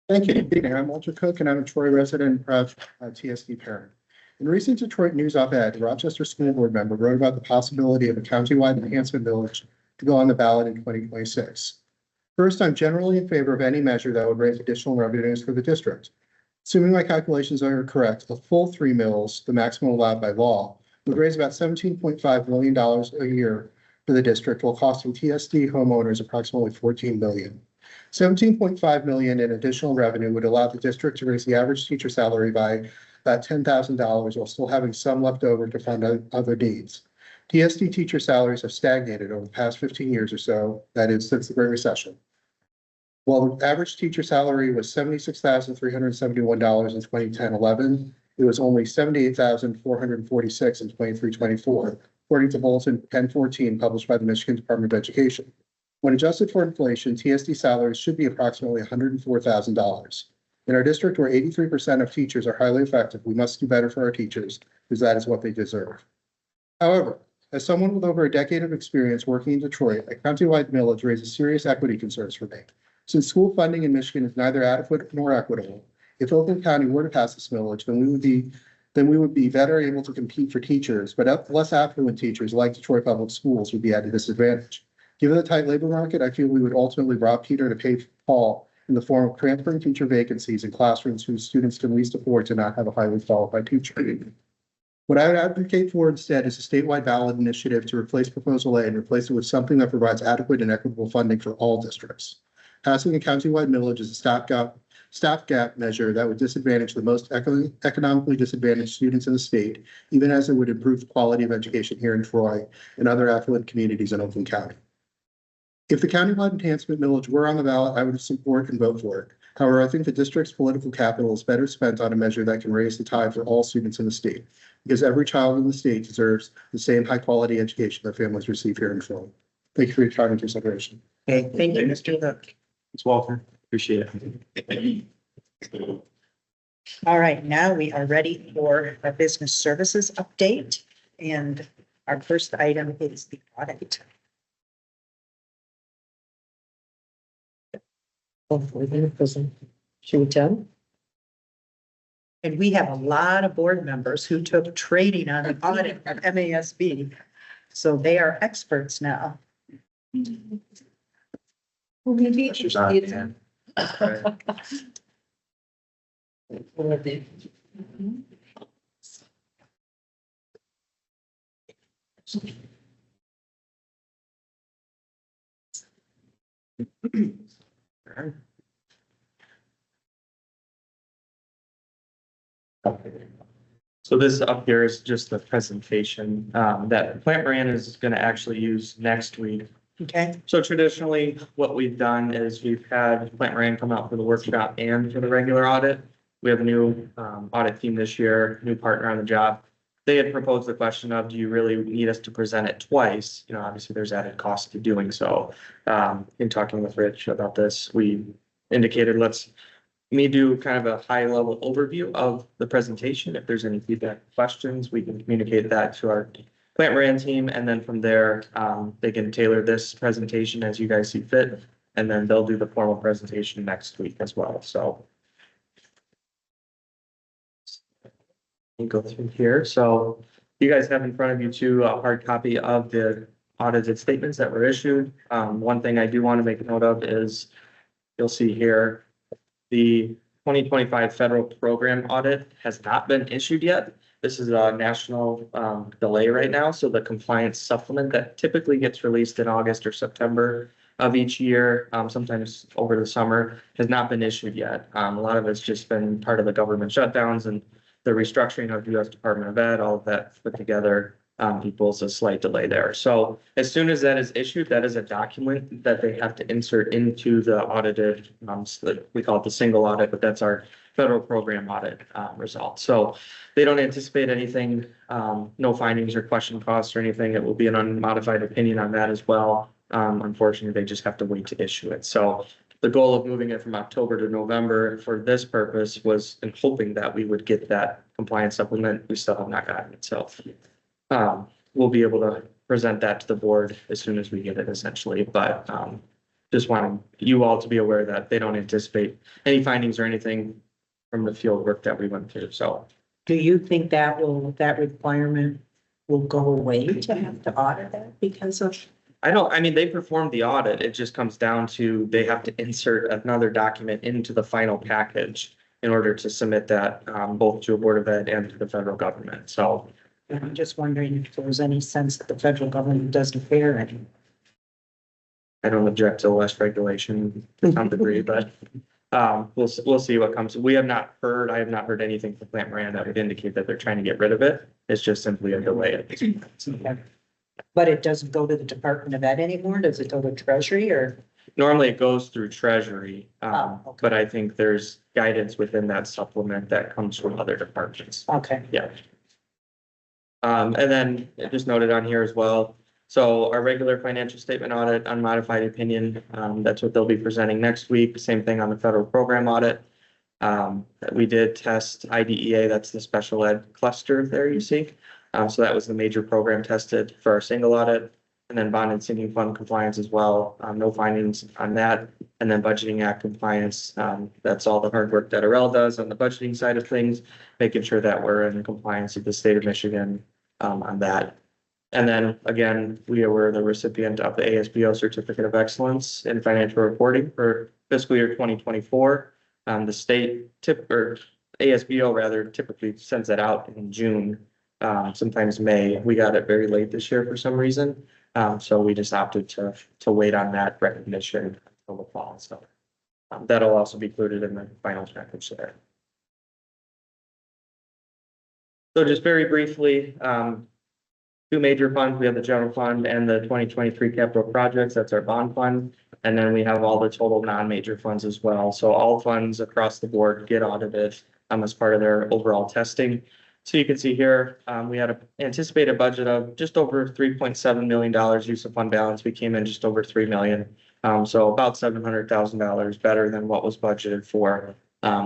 Thank you. Good evening. I'm Walter Cook, and I'm a Troy resident and proud TSD parent. In a recent Detroit News op-ed, a Rochester School Board member wrote about the possibility of a countywide enhancement village to go on the ballot in 2026. First, I'm generally in favor of any measure that would raise additional revenues for the district. Assuming my calculations are correct, the full 3 mills, the maximum allowed by law, would raise about $17.5 million a year for the district, while costing TSD homeowners approximately $14 million. $17.5 million in additional revenue would allow the district to raise the average teacher salary by about $10,000 while still having some left over to fund other needs. TSD teacher salaries have stagnated over the past 15 years or so, that is, since the Great Recession. While the average teacher salary was $76,371 in 2010-11, it was only $78,446 in 23-24, according to Bulletin 1014 published by the Michigan Department of Education. When adjusted for inflation, TSD salaries should be approximately $104,000. In our district, where 83% of teachers are highly effective, we must do better for our teachers because that is what they deserve. However, as someone with over a decade of experience working in Detroit, a countywide millage raises serious equity concerns for me. Since school funding in Michigan is neither adequate nor equitable, if Oakland County were to pass this millage, then we would be better able to compete for teachers, but less affluent teachers like Detroit Public Schools would be at a disadvantage. Given the tight labor market, I feel we would ultimately rob Peter to pay Paul in the form of transferring teacher vacancies in classrooms whose students can least afford to not have a highly qualified teacher. What I would advocate for instead is a statewide ballot initiative to replace Proposal A and replace it with something that provides adequate and equitable funding for all districts. Passing a countywide millage is a stopgap measure that would disadvantage the most economically disadvantaged students in the state, even as it would improve the quality of education here in Troy and other affluent communities in Oakland County. If the countywide enhancement millage were on the ballot, I would support and vote for it. However, I think the district's political capital is better spent on a measure that can raise the tide for all students in the state, because every child in the state deserves the same high-quality education their families receive here in Troy. Thank you for your time and consideration. Okay, thank you, Mr. Cook. It's Walter. Appreciate it. All right, now we are ready for a business services update. And our first item is the audit. Should we tell? And we have a lot of board members who took training on the audit at MASB. So they are experts now. Well, maybe She's on, it's. yeah. So this up here is just the presentation that Plant Brand is going to actually use next week. Okay, So traditionally, what we've done is we've had Plant Brand come out for the workshop and for the regular audit. We have a new audit team this year, new partner on the job. They had proposed the question of, do you really need us to present it twice? You know, obviously there's added cost to doing so. In talking with Rich about this, we indicated let's do kind of a high level overview of the presentation. If there's any feedback, questions, we can communicate that to our Plant Brand team. And then from there, they can tailor this presentation as you guys see fit. And then they'll do the formal presentation next week as well. So we'll go through here. So you guys have in front of you too a hard copy of the audited statements that were issued. One thing I do want to make note of is you'll see here the 2025 federal program audit has not been issued yet. This is a national delay right now. So the compliance supplement that typically gets released in August or September of each year, sometimes over the summer, has not been issued yet. A lot of it's just been part of the government shutdowns and the restructuring of U.S. Department of Ed, all of that put together equals a slight delay there. So as soon as that is issued, that is a document that they have to insert into the audited, we call it the single audit, but that's our federal program audit result. So they don't anticipate anything, no findings or question costs or anything. It will be an unmodified opinion on that as well. Unfortunately, they just have to wait to issue it. So the goal of moving it from October to November for this purpose was in hoping that we would get that compliance supplement. We still have not gotten it. So we'll be able to present that to the board as soon as we get it essentially. But just want you all to be aware that they don't anticipate any findings or anything from the field work that we went through, so. Do you think that requirement will go away to have to audit that because of? I mean, they performed the audit, it just comes down to, they have to insert another document into the final package in order to submit that, both to a Board of Ed and to the federal government, so. I'm just wondering if there was any sense that the federal government doesn't care anymore. I don't object to less regulation to some degree, but, we'll see what comes. I have not heard anything from Plant Moran that would indicate that they're trying to get rid of it. It's just simply a delay at this point. But it doesn't go to the Department of Ed anymore? Does it go to Treasury or? Normally it goes through Treasury, Okay. but I think there's guidance within that supplement that comes from other departments. Okay. Yeah. And then just noted on here as well. So our regular financial statement audit, unmodified opinion, that's what they'll be presenting next week. Same thing on the federal program audit. We did test IDEA, that's the special ed cluster there you see. So that was the major program tested for our single audit. And then bond and sinking fund compliance as well. No findings on that. And then budgeting act compliance. That's all the hard work that RL does on the budgeting side of things, making sure that we're in compliance with the state of Michigan on that. And then again, we were the recipient of the ASBO Certificate of Excellence in Financial Reporting for fiscal year 2024. The state ASBO rather typically sends that out in June, sometimes May. We got it very late this year for some reason. So we just opted to wait on that recognition until the fall. So that'll also be included in the final package there. So just very briefly, two major funds. We have the general fund and the 2023 capital projects. That's our bond fund. And then we have all the total non-major funds as well. So all funds across the board get audited as part of their overall testing. So you can see here, we had an anticipated budget of just over $3.7 million use of fund balance. We came in just over 3 million. So about $700,000 better than what was budgeted for,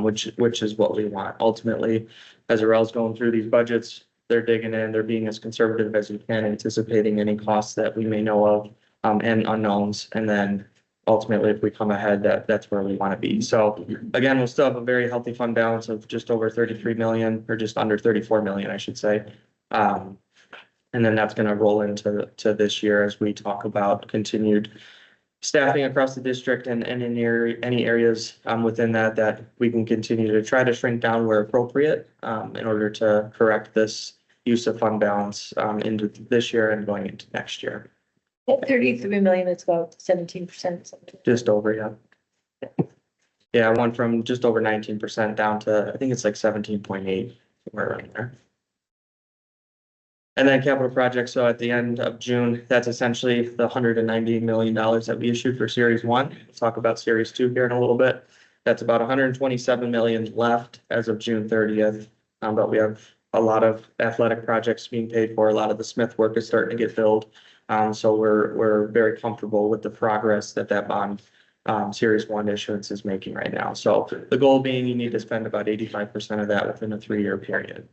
which is what we want. Ultimately, as RL's going through these budgets, they're digging in, they're being as conservative as we can, anticipating any costs that we may know of, and unknowns. And then ultimately, if we come ahead, that's where we want to be. So again, we'll still have a very healthy fund balance of just over 33 million, or just under 34 million, I should say. And then that's going to roll into this year as we talk about continued staffing across the district and in any areas within that we can continue to try to shrink down where appropriate in order to correct this use of fund balance into this year and going into next year. At 33 million, it's about 17%. Just over, yeah. Yeah, I went from just over 19% down to, I think it's like 17.8, somewhere around there. And then capital projects, so at the end of June, that's essentially the $190 million that we issued for Series 1. We'll talk about Series 2 here in a little bit. That's about 127 million left as of June 30th. But we have a lot of athletic projects being paid for. A lot of the Smith work is starting to get filled. So we're very comfortable with the progress that bond Series 1 issuance is making right now. So the goal being you need to spend about 85% of that within a 3-year period.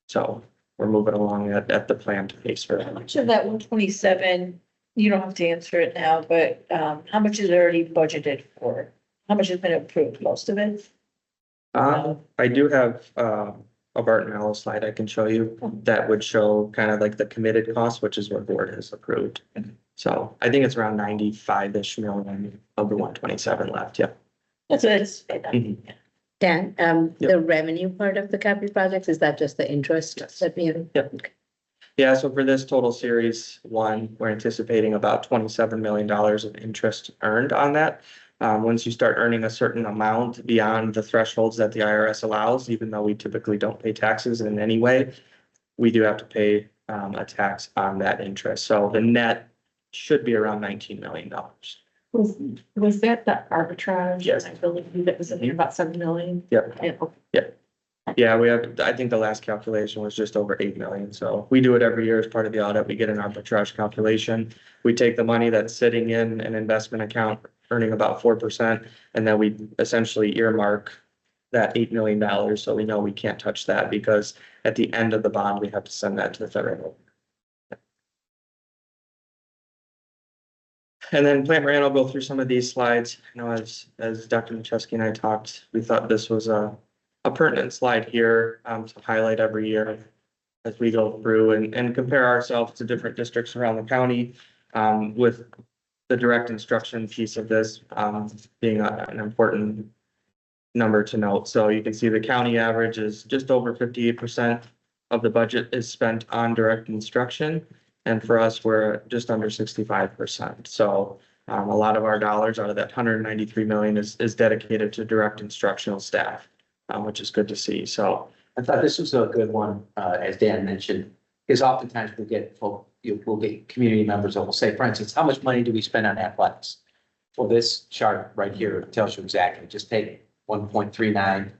So we're moving along at the planned pace for that. Much of that 127, you don't have to answer it now, but how much is already budgeted for? How much has been approved? Most of it? I do have a Barton Allen slide I can show you that would show kind of like the committed cost, which is what board has approved. So I think it's around 95-ish million of the 127 left. Yeah. That's what it's. Mhm. Dan, Yep. the revenue part of the capital projects, is that just the interest Yes. that we? Yep. Yeah, so for this total Series 1, we're anticipating about $27 million of interest earned on that. Once you start earning a certain amount beyond the thresholds that the IRS allows, even though we typically don't pay taxes in any way, we do have to pay a tax on that interest. So the net should be around $19 million. Was that the arbitrage? Yes. I believe that was in there about 7 million. Yep. Yeah, we have, I think the last calculation was just over 8 million. So we do it every year as part of the audit. We get an arbitrage calculation. We take the money that's sitting in an investment account, earning about 4%, and then we essentially earmark that $8 million. So we know we can't touch that because at the end of the bond, we have to send that to the federal. And then Plant Moran will go through some of these slides. You know, as Dr. Machewski and I talked, we thought this was a pertinent slide here to highlight every year as we go through and compare ourselves to different districts around the county with the direct instruction piece of this being an important number to note. So you can see the county average is just over 58% of the budget is spent on direct instruction. And for us, we're just under 65%. So a lot of our dollars out of that 193 million is dedicated to direct instructional staff, which is good to see. So I thought this was a good one, as Dan mentioned, because oftentimes we'll get community members that will say, for instance, how much money do we spend on athletics? Well, this chart right here tells you exactly, just take 1.39%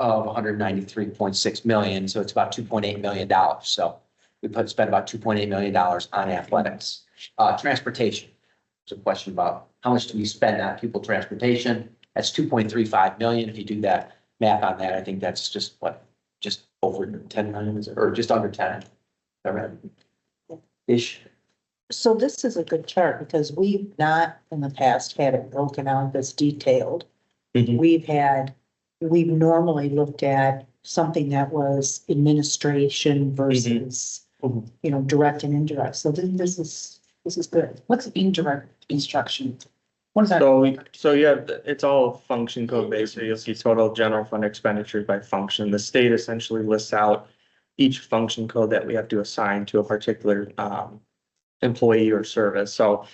of 193.6 million. So it's about $2.8 million. So we spent about $2.8 million on athletics. Transportation. There's a question about how much do we spend on pupil transportation? That's 2.35 million. If you do that math on that, I think that's just just over 10 million, is it? Or just under 10. All right. Ish. So this is a good chart because we've not in the past had it broken out this detailed. Mhm. We've normally looked at something that was administration versus, Mhm. you know, direct and indirect. So this is good. What's indirect instruction? What is that? So you have, it's all function code based, so you'll see total general fund expenditures by function. The state essentially lists out each function code that we have to assign to a particular employee or service. So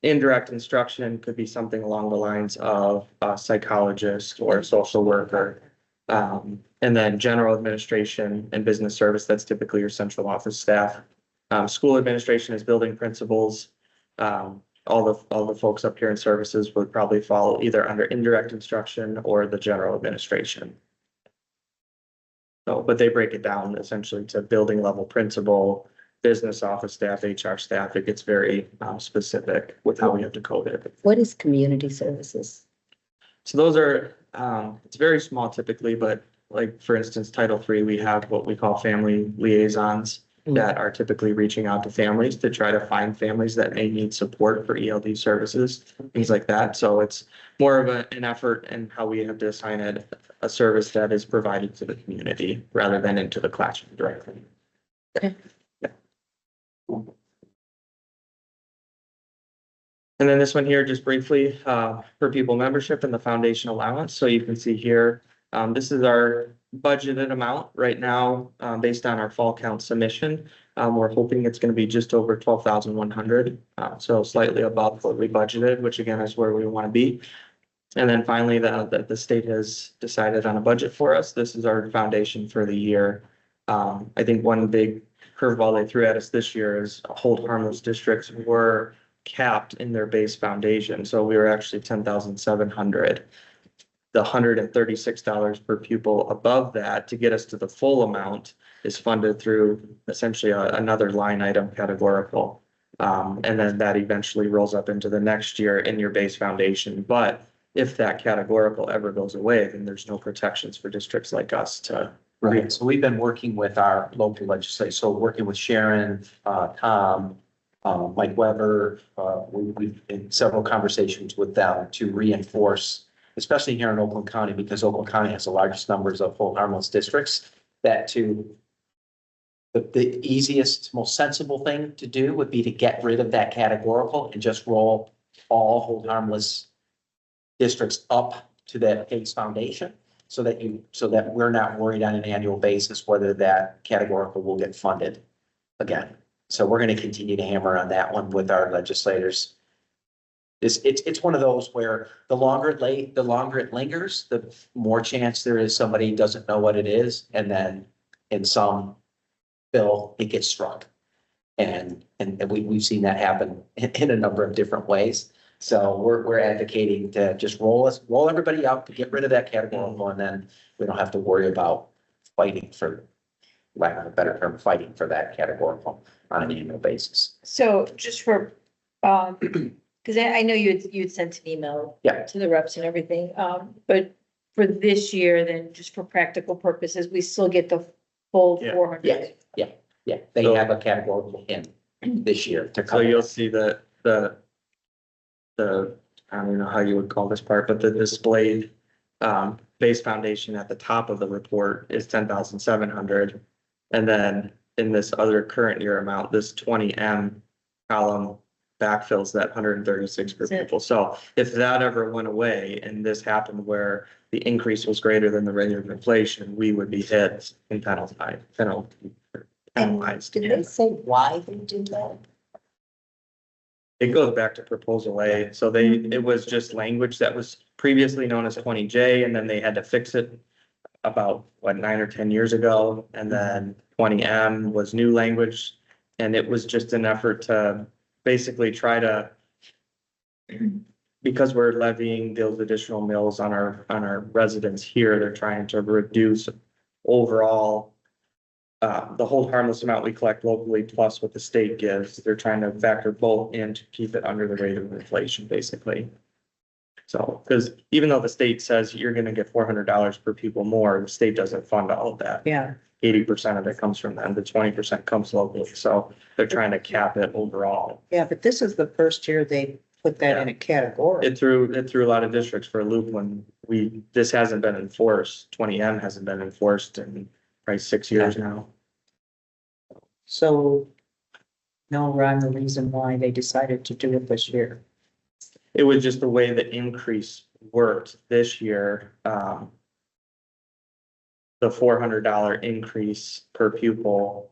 indirect instruction could be something along the lines of a psychologist or a social worker. And then general administration and business service, that's typically your central office staff. School administration is building principals. All the folks up here in services would probably fall either under indirect instruction or the general administration. So, but they break it down essentially to building level principal, business office staff, HR staff. It gets very specific with how we have to code it. What is community services? So those are, it's very small typically, but like for instance, Title III, we have what we call family liaisons that are typically reaching out to families to try to find families that may need support for ELD services, things like that. So it's more of an effort in how we have to assign a service that is provided to the community rather than into the classroom directly. Okay. Yeah. And then this one here, just briefly, for people membership and the foundation allowance. So you can see here, this is our budgeted amount right now, based on our fall count submission. We're hoping it's going to be just over 12,100. So slightly above what we budgeted, which again is where we want to be. And then finally, the state has decided on a budget for us. This is our foundation for the year. I think one big curveball they threw at us this year is hold harmless districts were capped in their base foundation. So we were actually 10,700. The $136 per pupil above that to get us to the full amount is funded through essentially another line item categorical. And then that eventually rolls up into the next year in your base foundation. But if that categorical ever goes away, then there's no protections for districts like us to. Right. So we've been working with our local legislators. So working with Sharon, Tom, Mike Weber, we've in several conversations with them to reinforce, especially here in Oakland County, because Oakland County has the largest numbers of hold harmless districts, that the easiest, most sensible thing to do would be to get rid of that categorical and just roll all hold harmless districts up to that base foundation so that we're not worried on an annual basis whether that categorical will get funded again. So we're going to continue to hammer on that one with our legislators. It's one of those where the longer it lingers, the more chance there is somebody doesn't know what it is, and then in some bill it gets struck, and we've seen that happen in a number of different ways. So we're advocating to just roll everybody up to get rid of that categorical, and then we don't have to worry about fighting for, lack of a better term, fighting for that categorical on an annual basis. So just for, because I know you'd sent an email Yeah. to the reps and everything, but for this year, then just for practical purposes, we still get the full Yeah. 400. Yeah, they So- have a categorical in this year to So cover. you'll see that the I don't even know how you would call this part, but the displayed base foundation at the top of the report is 10,700. And then in this other current year amount, this 20M column backfills that 136 per pupil. So if that ever went away and this happened where the increase was greater than the rate of inflation, we would be hit and penalized. Did they say why they did that? It goes back to proposal A. So it was just language that was previously known as 20J, and then they had to fix it about, 9 or 10 years ago. And then 20M was new language. And it was just an effort to basically try to, because we're levying those additional mills on our residents here, they're trying to reduce overall the whole harmless amount we collect locally plus what the state gives. They're trying to factor both in to keep it under the rate of inflation, basically. So, because even though the state says you're gonna get $400 per pupil more, the state doesn't fund all of that. Yeah. 80% of it comes from them, the 20% comes locally, so they're trying to cap it overall. Yeah, but this is the first year they put that in a category. It threw a lot of districts for a loop when this hasn't been enforced, 20M hasn't been enforced in probably 6 years now. So no rhyme or reason why they decided to do it this year. It was just the way the increase worked this year. The $400 increase per pupil,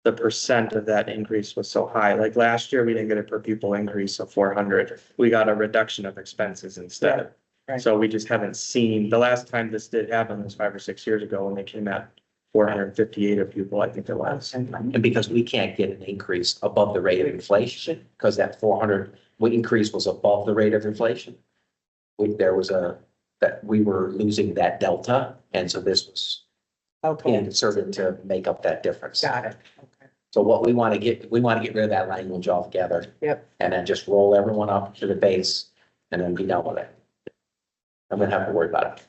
the percent of that increase was so high. Like last year, we didn't get a per pupil increase of 400. We got a reduction of expenses instead. Right. So we just haven't seen, the last time this did happen was 5 or 6 years ago when they came at 458 a pupil, I think it was. And because we can't get an increase above the rate of inflation, because that 400 increase was above the rate of inflation. That we were losing that delta, and so this was Okay, inserted to make up that difference. got it. Okay. So what we want to get rid of that language altogether. Yep. And then just roll everyone up to the base and then be done with it. I'm gonna have to worry about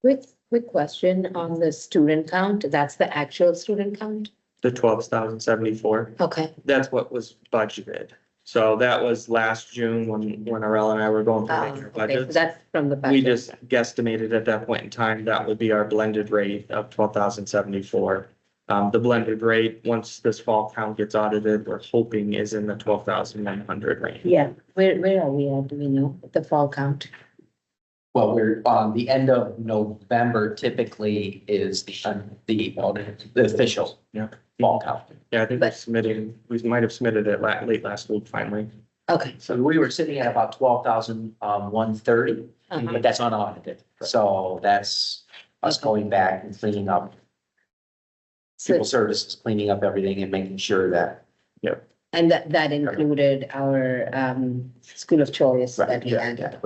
it. Quick question on the student count. That's the actual student count? The 12,074, Okay. that's what was budgeted. So that was last June when Arella and I were going through making our Okay, so budgets. that's from the We budget. just guesstimated at that point in time, that would be our blended rate of 12,074. The blended rate, once this fall count gets audited, we're hoping is in the 12,100 range. Yeah, where are we at? Do we know the fall count? Well, we're on the end of November typically is the official. Yeah. Fall count. Yeah, I think we might have submitted it late last week finally. Okay. So we were sitting at about 12,130, Uh-huh. but that's unaudited. So that's us going back and cleaning up. So, Civil services, cleaning up everything and making sure that. and that included our school of choice that we had.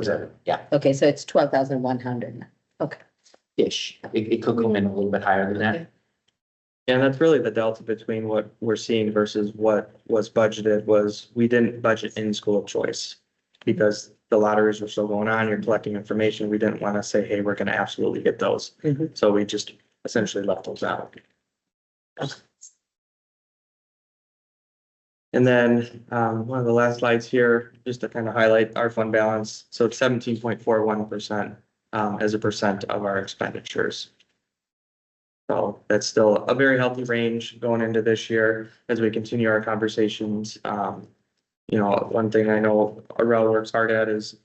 Yeah, Okay, so it's 12,100. Okay. ish. It could come in a little bit higher than that. And that's really the delta between what we're seeing versus what was budgeted was we didn't budget in school of choice. Because the lotteries were still going on, you're collecting information. We didn't want to say, hey, we're gonna absolutely get those. Mhm. So we just essentially left those out. And then one of the last slides here, just to kind of highlight our fund balance. So it's 17.41% as a percent of our expenditures. So that's still a very healthy range going into this year as we continue our conversations. One thing I know Arel works hard at is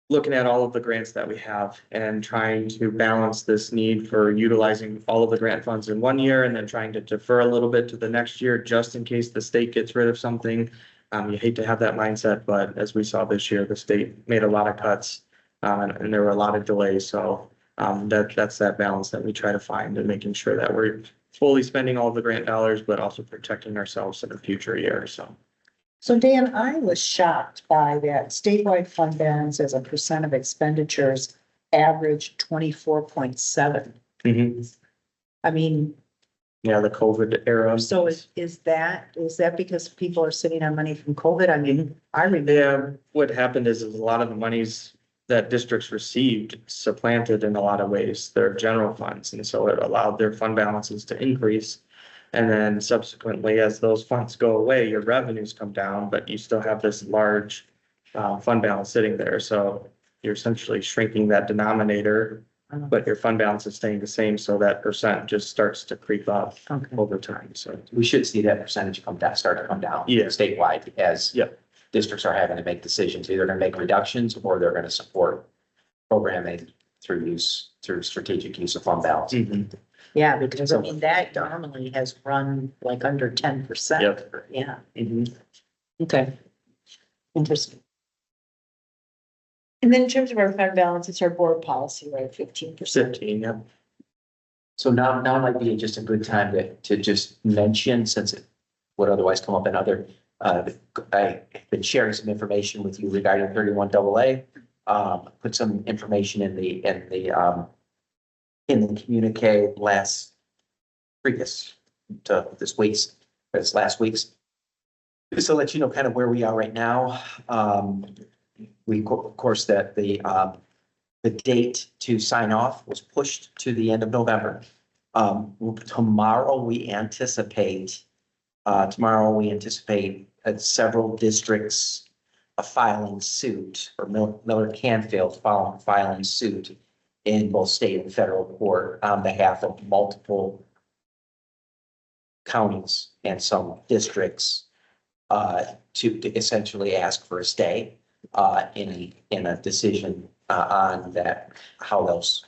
looking at all of the grants that we have and trying to balance this need for utilizing all of the grant funds in one year and then trying to defer a little bit to the next year, just in case the state gets rid of something. You hate to have that mindset, but as we saw this year, the state made a lot of cuts and there were a lot of delays. So that's that balance that we try to find and making sure that we're fully spending all of the grant dollars, but also protecting ourselves in the future year. So Dan, I was shocked by that statewide fund balance as a percent of expenditures average 24.7. I mean, Yeah, the COVID era. so is that because people are sitting on money from COVID? I mean, I remember. Yeah, what happened is a lot of the monies that districts received supplanted in a lot of ways their general funds. And so it allowed their fund balances to increase. And then subsequently, as those funds go away, your revenues come down, but you still have this large fund balance sitting there. So you're essentially shrinking that denominator, but your fund balance is staying the same. So that percent just starts to creep up Okay. over time. So, We should see that percentage come down, start to come down. Yeah. Statewide as Yep. districts are having to make decisions, either gonna make reductions or they're gonna support programming through strategic use of fund balance. Yeah, because I mean, that normally has run like under 10%. Yep. Yeah, Mhm. okay. Interesting. And then in terms of our fund balance, it's our board policy, right, 15%. 15, yeah. So now might be just a good time to just mention, since it would otherwise come up in other, I've been sharing some information with you regarding 31AA. Put some information in the communique previous to this last week's. Just to let you know kind of where we are right now. Of course, that the date to sign off was pushed to the end of November. Tomorrow we anticipate several districts filing suit, or Miller Canfield filing suit in both state and federal court on behalf of multiple counties and some districts to essentially ask for a stay in a decision on that, how those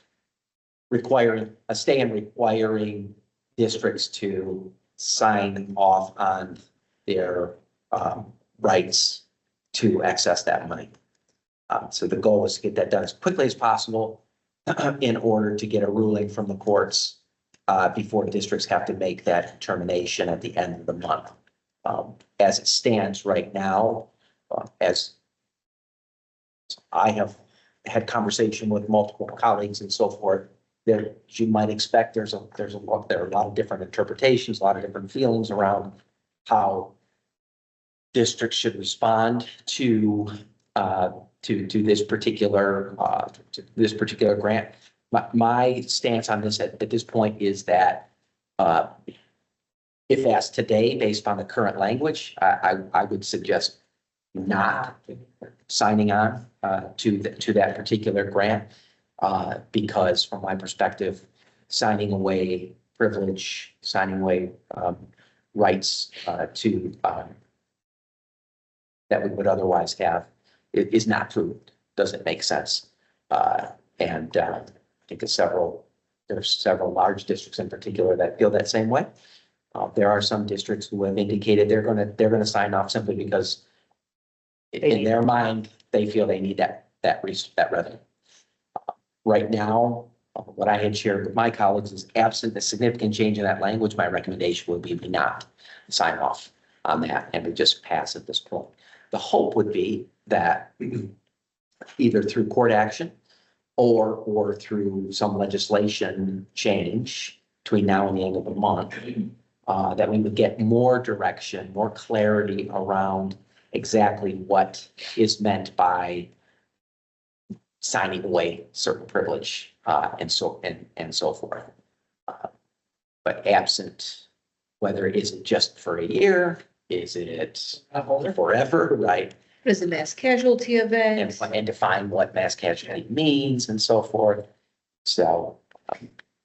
requiring a stay and requiring districts to sign off on their rights to access that money. So the goal is to get that done as quickly as possible in order to get a ruling from the courts before districts have to make that determination at the end of the month. As it stands right now, as I have had conversation with multiple colleagues and so forth, there, as you might expect, there are a lot of different interpretations, a lot of different feelings around how districts should respond to this particular grant. My stance on this at this point is that if asked today, based on the current language, I would suggest not signing on to that particular grant, because from my perspective, signing away privilege, signing away rights to that we would otherwise have is not prudent, doesn't make sense. And I think there's several large districts in particular that feel that same way. There are some districts who have indicated they're gonna sign off simply because in their mind, they feel they need that revenue. Right now, what I had shared with my colleagues is, absent a significant change in that language, my recommendation would be we not sign off on that and we just pass at this point. The hope would be that either through court action or through some legislation change between now and the end of the month, that we would get more direction, more clarity around exactly what is meant by signing away certain privilege, and so forth. But absent, whether it isn't just for a year, is it forever, right? What is a mass casualty event? And define what mass casualty means and so forth. So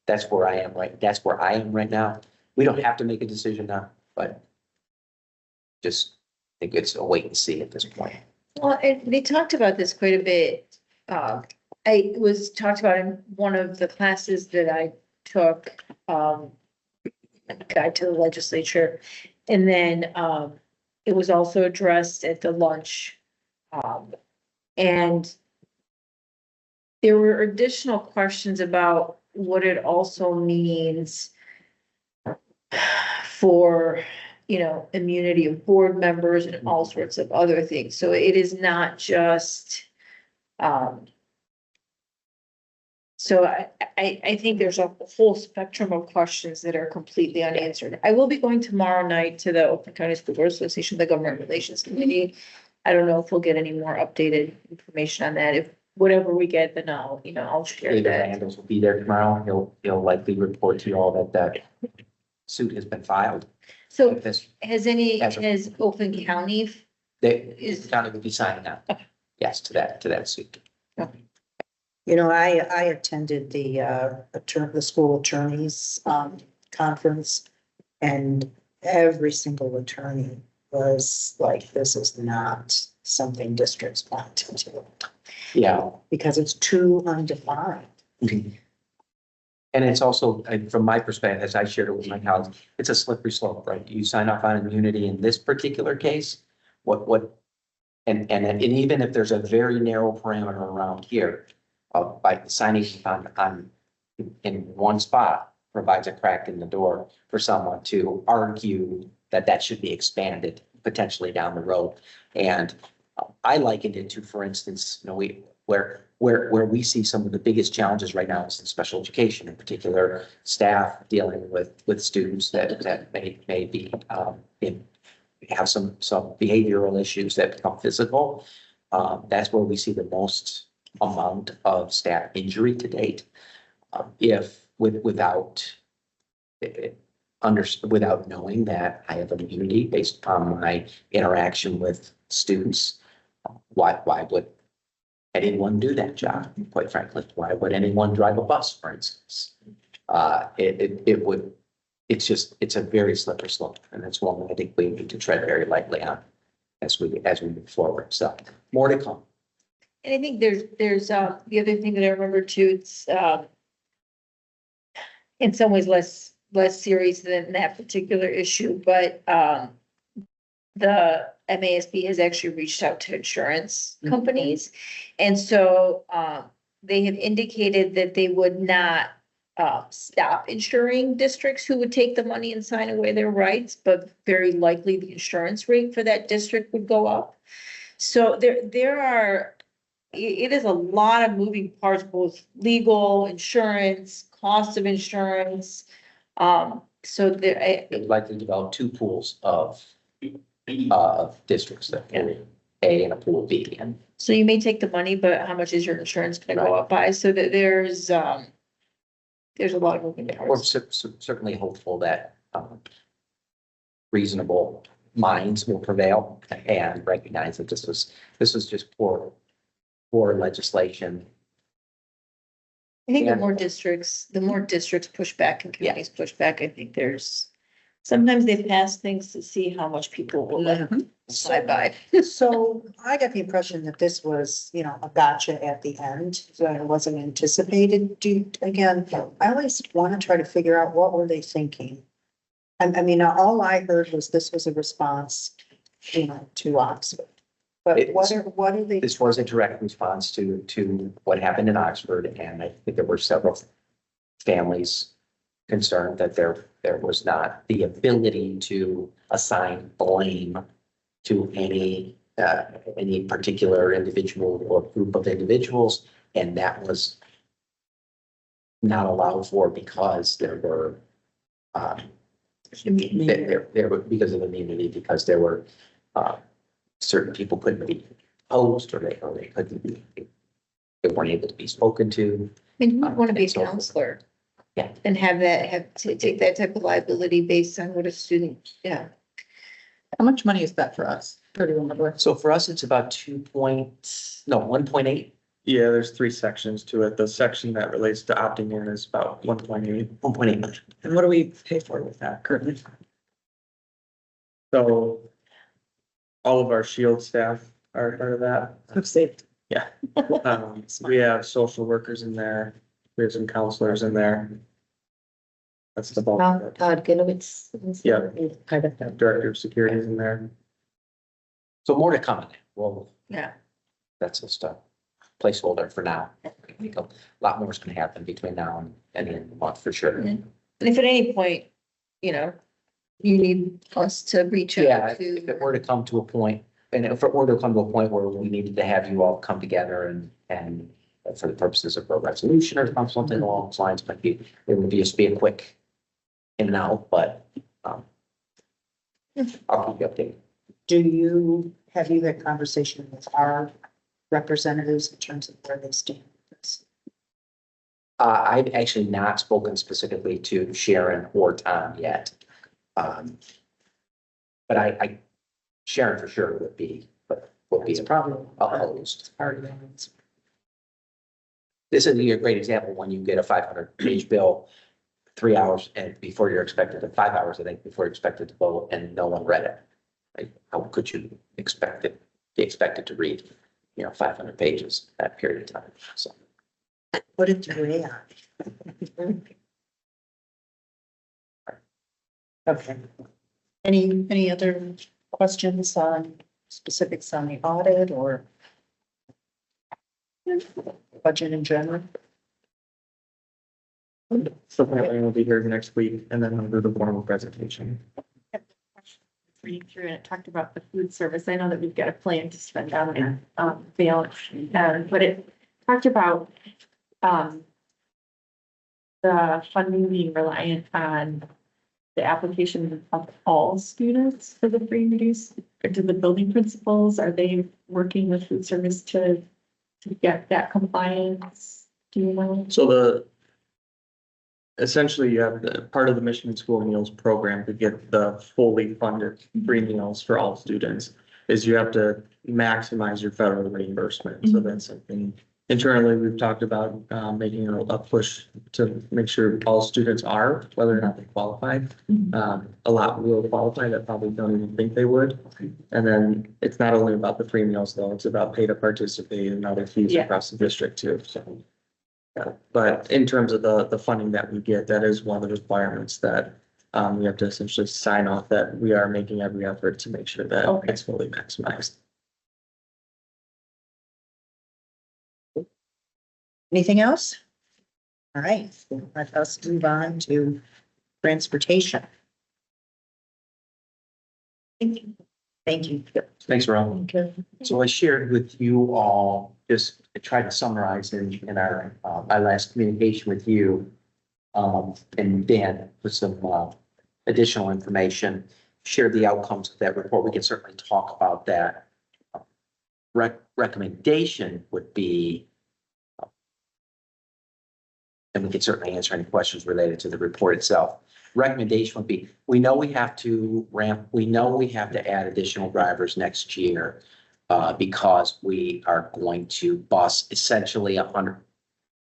that's where I am right now. We don't have to make a decision now, but just think it's a wait and see at this point. Well, and they talked about this quite a bit. It was talked about in one of the classes that I took, Guide to the Legislature. And then, it was also addressed at the lunch. And there were additional questions about what it also means for, immunity of board members and all sorts of other things. So it is not just, so I think there's a whole spectrum of questions that are completely unanswered. I will be going tomorrow night to the Oakland County School Board Association, the Government Relations Committee. I don't know if we'll get any more updated information on that. If whatever we get, then I'll share David that. Randall will be there tomorrow. He'll likely report to you all that suit has been filed. So This, has Oakland County they, county will be signing that. yes, to that suit. You know, I attended the school attorneys, conference, and every single attorney was like, this is not something districts want to do, Yeah. because it's too undefined. And it's also, from my perspective, as I shared it with my colleagues, it's a slippery slope, right? You sign off on immunity in this particular case, and even if there's a very narrow parameter around here, by signing on in one spot provides a crack in the door for someone to argue that that should be expanded potentially down the road. And I likened it to, for instance, where we see some of the biggest challenges right now is in special education, in particular, staff dealing with students that may be have some behavioral issues that become physical. That's where we see the most amount of staff injury to date. Without knowing that I have immunity based upon my interaction with students, why would anyone do that job? Quite frankly, why would anyone drive a bus, for instance? It's a very slippery slope, and it's one that I think we need to tread very lightly on as we move forward. So more to come. And I think there's the other thing that I remember too, it's in some ways less serious than that particular issue, but the MASB has actually reached out to insurance companies. And so they have indicated that they would not stop insuring districts who would take the money and sign away their rights, but very likely the insurance rate for that district would go up. So it is a lot of moving parts, both legal, insurance, cost of insurance. So They'd likely develop two pools of districts that pool A and a pool B. And so you may take the money, but how much is your insurance gonna go up by? So that there's a lot of moving we're parts. certainly hopeful that reasonable minds will prevail and recognize that this was just poor legislation. I think Yeah. the more districts push back and communities push back, I think sometimes they pass things to see how much people will let them slide by. So I got the impression that this was, a gotcha at the end, so it wasn't anticipated. Again, I always want to try to figure out what were they thinking? I mean, all I heard was this was a response, to Oxford. But what are they? This was a direct response to what happened in Oxford, and I think there were several families concerned that there was not the ability to assign blame to any particular individual or group of individuals, and that was not allowed for because there were because of immunity, because there were certain people couldn't be opposed, or they couldn't be, they weren't able to be spoken to. I mean, you would want to be a And so forth. counselor. Yeah. And have to take that type of liability based on what a student, How much money is that for us? Or do you remember? So for us, it's about 1.8. Yeah, there's 3 sections to it. The section that relates to opting in is about 1.8. 1.8 million. And what do we pay for with that currently? So all of our Shield staff are part of that. Let's see. We have social workers in there. We have some counselors in there. That's the bulk of it. Todd Ginowitz. Yeah. Part of that. Director of Security is in there. So more to come on that. Well, yeah. that's just a placeholder for now. I think a lot more is going to happen between now and the end of the month for sure. Yeah. And if at any point, you need us to reach Yeah, out if to. it were to come to a point, and if it were to come to a point where we needed to have you all come together and for the purposes of a resolution or something along those lines, it would just be a quick in and out, but I'll keep you updated. Have you had conversation with our representatives in terms of where they stand with this? I've actually not spoken specifically to Sharon or Tom yet. But Sharon for sure would be, but would be It's probably opposed. part of it. This is a great example when you get a 500-page bill, 3 hours and before you're expected to, 5 hours, I think, before you're expected to vote and no one read it. Like, how could you be expected to read, 500 pages that period of time? So. Put it to AI. Okay. Any other questions on specifics on the audit or budget in general? So apparently we'll be here next week and then I'll do the formal presentation. Reading through and it talked about the food service. I know that we've got a plan to spend on that, balance, but it talked about, the funding being reliant on the application of all students for the free and reduced, or to the building principals. Are they working with food service to get that compliance? Do you know? So essentially you have the part of the Michigan School Meals Program to get the fully funded free meals for all students is you have to maximize your federal reimbursement. So that's something internally we've talked about, making a push to make sure all students are, whether or not they qualified. A lot will qualify that probably don't even think they would. And then it's not only about the free meals though, it's about pay to participate and other fees Yeah. across the district too, so. Yeah, but in terms of the funding that we get, that is one of the requirements that we have to essentially sign off that we are making every effort to make sure that Okay. it's fully maximized. Anything else? All right, let us move on to transportation. Thank you. Thanks, Rob. Okay. So I shared with you all, just to try to summarize in our, my last communication with you. And Dan with some, additional information, shared the outcomes of that report. We can certainly talk about that. Recommendation would be, and we can certainly answer any questions related to the report itself. Recommendation would be, we know we have to add additional drivers next year because we are going to bus essentially 100.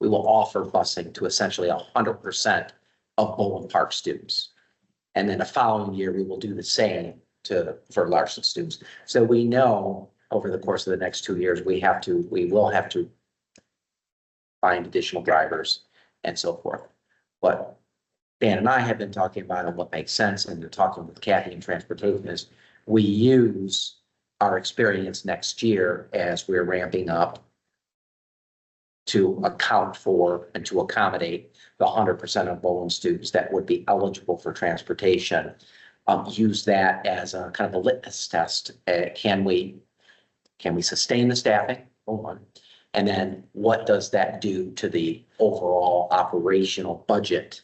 We will offer busing to essentially 100% of Bowling Park students. And then the following year, we will do the same for Larson students. So we know over the course of the next 2 years, we will have to find additional drivers and so forth. But Dan and I have been talking about and what makes sense, and you're talking with Kathy in transportation is we use our experience next year as we're ramping up to account for and to accommodate the 100% of Bowling students that would be eligible for transportation. Use that as a kind of a litmus test. Can we sustain the staffing? Hold on. And then what does that do to the overall operational budget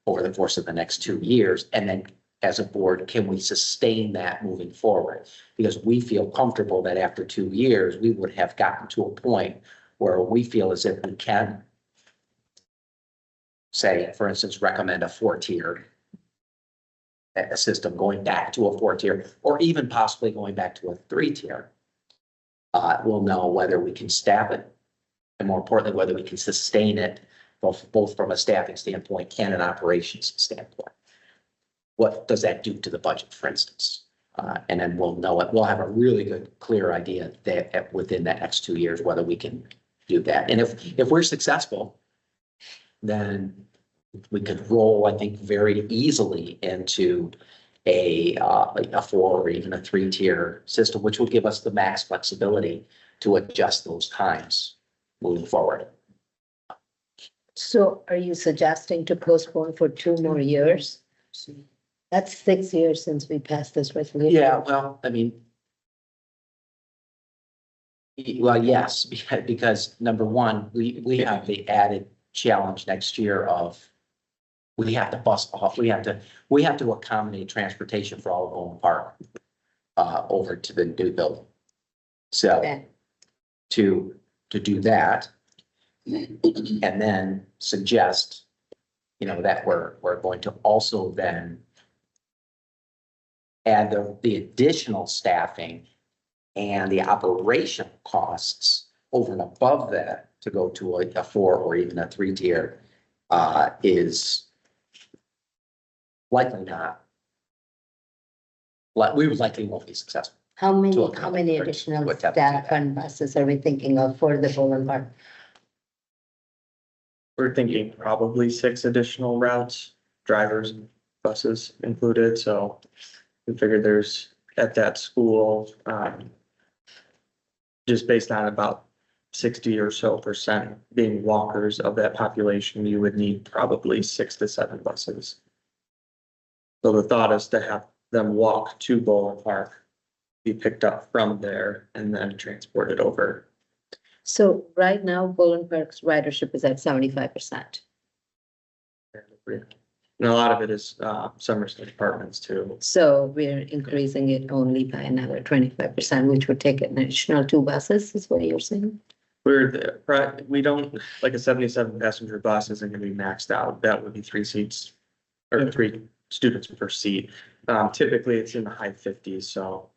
over the course of the next 2 years? And then as a board, can we sustain that moving forward? Because we feel comfortable that after 2 years, we would have gotten to a point where we feel as if we can say, for instance, recommend a 4-tier system, going back to a 4-tier, or even possibly going back to a 3-tier. We'll know whether we can staff it, and more importantly, whether we can sustain it, both from a staffing standpoint and an operations standpoint. What does that do to the budget, for instance? And then we'll know it. We'll have a really good, clear idea that within the next 2 years, whether we can do that. And if we're successful, then we could roll, I think, very easily into a 4 or even a 3-tier system, which will give us the max flexibility to adjust those times moving forward. So are you suggesting to postpone for 2 more years? That's 6 years since we passed this resolution. Yeah, well, I mean, well, yes, because number one, we have the added challenge next year of we have to bus off, we have to accommodate transportation for all of Bowling Park over to the new building. So Okay. to do that and then suggest, that we're going to also then add the additional staffing And the operational costs over and above that to go to a 4 or even a 3 tier is likely not. We would likely won't be successful. How To many accommodate additional what happens to staff that. and buses are we thinking of for the Bowen Park? We're thinking probably 6 additional routes, drivers, buses included, so we figured there's at that school, just based on about 60 or so percent being walkers of that population, you would need probably 6 to 7 buses. So the thought is to have them walk to Bowling Park, be picked up from there and then transported over. So right now, Bowen Park's ridership is at 75%. And a lot of it is, Somerset Apartments too. So we're increasing it only by another 25%, which would take an additional 2 buses, is what you're saying? We don't, like a 77 passenger bus isn't gonna be maxed out. That would be 3 seats or 3 students per seat. Typically it's in the high 50s, so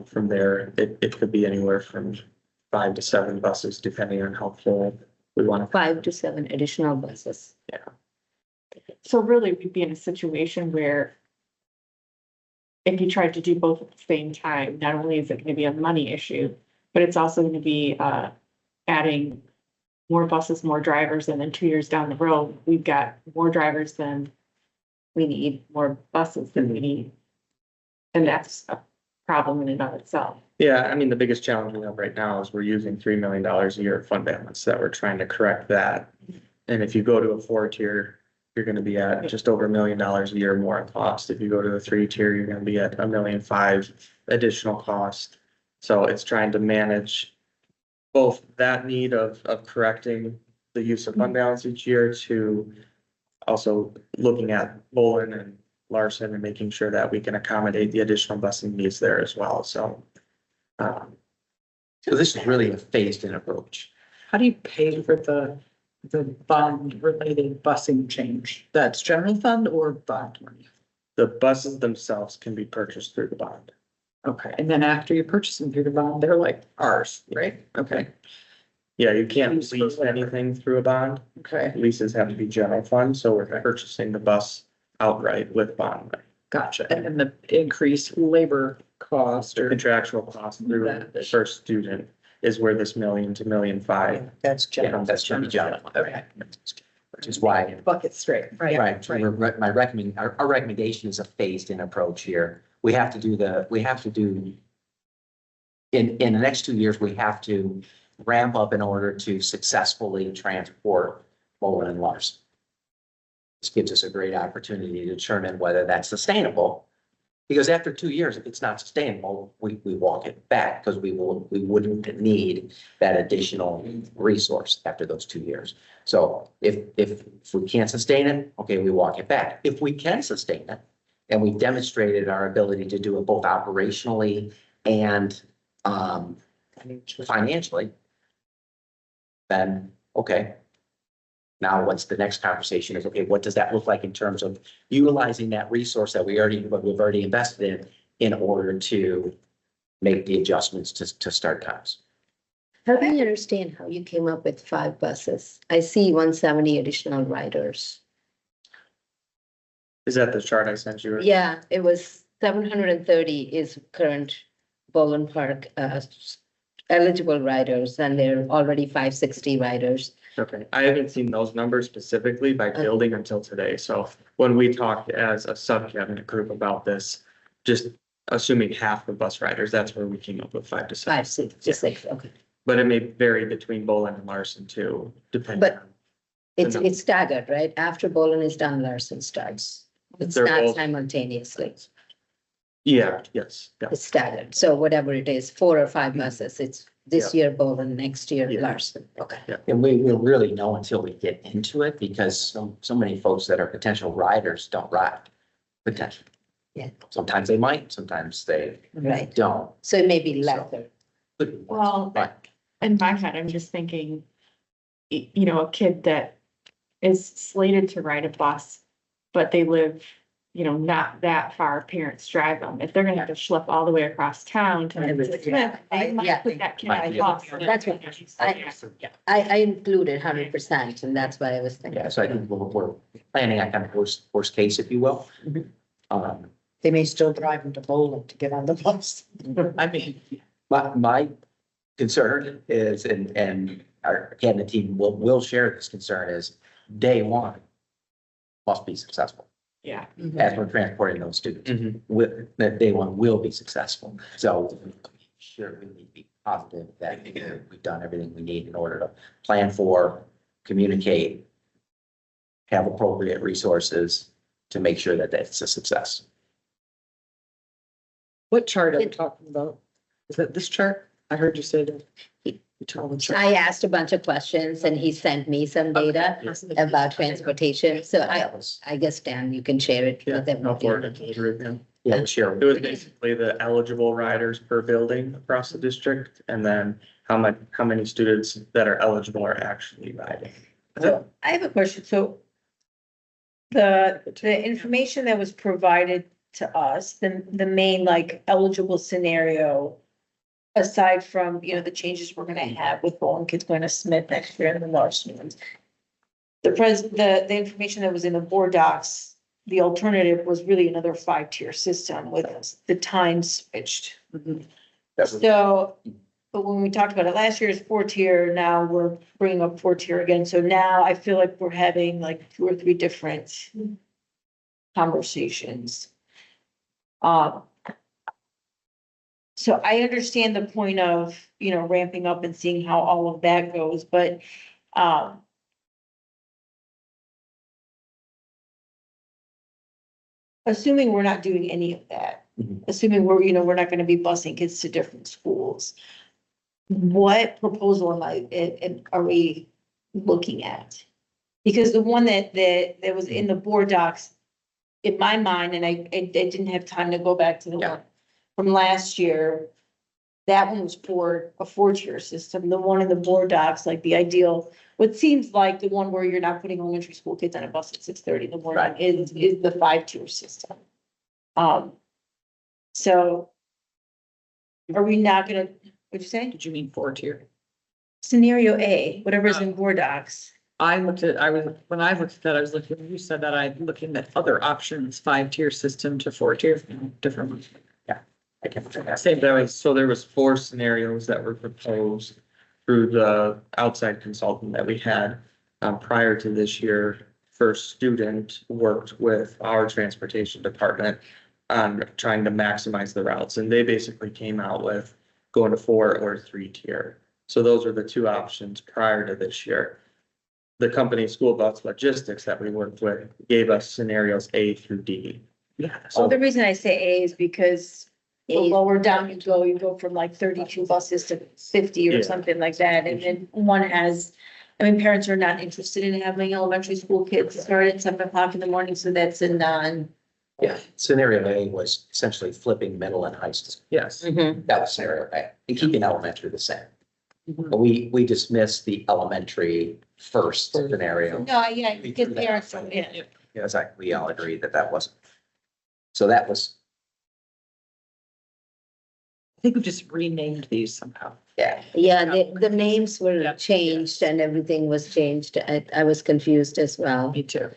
from there, it could be anywhere from 5 to 7 buses, depending on how full we want to. 5 to 7 additional buses. So really, we'd be in a situation where if you tried to do both at the same time, not only is it gonna be a money issue, but it's also gonna be, adding more buses, more drivers, and then 2 years down the road, we've got more drivers than we need, more buses than we need. And that's a problem in and of itself. Yeah, I mean, the biggest challenge we have right now is we're using $3 million a year of fund balance that we're trying to correct that. And if you go to a 4 tier, you're gonna be at just over $1 million a year more in cost. If you go to a 3 tier, you're gonna be at $1.5 million additional cost. So it's trying to manage both that need of correcting the use of fund balance each year to also looking at Bolin and Larson and making sure that we can accommodate the additional busing needs there as well. So So this is really a phased-in approach. How do you pay for the bond related busing change? That's general fund or bond money? the buses themselves can be purchased through the bond. Okay, and then after you purchase them through the bond, they're like ours, right? Okay, Yeah, you can't Lease for lease whatever. anything through a bond. okay, Leases have to be general fund, so we're purchasing the bus outright with bond money. gotcha. And then the increased labor cost or, Contractual cost through the first student is where this $1 million to $1.5 million. That's general. That's should be general. okay, Which is why, bucket straight, right? right, our recommendation is a phased-in approach here. We have to do in the next 2 years, we have to ramp up in order to successfully transport Bolin and Larson. This gives us a great opportunity to determine whether that's sustainable. Because after 2 years, if it's not sustainable, we walk it back because we wouldn't need that additional resource after those 2 years. So if we can't sustain it, okay, we walk it back. If we can sustain it, and we've demonstrated our ability to do it both operationally and financially, then, okay. Now, what's the next conversation is, okay, what does that look like in terms of utilizing that resource that we've already invested in order to make the adjustments to start times? Help me understand how you came up with 5 buses. I see 170 additional riders. Is that the chart I sent you? Yeah, it was 730 is current Bowen Park eligible riders, and there are already 560 riders. Okay, I haven't seen those numbers specifically by building until today, so when we talked as a sub-cabinet group about this, just assuming half the bus riders, that's where we came up with 5 to 7. 5, 6, 6, okay. But it may vary between Bolin and Larson too, depending But on. It's staggered, right? After Bowen is done, Larson starts. It's They're not both- simultaneously. Yeah, yes, yeah. It's staggered. So whatever it is, 4 or 5 buses, it's this year Bowen, next year Yeah. Larson. Okay. And we will really know until we get into it because so many folks that are potential riders don't ride. Potential. Yeah. Sometimes they might, sometimes they Right. don't. So it may be lesser. Well, Right. in my head, I'm just thinking, a kid that is slated to ride a bus, but they live not that far, parents drive them. If they're gonna have to schlep all the way across town to Smith, they Yeah. might put that kid on a bus. That's what I included 100%, and that's why I was thinking. Yeah, so I think we're planning on kind of worst case, if you will. They may still drive them to Bowling to get on the bus. I mean, My concern is, and our cabinet team will share this concern, is day one must be successful. Yeah. As we're transporting those students, Mhm. with, that day one will be successful. So sure, we need to be positive that we've done everything we need in order to plan for, communicate, have appropriate resources to make sure that that's a success. what chart are we talking about? Is that this chart? I heard you say that. You told the chart. I asked a bunch of questions and he sent me some data about transportation. So I guess, Dan, you can share it with them. I'll forward it to the group, yeah. Yeah, sure. It was basically the eligible riders per building across the district, and then how many students that are eligible are actually riding. So I have a question. So the information that was provided to us, the main like eligible scenario, aside from, the changes we're gonna have with Bowling kids going to Smith next year and the North students. The information that was in the board docs, the alternative was really another 5-tier system with the time switched. That was- So, but when we talked about it last year, it's 4-tier, now we're bringing up 4-tier again, so now I feel like we're having like 2 or 3 different conversations. So I understand the point of, ramping up and seeing how all of that goes, but, assuming we're not doing any of that, Mhm. assuming we're not gonna be busing kids to different schools. What proposal are we looking at? Because the one that was in the board docs, in my mind, and I didn't have time to go back to the Yeah. one from last year. That one was for a 4-tier system. The one in the board docs, like the ideal, what seems like the one where you're not putting elementary school kids on a bus at 6:30 in the morning Right. is the 5-tier system. So are we not gonna, what'd you say? Did you mean 4-tier? Scenario A, whatever's in board docs. When I looked at that, I was looking, you said that I'm looking at other options, 5-tier system to 4-tier, different ones. I can. Same, So there was 4 scenarios that were proposed through the outside consultant that we had prior to this year. First student worked with our transportation department on trying to maximize the routes, and they basically came out with going to 4 or 3-tier. So those are the 2 options prior to this year. The company School Bus Logistics that we worked with gave us scenarios A through D. yeah. So the reason I say A is because the lower down you go from like 32 buses to 50 or Yeah. something like that. And then one has, parents are not interested in having elementary school kids start at 7 o'clock in the morning. So that's a Yeah, scenario A was essentially flipping middle and high school. Yes. Mhm. That was scenario A, and keeping elementary the same. Mhm. But we dismissed the elementary first scenario. No, yeah, because parents don't, yeah. Yeah, exactly. We all agreed that that wasn't. So that was, I think we just renamed these somehow. yeah, Yeah, the names were Yeah. changed and everything was changed. I was confused as well. Me too.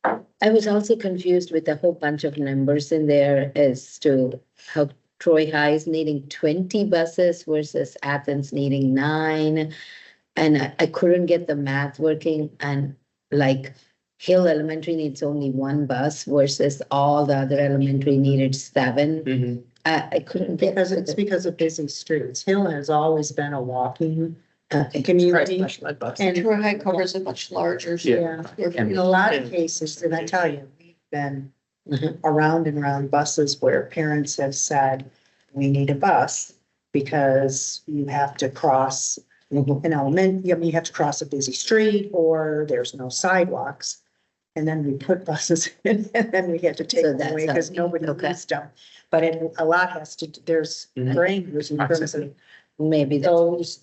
I was also confused with a whole bunch of numbers in there as to how Troy High is needing 20 buses versus Athens needing 9. And I couldn't get the math working, and like Hill Elementary needs only 1 bus versus all the other elementary needed 7. Mhm. I couldn't get. Because of busy streets. Hill has always been a walking Okay. community. Special ed bus. And Troy High covers a much larger. yeah, in a lot of cases, and I tell you, we've been around and around buses where parents have said, we need a bus because you have to cross an element, you have to cross a busy street or there's no sidewalks. And then we put buses in and then we had to take So them away that's because how- nobody okay. used them. But a lot has to, there's Mhm. parameters in terms of Maybe those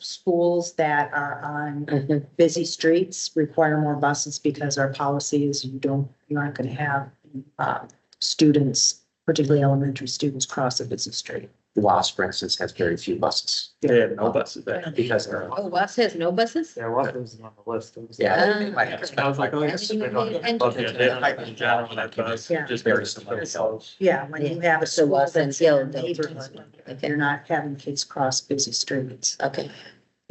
schools that are on Mhm. busy streets require more buses because our policy is you you aren't gonna have, students, particularly elementary students, cross a busy street. Lost, for instance, has very few buses They had no buses there. because they're. Oh, Was has no buses? There wasn't on the list. Yeah. they might have I was like, oh, I yes. didn't they even pay don't- Okay, attention. they don't have in general that bus, Yeah. just Very very similar. similar. Yeah, when you have a So school wasn't that's in a killed, neighborhood, Okay, you're not having kids cross busy streets. okay.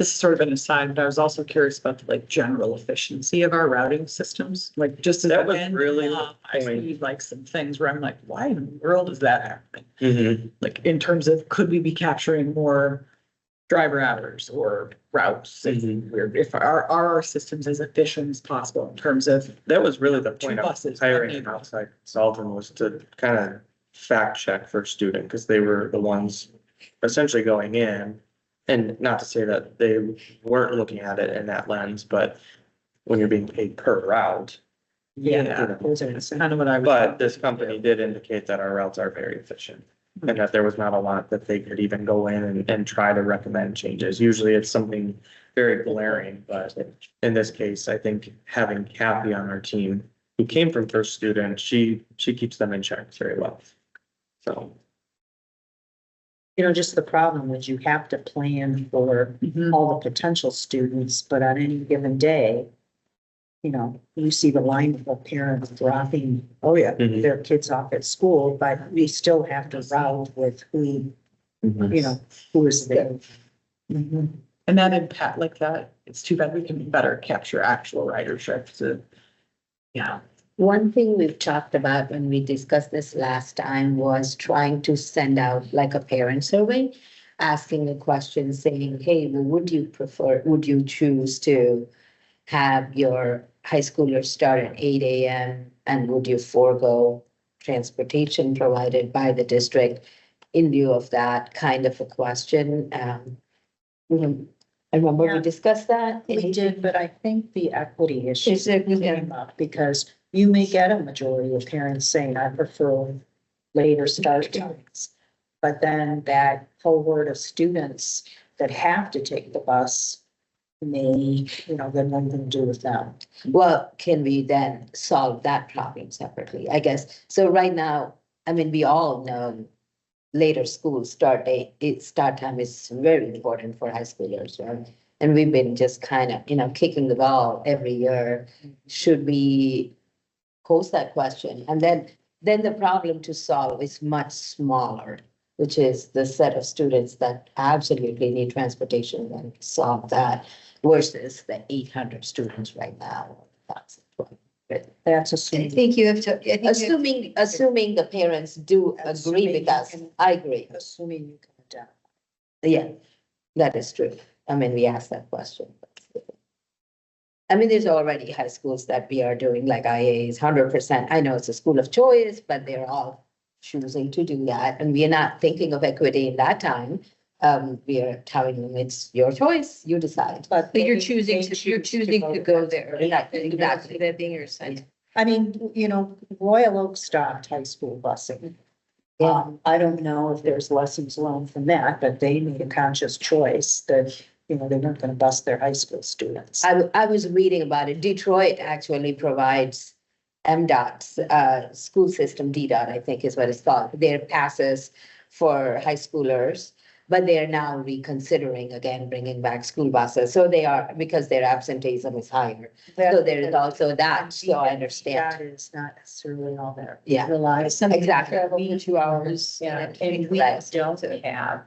This is sort of an aside, but I was also curious about the like general efficiency of our routing systems, like just as. That was an end, really the I point. see like some things where I'm like, why in the world is that happening? Mhm. Like in terms of, could we be capturing more driver hours or routes? Mhm. If our systems as efficient as possible in terms of, That was really the Two point of buses, hiring one an neighbor. outside consultant was to kind of fact check for student, because they were the ones essentially going in. And not to say that they weren't looking at it in that lens, but when you're being paid per route. yeah, Those are that's kind of what I was. But this company did indicate that our routes are very efficient. And that there was not a lot that they could even go in and try to recommend changes. Usually it's something very glaring, but in this case, I think having Kathy on our team, who came from First Student, she keeps them in check very well. So, You know, just the problem is you have to plan for Mhm. all the potential students, but on any given day, you know, you see the line of parents dropping, oh yeah, Mhm. their kids off at school, but we still have to route with who, you know, who is there. Mhm. And that impact like that, it's too bad we can better capture actual ridership to. Yeah. One thing we've talked about when we discussed this last time was trying to send out like a parent survey, asking a question saying, hey, well, would you choose to have your high schoolers start at 8 a.m. and would you forego transportation provided by the district in lieu of that kind of a question? I remember we Yeah. discussed that. We did, but I think the equity issue Is it, yeah. came up because you may get a majority of parents saying, I prefer later start times. But then that cohort of students that have to take the bus may, you know, then what are you gonna do with them? Well, can we then solve that problem separately? I guess, so right now, I mean, we all know later school start time is very important for high schoolers, right? And we've been just kind of, kicking the ball every year. Should we pose that question? And then the problem to solve is much smaller, which is the set of students that absolutely need transportation and solve that versus the 800 students right now. That's That's I assuming. think you have to, I think you have- assuming the parents do agree with us. I agree. Assuming you can adapt. Yeah, that is true. I mean, we asked that question. I mean, there's already high schools that we are doing like IAs, 100%. I know it's a school of choice, but they're all choosing to do that. And we are not thinking of equity in that time. We are telling them it's your choice, you decide. But But you're they- choosing they to, you're choose choosing to go there. Yeah, exactly. That being your incentive. I mean, you know, Royal Oak stopped high school busing. Yeah. I don't know if there's lessons learned from that, but they made a conscious choice that, you know, they weren't gonna bus their high school students. I was reading about it. Detroit actually provides MDOT's school system, DDOT, I think is what it's called, their passes for high schoolers. But they're now reconsidering again, bringing back school buses. So they are, because their absenteeism is higher. So there is also that, so I understand. That is not necessarily all that. Yeah. Relies. Exactly. Travel for 2 hours. Yeah, and we Right. don't have,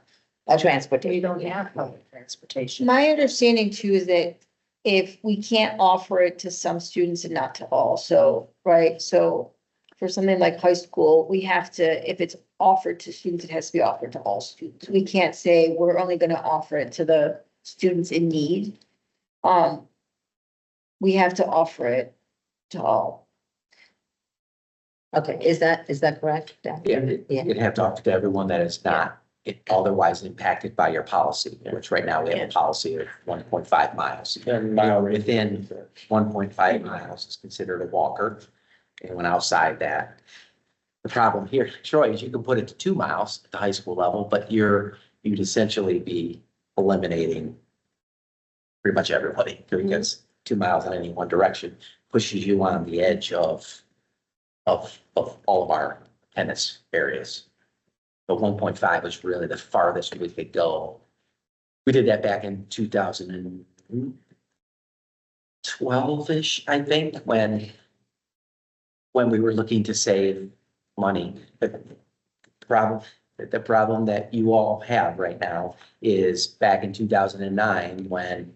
A transportation. we don't have public transportation. My understanding too is that if we can't offer it to some students and not to all, so, right, so. For something like high school, we have to, if it's offered to students, it has to be offered to all students. We can't say we're only gonna offer it to the students in need. We have to offer it to all. Okay, is that correct? Dan? Yeah, Yeah. you'd have to talk to everyone that is not otherwise impacted by your policy, which right now we have a policy of 1.5 miles. and Within 1.5 miles is considered a walker. Anyone outside that. The problem here, Troy, is you can put it to 2 miles at the high school level, but you'd essentially be eliminating pretty much everybody, because 2 miles in any one direction pushes you on the edge of of all of our attendance areas. But 1.5 was really the farthest we could go. We did that back in 2012-ish, I think, when we were looking to save money. The problem that you all have right now is back in 2009, when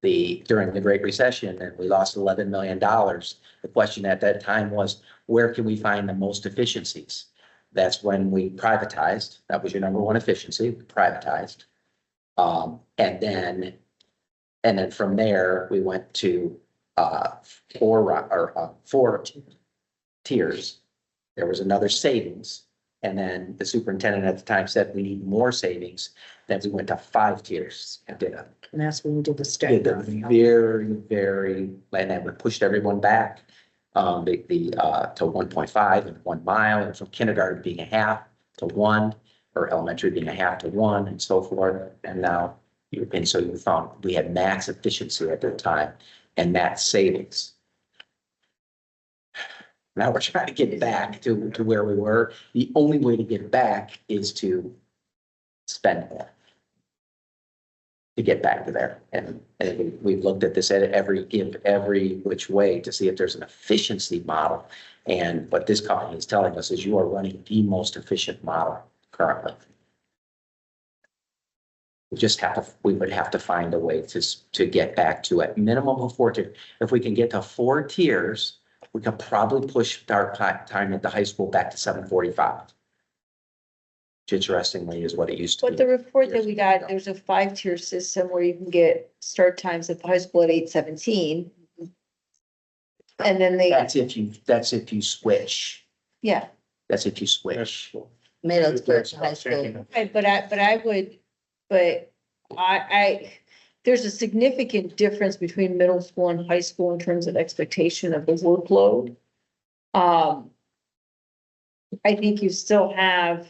during the Great Recession and we lost $11 million. The question at that time was, where can we find the most efficiencies? That's when we privatized. That was your number one efficiency, privatized. And then from there, we went to four tiers. There was another savings. And then the superintendent at the time said we need more savings. Then we went to 5 tiers and did a And that's when we did the did study. the very, and then we pushed everyone back to 1.5 and 1 mile, and from kindergarten being a half to 1, or elementary being a half to 1, and so forth. And now, so you found we had max efficiency at the time, and that's savings. Now we're trying to get back to where we were. The only way to get back is to spend more. To get back to there. And we've looked at this at every which way to see if there's an efficiency model. And what this company is telling us is you are running the most efficient model currently. We would have to find a way to get back to a minimum of 4 tiers. If we can get to 4 tiers, we can probably push start time at the high school back to 7:45. Which interestingly is what it used to be. But the report that we years got, ago. there's a 5-tier system where you can get start times at the high school at 8:17. And then That's if you switch. yeah, That's if you switch. Middle school to high school. I, there's a significant difference between middle school and high school in terms of expectation of the workload. I think you still have,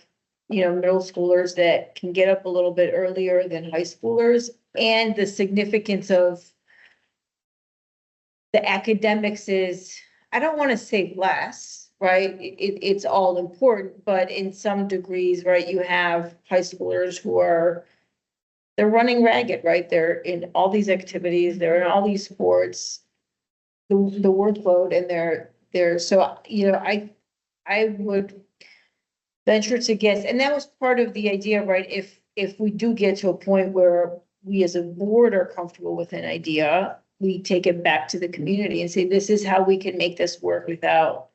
middle schoolers that can get up a little bit earlier than high schoolers, and the significance of the academics is, I don't want to say less, right? It's all important, but in some degrees, right, you have high schoolers who they're running ragged, right? They're in all these activities, they're in all these sports, the workload, and so, I would venture to guess, and that was part of the idea, right? If we do get to a point where we as a board are comfortable with an idea, we take it back to the community and say, this is how we can make this work without.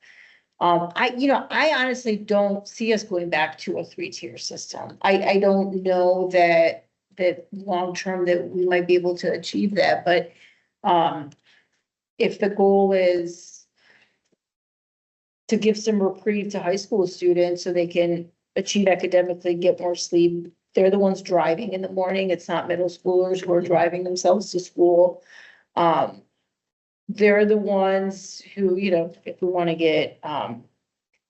I honestly don't see us going back to a 3-tier system. I don't know that long-term that we might be able to achieve that, but if the goal is to give some reprieve to high school students so they can achieve academically, get more sleep, they're the ones driving in the morning. It's not middle schoolers who are driving themselves to school. They're the ones who, if we want to get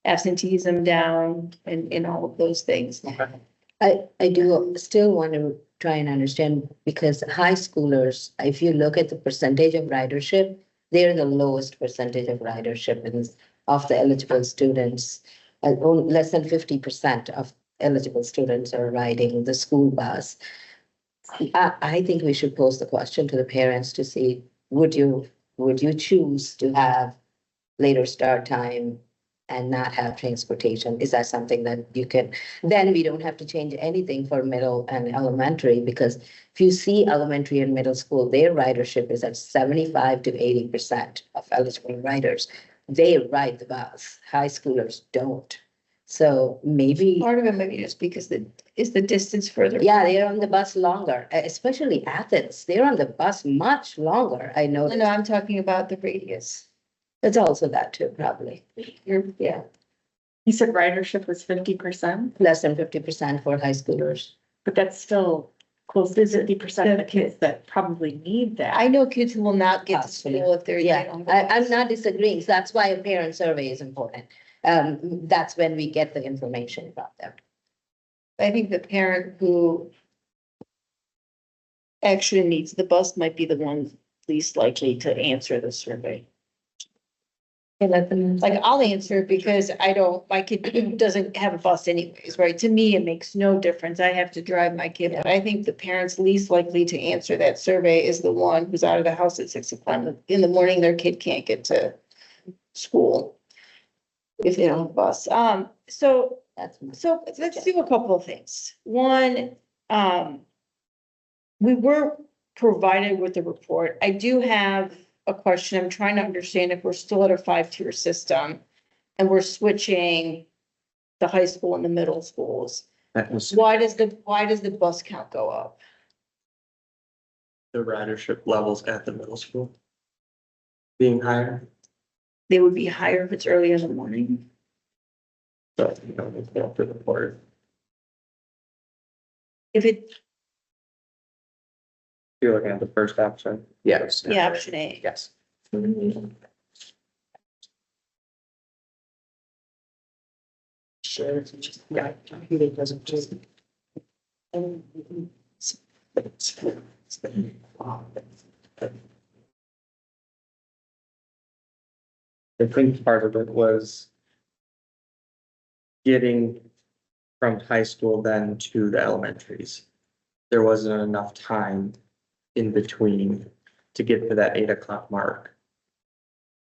absenteeism down and all of those things. I do still want to try and understand, because high schoolers, if you look at the percentage of ridership, they're the lowest percentage of ridership of the eligible students. Less than 50% of eligible students are riding the school bus. I think we should pose the question to the parents to see, would you choose to have later start time and not have transportation? Is that something that you can, then we don't have to change anything for middle and elementary, because if you see elementary and middle school, their ridership is at 75 to 80% of eligible riders. They ride the bus, high schoolers don't. So maybe, Part of it maybe just because is the distance further. yeah, they're on the bus longer, especially Athens. They're on the bus much longer, I know. No, I'm talking about the radius. It's also that too, probably. Yeah. You said ridership was 50%, Less than 50% for high schoolers. but that's still close to 50% of the kids that probably need that. I know kids who will not get to Possibly. school if they're. Yeah, I'm not disagreeing. So that's why a parent survey is important. That's when we get the information from them. I think the parent who actually needs the bus might be the one least likely to answer the survey. Okay, let them. Like, I'll answer it because my kid doesn't have a bus anyways, right? To me, it makes no difference. I have to drive my kid, but I think the parents least likely to answer that survey is the one who's out of the house at 6 o'clock in the morning. Their kid can't get to school if they don't have a bus. So let's do a couple of things. One, we were provided with the report. I do have a question. I'm trying to understand if we're still at a 5-tier system and we're switching the high school and the middle schools. That was Why does the bus count go up? the ridership levels at the middle school being higher. They would be higher if it's early in the morning. So, it's built for the report. If it, You're looking at the first option. Yes. yeah, option A. Yes. Sure, it's just, yeah, he doesn't just. I think part of it was getting from high school then to the elementaries. There wasn't enough time in between to get to that 8 o'clock mark.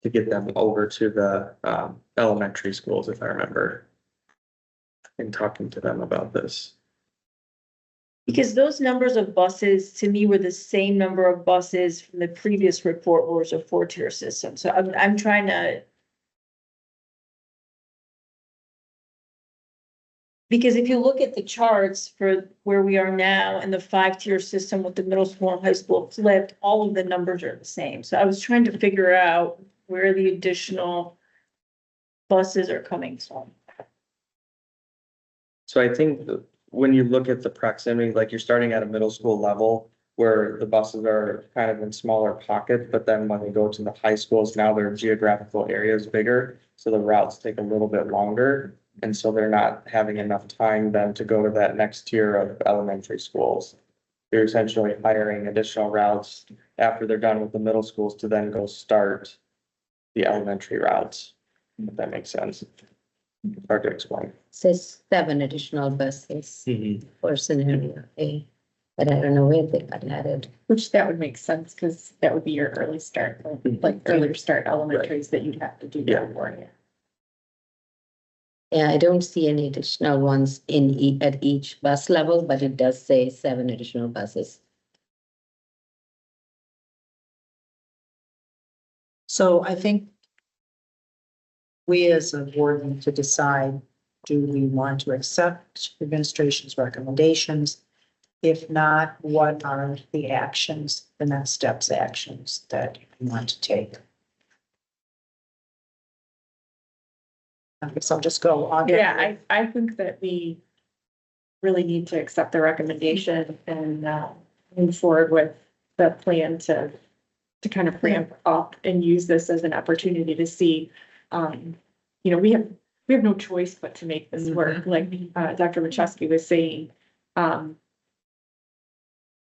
To get them over to the elementary schools, if I remember. And talking to them about this. Because those numbers of buses, to me, were the same number of buses from the previous report, where it was a 4-tier system. So I'm trying to. Because if you look at the charts for where we are now and the 5-tier system with the middle school and high school flipped, all of the numbers are the same. So I was trying to figure out where the additional buses are coming from. So I think when you look at the proximity, like you're starting at a middle school level where the buses are kind of in smaller pockets, but then when they go to the high schools, now their geographical area is bigger. So the routes take a little bit longer. And so they're not having enough time then to go to that next tier of elementary schools. You're essentially hiring additional routes after they're done with the middle schools to then go start the elementary routes, if that makes sense. Hard to explain. Says 7 additional buses for scenario A, but I don't know where they got added. Which that would make sense, because that would be your early start, like earlier start elementaries that you'd have to do that for you. Yeah, I don't see any additional ones at each bus level, but it does say 7 additional buses. So I think we as a board need to decide, do we want to accept administration's recommendations? If not, what are the actions, the next steps actions that you want to take? I guess I'll just go on. Yeah, I think that we really need to accept the recommendation and move forward with the plan to kind of ramp up and use this as an opportunity to see, we have no choice but to make this work, like Dr. Machewski was saying. And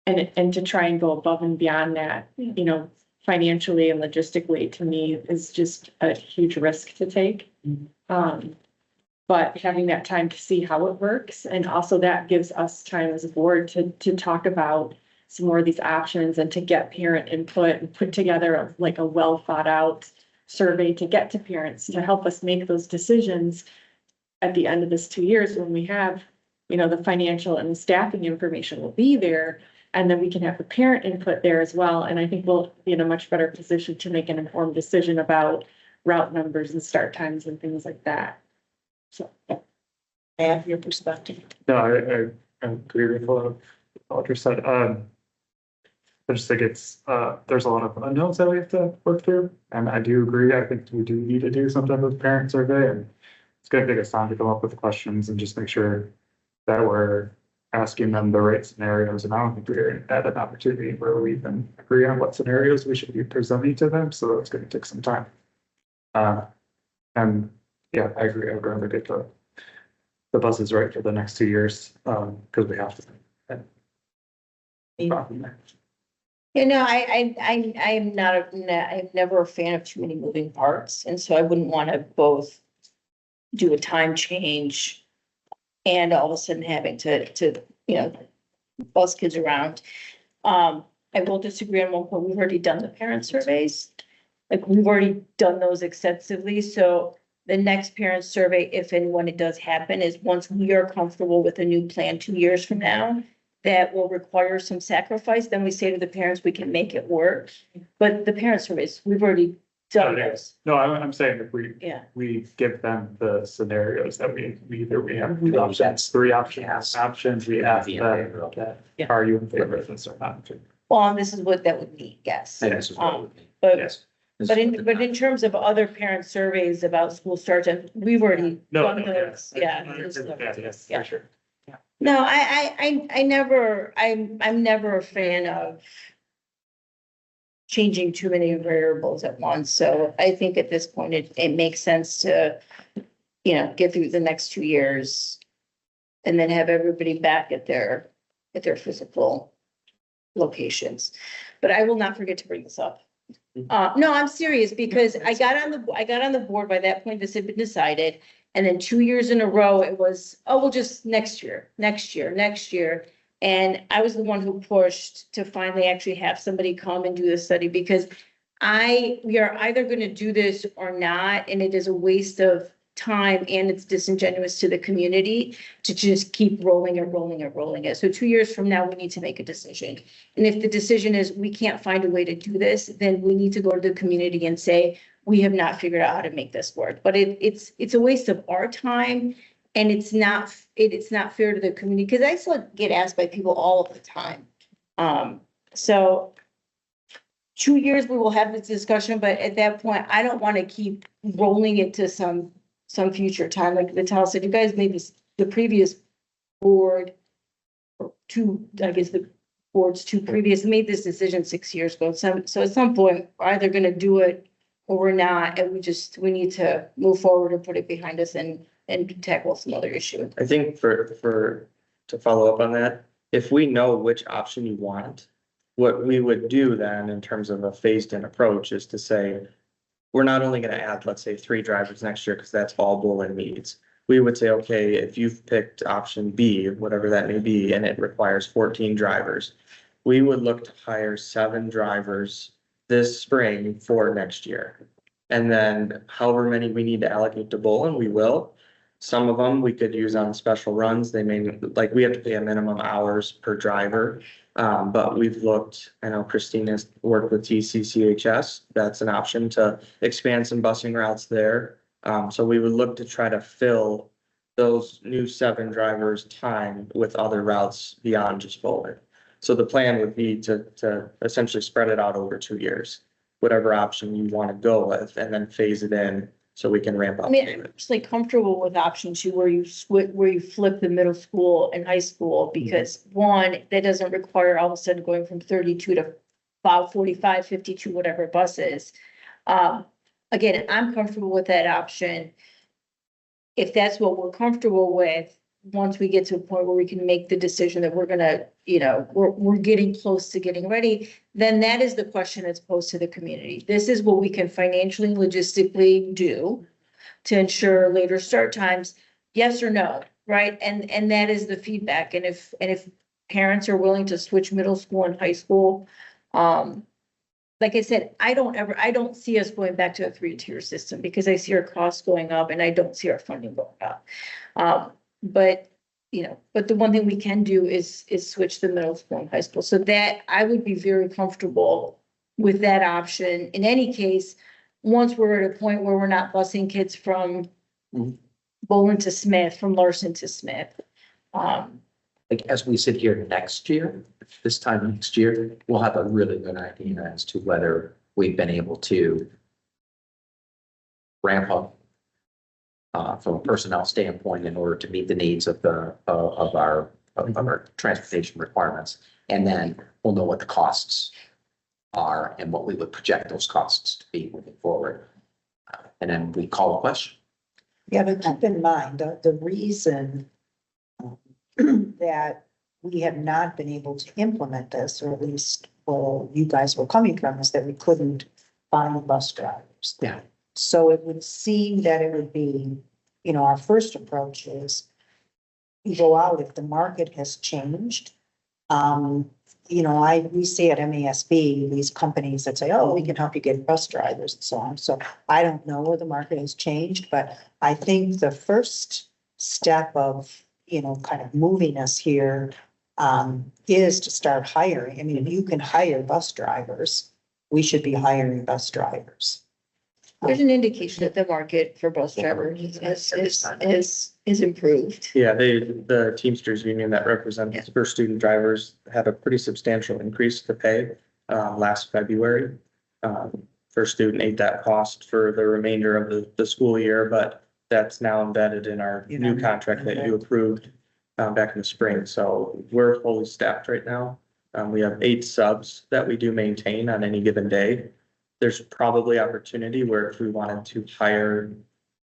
to try and go above and beyond that, financially and logistically, to me, is just a huge risk to take. But having that time to see how it works, and also that gives us time as a board to talk about some more of these options and to get parent input and put together a well thought out survey to get to parents to help us make those decisions at the end of this 2 years when we have, the financial and staffing information will be there. And then we can have the parent input there as well. And I think we'll be in a much better position to make an informed decision about route numbers and start times and things like that. So. Add your perspective. No, I agree with what you said. I just think there's a lot of unknowns that we have to work through. And I do agree. I think we do need to do some type of parent survey, and it's going to take us time to come up with questions and just make sure that we're asking them the right scenarios. And I don't think we're at an opportunity where we even agree on what scenarios we should be presenting to them. So it's going to take some time. And yeah, I agree. I'd rather get the buses right for the next 2 years, because we have to. You know, I'm not I'm never a fan of too many moving parts, and so I wouldn't want to both do a time change and all of a sudden having to, you know, bus kids around. I will disagree on one point. We've already done the parent surveys. Like, we've already done those extensively, so the next parent survey, if and when it does happen, is once we are comfortable with a new plan 2 years from now, that will require some sacrifice, then we say to the parents, we can make it work. But the parent surveys, we've already done those. No, I'm saying if we, Yeah. we give them the scenarios that we have Three options. three options, we ask Be in them, favor of that. Yeah. are you in favor of this or not? Well, and this is what that would mean, yes. And this is what it would be. But, Yes. but in terms of other parent surveys about school start, we've already No, done no, those, yeah. Yes, Yeah. for sure. No, I'm never a fan of changing too many variables at once, so I think at this point, it makes sense to, you know, get through the next 2 years and then have everybody back at their physical locations. But I will not forget to bring this up. No, I'm serious, because I got on the board, by that point, this had been decided. And then 2 years in a row, it was, oh, well, just next year. And I was the one who pushed to finally actually have somebody come and do the study, because we are either gonna do this or not, and it is a waste of time, and it's disingenuous to the community to just keep rolling it. So 2 years from now, we need to make a decision. And if the decision is we can't find a way to do this, then we need to go to the community and say, we have not figured out how to make this work. But it's a waste of our time, and it's not fair to the community, because I still get asked by people all of the time. So 2 years, we will have this discussion, but at that point, I don't want to keep rolling it to some future time. Like Natalia said, you guys made the previous board, or the boards two previous, made this decision 6 years ago. So at some point, we're either gonna do it or we're not, and we need to move forward and put it behind us and tackle some other issue. I think to follow up on that, if we know which option you want, what we would do then in terms of a phased-in approach is to say, we're not only gonna add, let's say, 3 drivers next year, because that's all Bolin needs. We would say, okay, if you've picked option B, whatever that may be, and it requires 14 drivers, we would look to hire 7 drivers this spring for next year. And then however many we need to allocate to Bolin, we will. Some of them we could use on special runs. They may, like, we have to pay a minimum hours per driver. But we've looked, I know Christina's worked with TCCHS. That's an option to expand some busing routes there. So we would look to try to fill those new 7 drivers' time with other routes beyond just Bolin. So the plan would be to essentially spread it out over 2 years, whatever option you want to go with, and then phase it in so we can ramp up. I mean, I'm personally comfortable with option 2, where you flip the middle school and high school, because one, that doesn't require all of a sudden going from 32 to about 45, 52, whatever buses. Again, I'm comfortable with that option. If that's what we're comfortable with, once we get to a point where we can make the decision that we're gonna, you know, we're getting close to getting ready, then that is the question that's posed to the community. This is what we can financially and logistically do to ensure later start times, yes or no, right? And that is the feedback. And if parents are willing to switch middle school and high school, like I said, I don't see us going back to a 3-tier system, because I see our costs going up and I don't see our funding going up. But the one thing we can do is switch the middle school and high school. So that I would be very comfortable with that option. In any case, once we're at a point where we're not busing kids from Bolin to Smith, from Larson to Smith. Like, as we sit here next year, this time next year, we'll have a really good idea as to whether we've been able to ramp up from a personnel standpoint in order to meet the needs of our transportation requirements. And then we'll know what the costs are and what we would project those costs to be moving forward. And then we call a question. Yeah, but keep in mind, the reason that we have not been able to implement this, or at least where you guys were coming from, is that we couldn't find bus drivers. Yeah. So it would seem that it would be, our first approach is you go out if the market has changed. We see at MASB, these companies that say, oh, we can help you get bus drivers and so on. So I don't know where the market has changed, but I think the first step of, kind of moving us here is to start hiring. I mean, if you can hire bus drivers, we should be hiring bus drivers. There's an indication that the market for bus drivers is improved. Yeah, the Teamsters union that represents first student drivers had a pretty substantial increase to pay last February. First student ate that cost for the remainder of the school year, but that's now embedded in our new contract that you approved back in the spring. So we're fully staffed right now. We have 8 subs that we do maintain on any given day. There's probably opportunity where if we wanted to hire,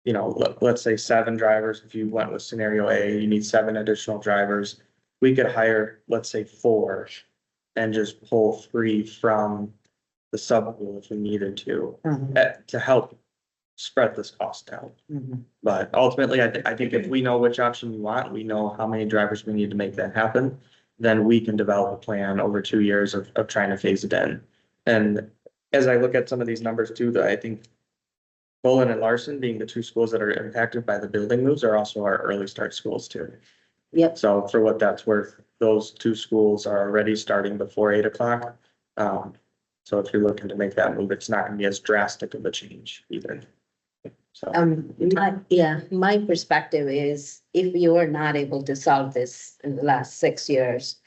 let's say 7 drivers, if you went with scenario A, you need 7 additional drivers. We could hire, let's say 4 and just pull 3 from the sub pool if we needed to help spread this cost out. But ultimately, I think if we know which option we want, we know how many drivers we need to make that happen, then we can develop a plan over 2 years of trying to phase it in. And as I look at some of these numbers too, I think Bolin and Larson being the 2 schools that are impacted by the building moves are also our early start schools too. Yep. So for what that's worth, those 2 schools are already starting before 8 o'clock. So if you're looking to make that move, it's not gonna be as drastic of a change either. So, my perspective is if you are not able to solve this in the last 6 years,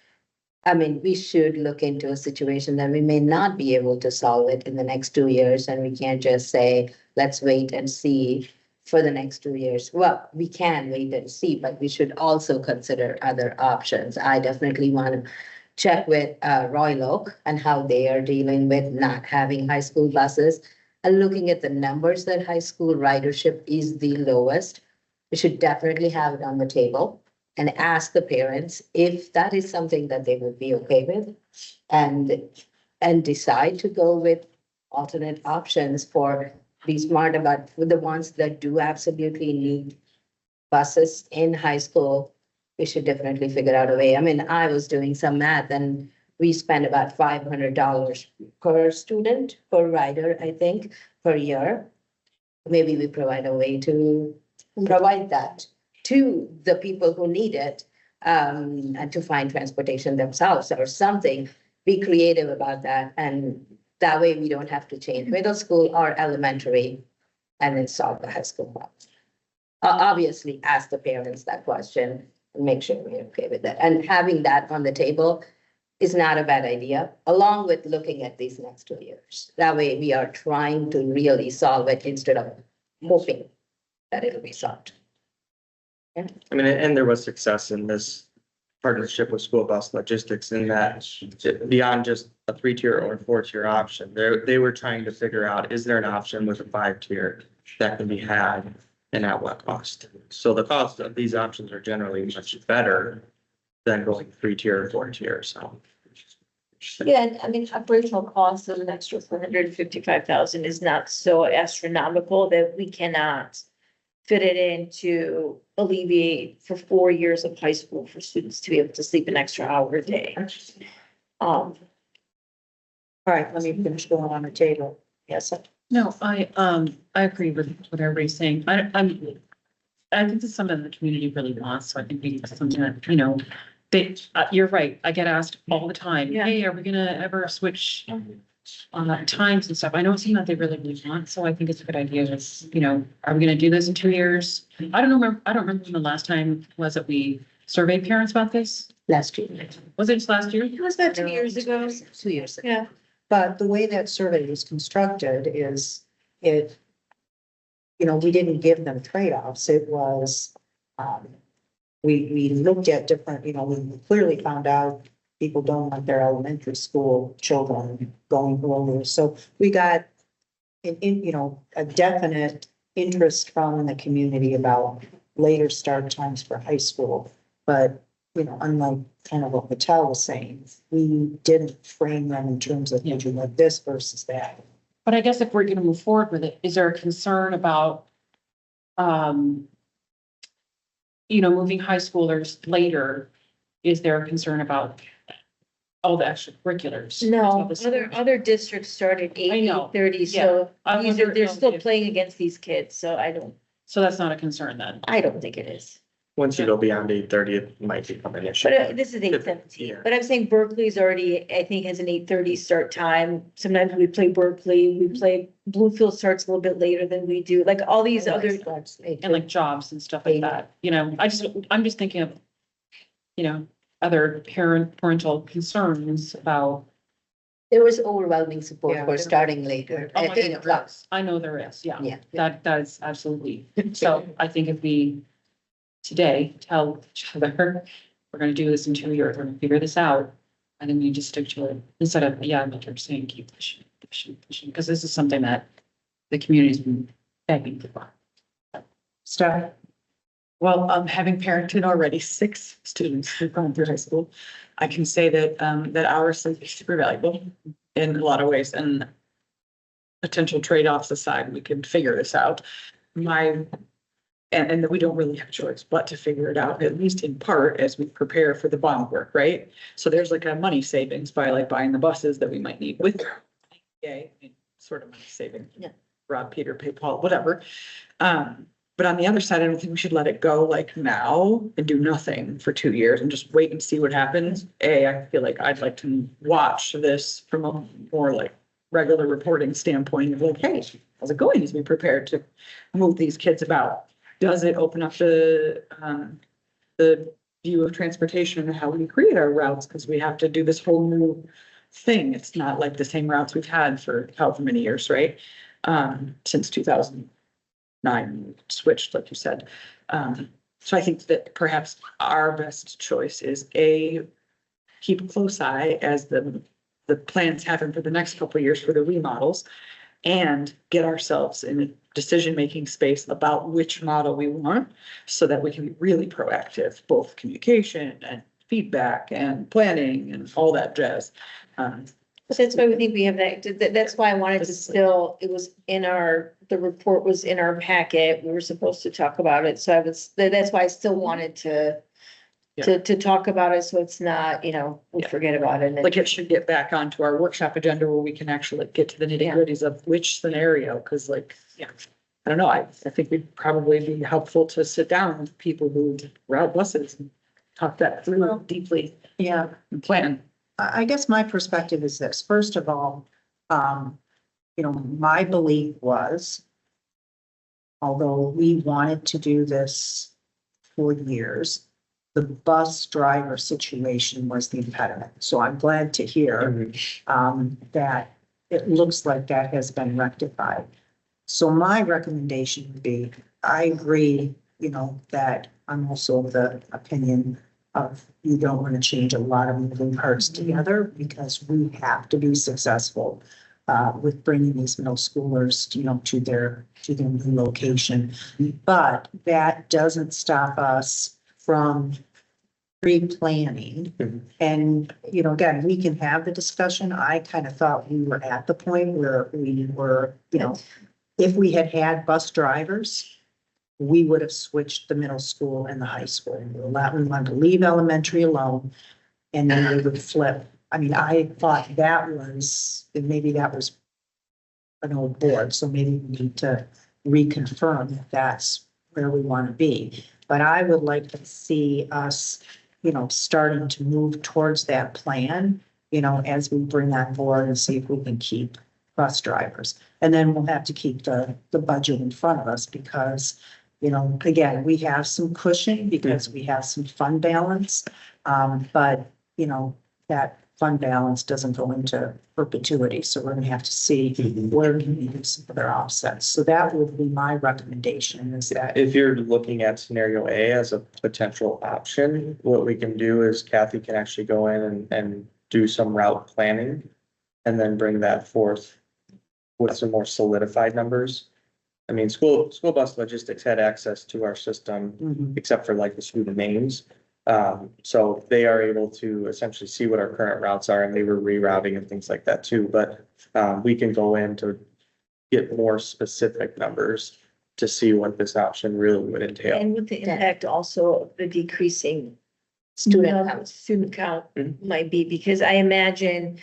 I mean, we should look into a situation that we may not be able to solve it in the next 2 years, and we can't just say, let's wait and see for the next 2 years. Well, we can wait and see, but we should also consider other options. I definitely want to check with Royal Oak and how they are dealing with not having high school buses. And looking at the numbers that high school ridership is the lowest, we should definitely have it on the table and ask the parents if that is something that they would be okay with, and decide to go with alternate options for be smart about the ones that do absolutely need buses in high school. We should definitely figure out a way. I mean, I was doing some math and we spend about $500 per student, per rider, I think, per year. Maybe we provide a way to provide that to the people who need it, and to find transportation themselves or something. Be creative about that, and that way we don't have to change middle school or elementary and then solve the high school problem. Obviously, ask the parents that question and make sure we're okay with that. And having that on the table is not a bad idea, along with looking at these next 2 years. That way we are trying to really solve it instead of hoping that it'll be solved. I mean, and there was success in this partnership with school bus logistics in that beyond just a 3-tier or 4-tier option, they were trying to figure out, is there an option with a 5-tier that can be had and at what cost? So the cost of these options are generally much better than going 3-tier or 4-tier, so. Yeah, and I mean, operational cost of an extra 455,000 is not so astronomical that we cannot fit it in to alleviate for 4 years of high school for students to be able to sleep an extra hour a day. All right, let me finish going on the table. Yes. No, I agree with what everybody's saying. I think this is something the community really wants, so I think we something that, you're right. I get asked all the time, Yeah. hey, are we gonna ever switch times and stuff? I know it's something that they really want, so I think it's a good idea. Is, are we gonna do this in 2 years? I don't remember when the last time was that we surveyed parents about this. Last year. Was it just last year? It was about 2 years ago. 2 years ago. Yeah. But the way that survey was constructed is we didn't give them trade-offs. It was, we looked at different, we clearly found out people don't want their elementary school children going earlier. So we got a definite interest from the community about later start times for high school. But, unlike kind of what Patel was saying, we didn't frame them in terms of, would you like this versus that? But I guess if we're gonna move forward with it, is there a concern about, moving high schoolers later? Is there a concern about all the extracurriculars? No, That's how this- other districts start at I know, 8:30, yeah. so I these wonder are, they're if- still playing against these kids, so So that's not a concern then? I don't think it is. Once you go beyond 8:30, it might become an issue. But this is 8:17, Yeah. but I'm saying Berkeley's already, I think, has an 8:30 start time. Sometimes we play Berkeley, we play, Bluefield starts a little bit later than we do, like all these other. And like jobs and stuff like that, I'm just thinking of, other parental concerns about. There was overwhelming support Yeah, for there starting later. Oh, at 8 o'clock. I know there is, yeah. Yeah. That is absolutely. So I think if we today tell each other, we're gonna do this in 2 years, we're gonna figure this out. And then we just stick to it instead of, like you're saying, keep pushing, because this is something that the community's been begging for. Steph? Well, having parented already 6 students who've gone through high school, I can say that, that our sleep is super valuable in a lot of ways, and potential trade-offs aside, we could figure this out. And that we don't really have a choice but to figure it out, at least in part, as we prepare for the bond work, right? So there's like a money savings by like buying the buses that we might need with, sort of money saving. Yeah. Rob, Peter, pay Paul, whatever. But on the other side, I don't think we should let it go like now and do nothing for 2 years and just wait and see what happens. I feel like I'd like to watch this from a more like regular reporting standpoint of like, hey, how's it going as we prepare to move these kids about? Does it open up the view of transportation and how we create our routes? Because we have to do this whole new thing. It's not like the same routes we've had for however many years, right? Since 2009, switched, like you said. So I think that perhaps our best choice is keep a close eye as the plans happen for the next couple of years for the remodels, and get ourselves in a decision-making space about which model we want so that we can be really proactive, both communication and feedback and planning and all that jazz. But that's why we think we have that's why I wanted to still, it was the report was in our packet, we were supposed to talk about it, so that's why I still wanted to talk about it, so it's not, we forget about it. Like it should get back onto our workshop agenda where we can actually get to the nitty gritties of which scenario, because I don't know, I think we'd probably be helpful to sit down with people who route buses and talk that through deeply. Yeah. And plan. I guess my perspective is this. First of all, my belief was, although we wanted to do this for years, the bus driver situation was the impediment. So I'm glad to hear that it looks like that has been rectified. So my recommendation would be, I agree, that I'm also of the opinion of you don't want to change a lot of moving parts together, because we have to be successful with bringing these middle schoolers, to their new location. But that doesn't stop us from pre-planning. And, again, we can have the discussion. I kind of thought we were at the point where we were, if we had had bus drivers, we would have switched the middle school and the high school. We wanted to leave elementary alone, and then we would flip. I mean, I thought that was an old board, so maybe we need to reconfirm that that's where we want to be. But I would like to see us, starting to move towards that plan, as we bring on board and see if we can keep bus drivers. And then we'll have to keep the budget in front of us because, again, we have some cushion because we have some fund balance. But, that fund balance doesn't go into perpetuity. So we're gonna have to see where can we do some other offsets. So that would be my recommendation is that. If you're looking at scenario A as a potential option, what we can do is Kathy can actually go in and do some route planning and then bring that forth with some more solidified numbers. I mean, school bus logistics had access to our system, except for like the student names. So they are able to essentially see what our current routes are, and they were rerouting and things like that too, but, we can go in to get more specific numbers to see what this option really would entail. And with the impact also of the decreasing Student count. student count Mhm. might be, because I imagine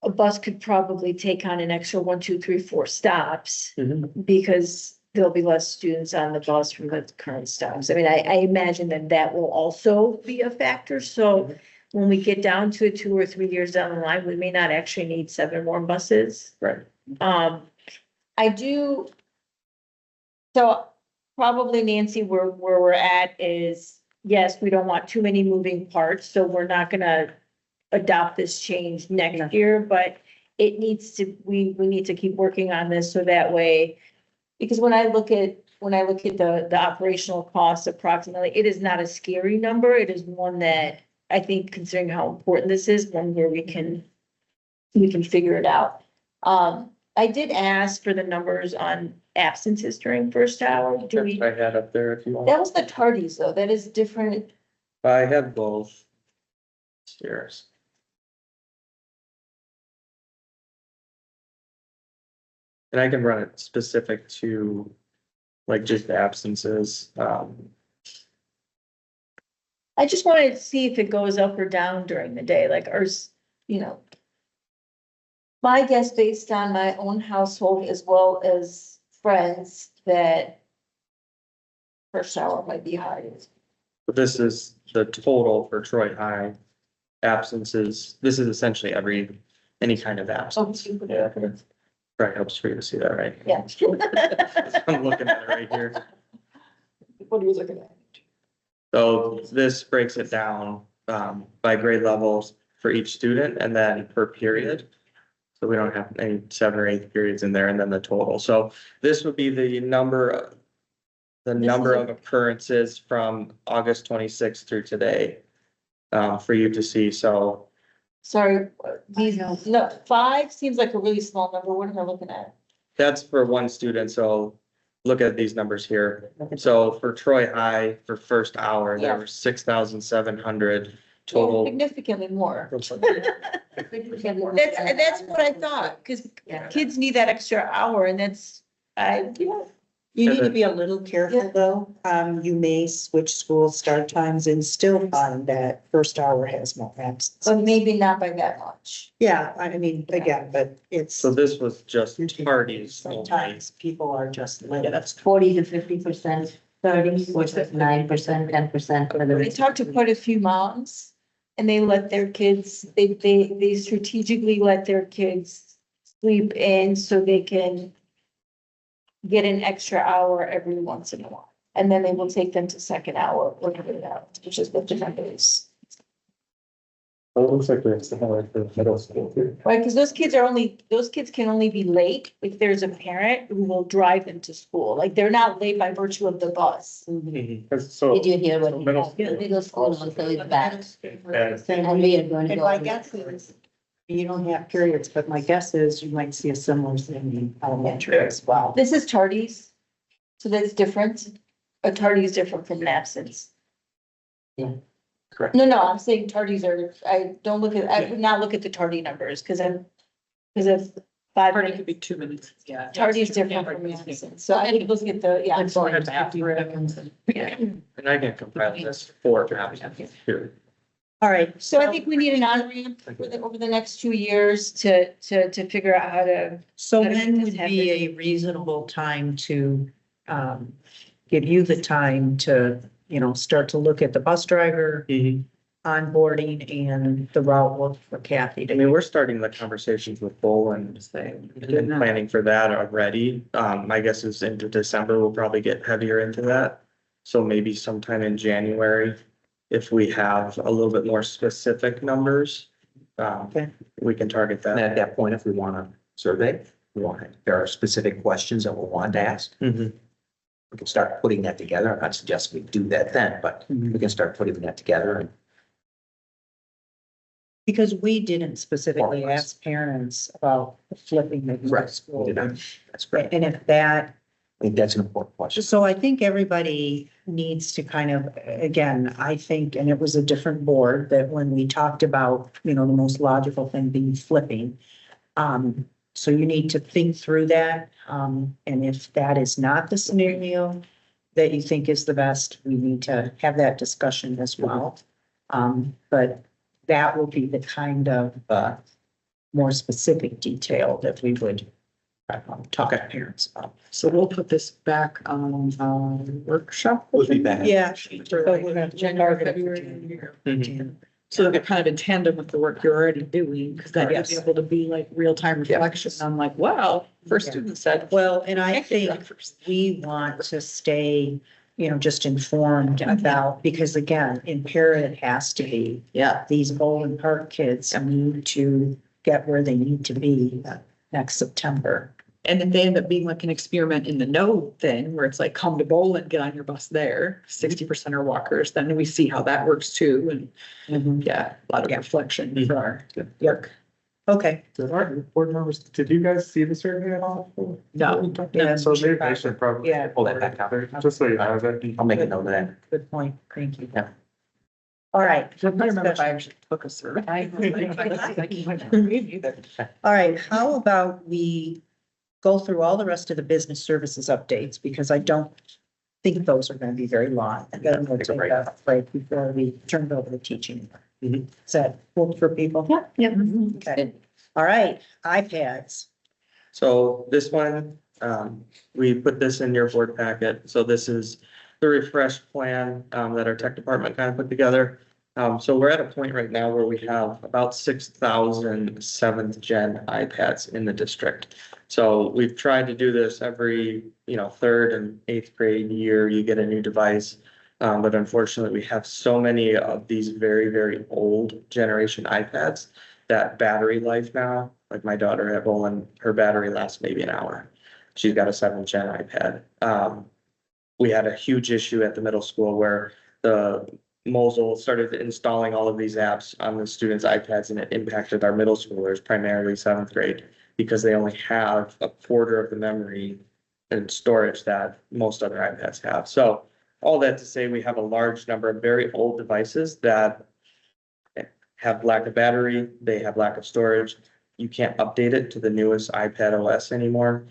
a bus could probably take on an extra 1, 2, 3, 4 stops Mhm. because there'll be less students on the bus from the current stops. I mean, I imagine that that will also be a factor. So Mhm. when we get down to it 2 or 3 years down the line, we may not actually need 7 more buses. Right. I do. So probably Nancy, where we're at is, yes, we don't want too many moving parts, so we're not gonna adopt this change next year, but it needs to, we need to keep working on this so that way. Because when I look at the operational costs approximately, it is not a scary number. It is one that I think, considering how important this is, one where we can figure it out. I did ask for the numbers on absences during first hour. Do we, I had up there if you want. that was the tardies though. That is different. I have both. Cheers. And I can run it specific to like just absences. I just wanted to see if it goes up or down during the day, like, or, you know. My guess, based on my own household as well as friends, that first hour might be high. But this is the total for Troy High absences. This is essentially any kind of absence. Oh, Yeah. Probably helps for you to see that, right? Yeah. I'm looking at it right here. What are you looking at? So this breaks it down by grade levels for each student and then per period. So we don't have any 7 or 8 periods in there, and then the total. So this would be the number of occurrences from August 26th through today for you to see. So Sorry, no, 5 seems like a really small number. What am I looking at? that's for one student. So look at these numbers here. So for Troy High, for first hour, there Yeah. were 6,700 total. Significantly more. That's what I thought, because kids need that extra hour and that's, You need to be a little careful though. You may switch school start times and still find that first hour has more absence. but maybe not by that much. Yeah, I mean, again, but it's So this was just tardies only. sometimes people are just late. 40 to 50%, 30, which is 9%, 10% for the They rest. talked to quite a few moms and they let their kids, they strategically let their kids sleep in so they can get an extra hour every once in a while. And then they will take them to second hour, whatever that, which is what the number is. Well, it looks like we're similar to middle school too. Right, because those kids can only be late if there's a parent who will drive them to school. Like, they're not late by virtue of the bus. So. Did you hear what? he Middle said? school. Middle school also is bad. And And we are going to And go. my guess is, you don't have periods, but my guess is you might see a similar thing in elementary as well. This is tardies, so that's different. A tardy is different from an absence. Yeah. Correct. No, I'm saying tardies are, I would not look at the tardy numbers, because of 5 Party could minutes. be 2 minutes, yeah. Tardy is different from absence, so I would look at the, yeah. Like 450 seconds. And I can compile this for absences too. All right, So I think we need an on-ramp over the next 2 years to figure out how to. so How to make when this would be a reasonable time to give you the time to, start to look at the bus driver onboarding and the route work for Kathy? I mean, we're starting the conversations with Bull and planning for that already. My guess is into December, we'll probably get heavier into that. So maybe sometime in January, if we have a little bit more specific numbers, Okay. we can target And that. at that point, if we want to survey, there are specific questions that we'll want to ask. Mhm. We can start putting that together. I'm not suggesting we do that then, but we can start putting that together and Because we didn't specifically ask parents about flipping the Right. school. That's great. And if that, I think that's an important question. So I think everybody needs to kind of, again, I think, and it was a different board that when we talked about, the most logical thing being flipping. So you need to think through that. And if that is not the scenario that you think is the best, we need to have that discussion as well. But that will be the kind of, more specific detail that we would talk to parents about. So we'll put this back on, workshop. We'll be back. Yeah. For like January, February. Mhm. So they're kind of in tandem with the work you're already doing, because that would be Yes. able to be like real-time reflection on like, wow, first Yeah. student said. Well, and I Can't do that think first. we want to stay, just informed about, because again, imperative has to be, Yeah. these Bowling Park kids need to get where they need to be next September. And if they end up being like an experiment in the node thing, where it's like, come to Bowl get on your bus there, 60% are walkers, then we see how that works too, and yeah, a lot of Yeah. reflection for our work. Okay. Did our board members, did you guys see the survey at all? No. Yeah, So maybe they should probably. Yeah. Pull that back up. Just so you have it. I'll make a note of that. Good point. Thank you. Yeah. All right. I don't remember if I actually took a survey. All right, how about we go through all the rest of the business services updates, because I don't think those are gonna be very long. And then we'll Take a take break. a break before we turn it over to teaching. Mhm. Is that cool for people? Yep. Okay, all right, iPads. So this one, we put this in your board packet. So this is the refresh plan, that our tech department kind of put together. So we're at a point right now where we have about 6,000 7th gen iPads in the district. So we've tried to do this every, 3rd and 8th grade year, you get a new device. But unfortunately, we have so many of these very, very old generation iPads that battery life now, like my daughter at Bolin, her battery lasts maybe an hour. She's got a 7th gen iPad. We had a huge issue at the middle school where the Mosul started installing all of these apps on the students' iPads, and it impacted our middle schoolers, primarily 7th grade, because they only have a quarter of the memory and storage that most other iPads have. So all that to say, we have a large number of very old devices that have lack of battery, they have lack of storage. You can't update it to the newest iPad OS anymore.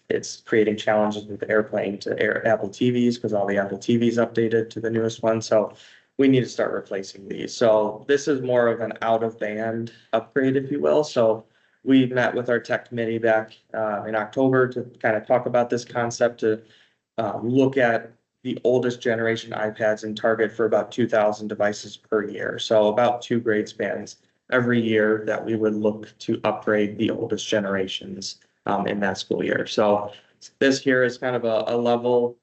It's creating challenges with AirPlane to Apple TVs, because all the Apple TVs updated to the newest one. So we need to start replacing these. So this is more of an out of band upgrade, if you will. So we met with our tech committee back in October to kind of talk about this concept, to look at the oldest generation iPads and target for about 2,000 devices per year. So about 2 grade spans every year that we would look to upgrade the oldest generations in that school year. So this here is kind of a level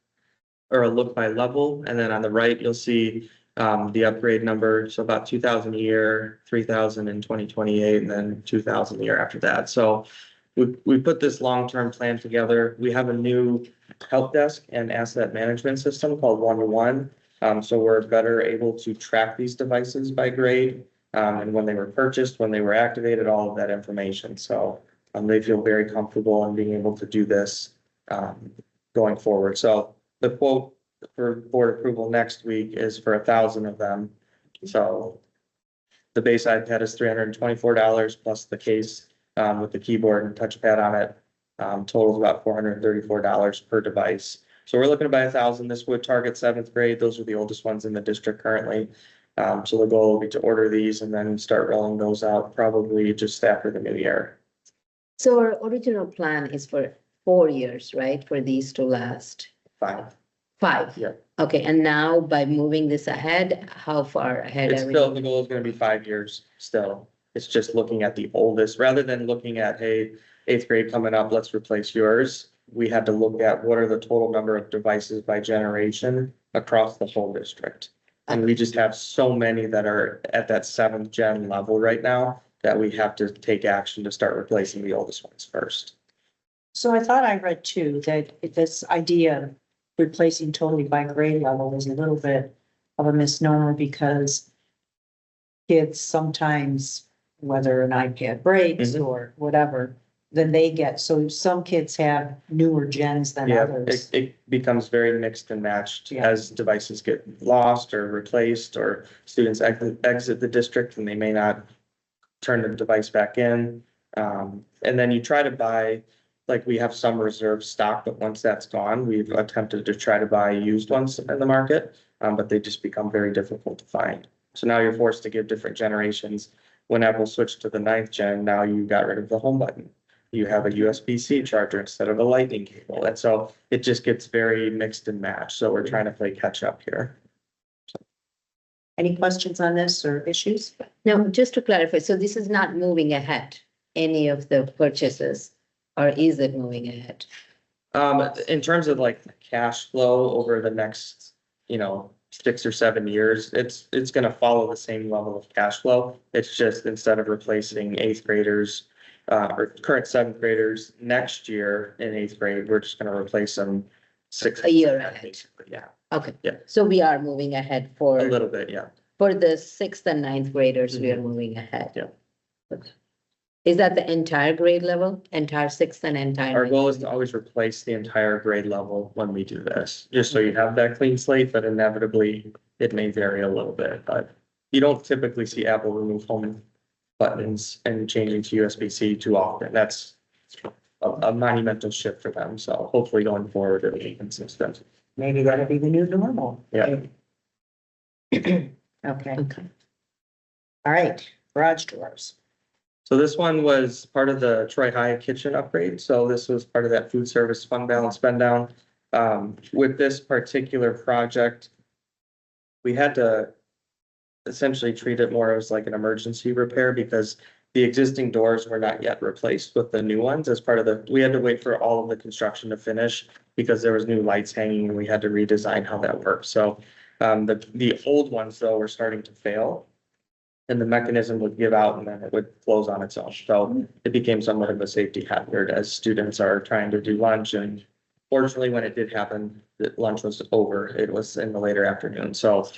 or a look by level. And then on the right, you'll see the upgrade number. So about 2,000 a year, 3,000 in 2028, and then 2,000 a year after that. So we put this long-term plan together. We have a new help desk and asset management system called One-to-One. So we're better able to track these devices by grade, and when they were purchased, when they were activated, all of that information. So they feel very comfortable in being able to do this going forward. So the quote for board approval next week is for 1,000 of them. So the base iPad is $324 plus the case with the keyboard and touchpad on it. Totals about $434 per device. So we're looking to buy 1,000. This would target 7th grade. Those are the oldest ones in the district currently. So the goal will be to order these and then start rolling those out probably just after the new year. So our original plan is for 4 years, right? For these to last 5. 5? Yeah. Okay, and now by moving this ahead, how far ahead It's are we? still, the goal is gonna be 5 years still. It's just looking at the oldest, rather than looking at, hey, 8th grade coming up, let's replace yours. We had to look at what are the total number of devices by generation across the whole district. And we just have so many that are at that 7th gen level right now that we have to take action to start replacing the oldest ones first. So I thought I read too, that this idea of replacing totally by grade level is a little bit of a misnomer, because kids sometimes, whether an iPad breaks or whatever, than they get. So some kids have newer gens than Yeah, others. it becomes very mixed and matched Yeah. as devices get lost or replaced, or students exit the district and they may not turn the device back in. And then you try to buy, like, we have some reserve stock, but once that's gone, we've attempted to try to buy used ones in the market, but they just become very difficult to find. So now you're forced to give different generations. When Apple switched to the 9th gen, now you got rid of the home button. You have a USB-C charger instead of a lightning cable. And so it just gets very mixed and matched. So we're trying to play catch up here. Any questions on this or issues? Now, just to clarify, so this is not moving ahead, any of the purchases, or is it moving ahead? In terms of like the cash flow over the next, 6 or 7 years, it's gonna follow the same level of cash flow. It's just instead of replacing 8th graders, or current 7th graders next year in 8th grade, we're just gonna replace them 6. A year ahead. Basically, yeah, Okay. Yeah. So we are moving ahead a for, little bit, yeah. for the 6th and 9th graders, we are moving ahead. Yeah. Okay. Is that the entire grade level, entire 6th and entire? Our 9th? goal is to always replace the entire grade level when we do this, just so you have that clean slate, but inevitably it may vary a little bit, but you don't typically see Apple remove home buttons and changing to USB-C too often. That's a monumental shift for them. So hopefully going forward, it'll be consistent. Maybe that'll be the new normal. Yeah. Okay, Okay. all right, garage doors. So this one was part of the Troy High kitchen upgrade. So this was part of that food service fund balance spend down. With this particular project, we had to essentially treat it more as like an emergency repair because the existing doors were not yet replaced with the new ones as part of we had to wait for all of the construction to finish because there was new lights hanging and we had to redesign how that worked. So the old ones though were starting to fail. And the mechanism would give out and then it would close on its own. So it became somewhat of a safety hazard as students are trying to do lunch. And fortunately, when it did happen, the lunch was over. It was in the later afternoon. So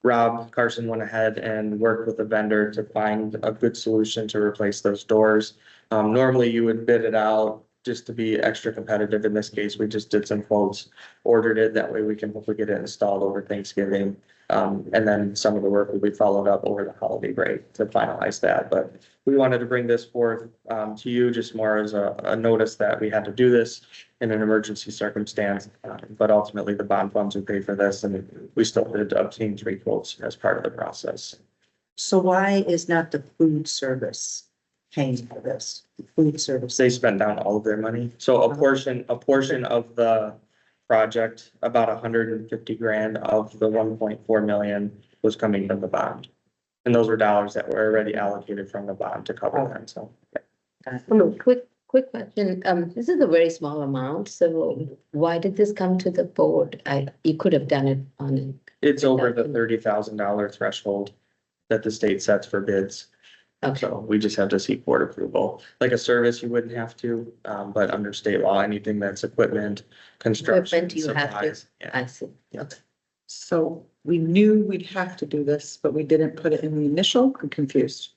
Rob Carson went ahead and worked with a vendor to find a good solution to replace those doors. Normally you would bid it out just to be extra competitive. In this case, we just did some quotes, ordered it. That way we can hopefully get it installed over Thanksgiving. And then some of the work will be followed up over the holiday break to finalize that. But we wanted to bring this forth to you just more as a notice that we had to do this in an emergency circumstance. But ultimately the bond funds would pay for this and we still did obtain 3 quotes as part of the process. So why is not the food service paying for this? Food service. They spent down all of their money. So a portion of the project, about 150 grand of the 1.4 million was coming from the bond. And those were dollars that were already allocated from the bond to cover that. So Quick question. This is a very small amount, so why did this come to the board? You could have done it on. it's over the $30,000 threshold that the state sets for bids. Okay, So we just have to seek board approval. Like a service, you wouldn't have to, but under state law, anything that's equipment, construction, Equipment, you have to. supplies. Yeah. I see. So we knew we'd have to do this, but we didn't put it in the initial. I'm confused.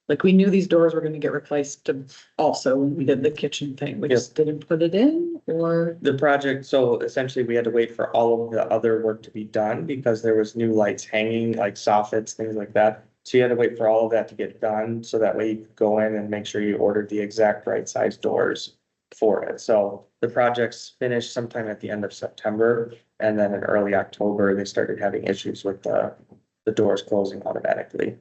Like we knew these doors were gonna get replaced also when we did the kitchen thing. We just didn't put it in or. The project, so essentially we had to wait for all of the other work to be done because there was new lights hanging, like soffits, things like that. So you had to wait for all of that to get done, so that way you could go in and make sure you ordered the exact right size doors for it. So the project's finished sometime at the end of September, and then in early October, they started having issues with the doors closing automatically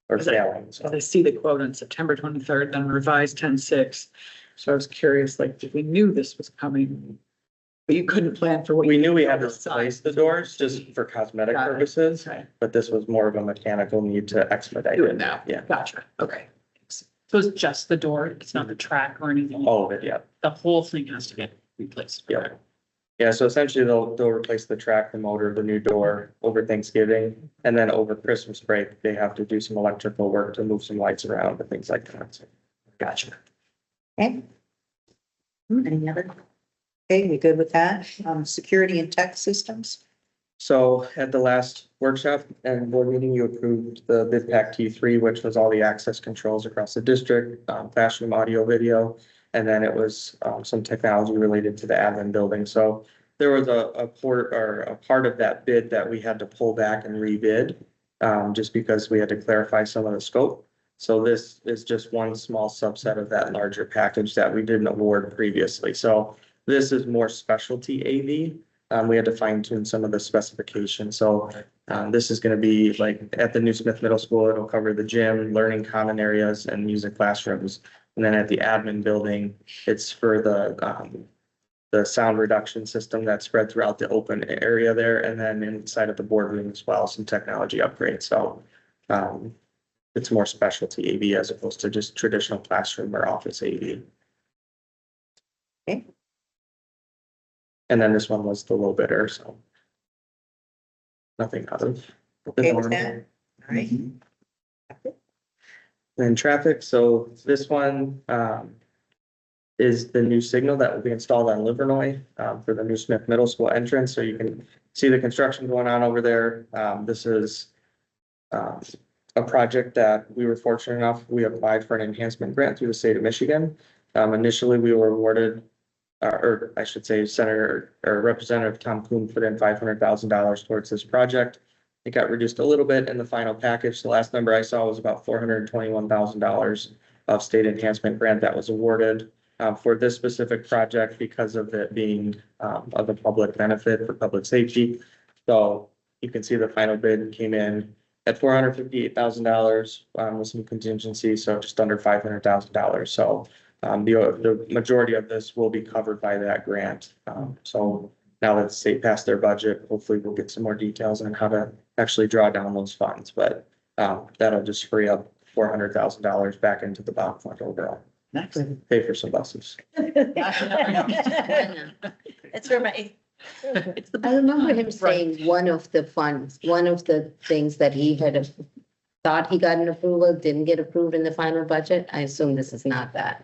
or Is it- failing. So I see the quote on September 23rd, then revised 10/6. So I was curious, like, if we knew this was coming, but you couldn't plan for what. we you knew we had to did on replace the size. doors just for cosmetic Got it. purposes, Okay, but this was more of a mechanical need to expedite do it. it now. Yeah, Gotcha. Okay. So it's just the door, it's not the track or anything. all of it, yeah. The whole thing has to get replaced. Yeah. Yeah, so essentially they'll replace the track, the motor, the new door over Thanksgiving. And then over Christmas break, they have to do some electrical work to move some lights around and things like that. So, Gotcha. Okay. Any other? Okay, we good with that? Security and tech systems? So at the last workshop and board meeting, you approved the bid pack T3, which was all the access controls across the district, classroom audio, video. And then it was some technology related to the admin building. So there was a part of that bid that we had to pull back and rebid, just because we had to clarify some of the scope. So this is just one small subset of that larger package that we didn't award previously. So this is more specialty AV. We had to fine tune some of the specifications. So this is going to be like at the New Smith Middle School, it'll cover the gym, learning common areas and music classrooms. And then at the admin building, it's for the sound reduction system that's spread throughout the open area there. And then inside of the boardroom as well, some technology upgrades. So it's more specialty AV as opposed to just traditional classroom or office AV. Okay. And then this one was the low bidder, so. Nothing out of. the Okay with norm. that? All right. Then traffic, so this one, is the new signal that will be installed on Livernois, for the New Smith Middle School entrance, so you can see the construction going on over there. This is, a project that we were fortunate enough, we applied for an enhancement grant through the state of Michigan. Initially, we were awarded, or I should say Senator or Representative Tom Kuhn put in $500,000 towards this project. It got reduced a little bit in the final package. The last number I saw was about $421,000 of state enhancement grant that was awarded for this specific project because of it being of a public benefit for public safety. So you can see the final bid came in at $458,000 with some contingency, so just under $500,000. So the majority of this will be covered by that grant. So now that the state passed their budget, hopefully we'll get some more details on how to actually draw down those funds, but that'll just free up $400,000 back into the bond fund overall, pay for some buses. That's where my. I remember him saying one of the funds, one of the things that he had thought he got an approval, didn't get approved in the final budget. I assume this is not that.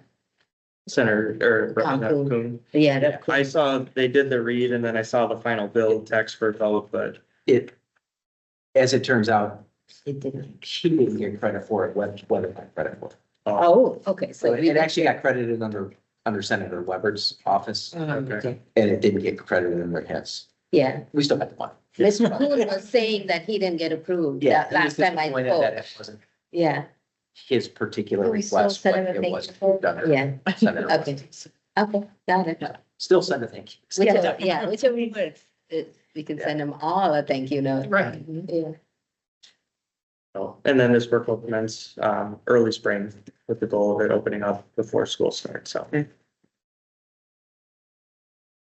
Senator or Representative Kuhn. Yeah. Yeah, I saw they did the read and then I saw the final bill text for vote, but As it turns out, It didn't. he didn't get credit for it, Weather got credit for it. Oh, okay, So so. we it actually got credited under Senator Weber's office, okay. and it didn't get credited under his. Yeah, We still got the money. Mr. Kuhn was saying that he didn't get approved. Yeah. that last time I disappointed that spoke. it wasn't Yeah, his particular Can we still request, send but him a it thank was you for it? under yeah, Senator okay, Weber's. okay, got it. Still send a thank you. Whichever, yeah, whichever works, we can send them all a thank you note. Right. Yeah. And then this work will commence early spring with the goal of it opening up before school starts, so.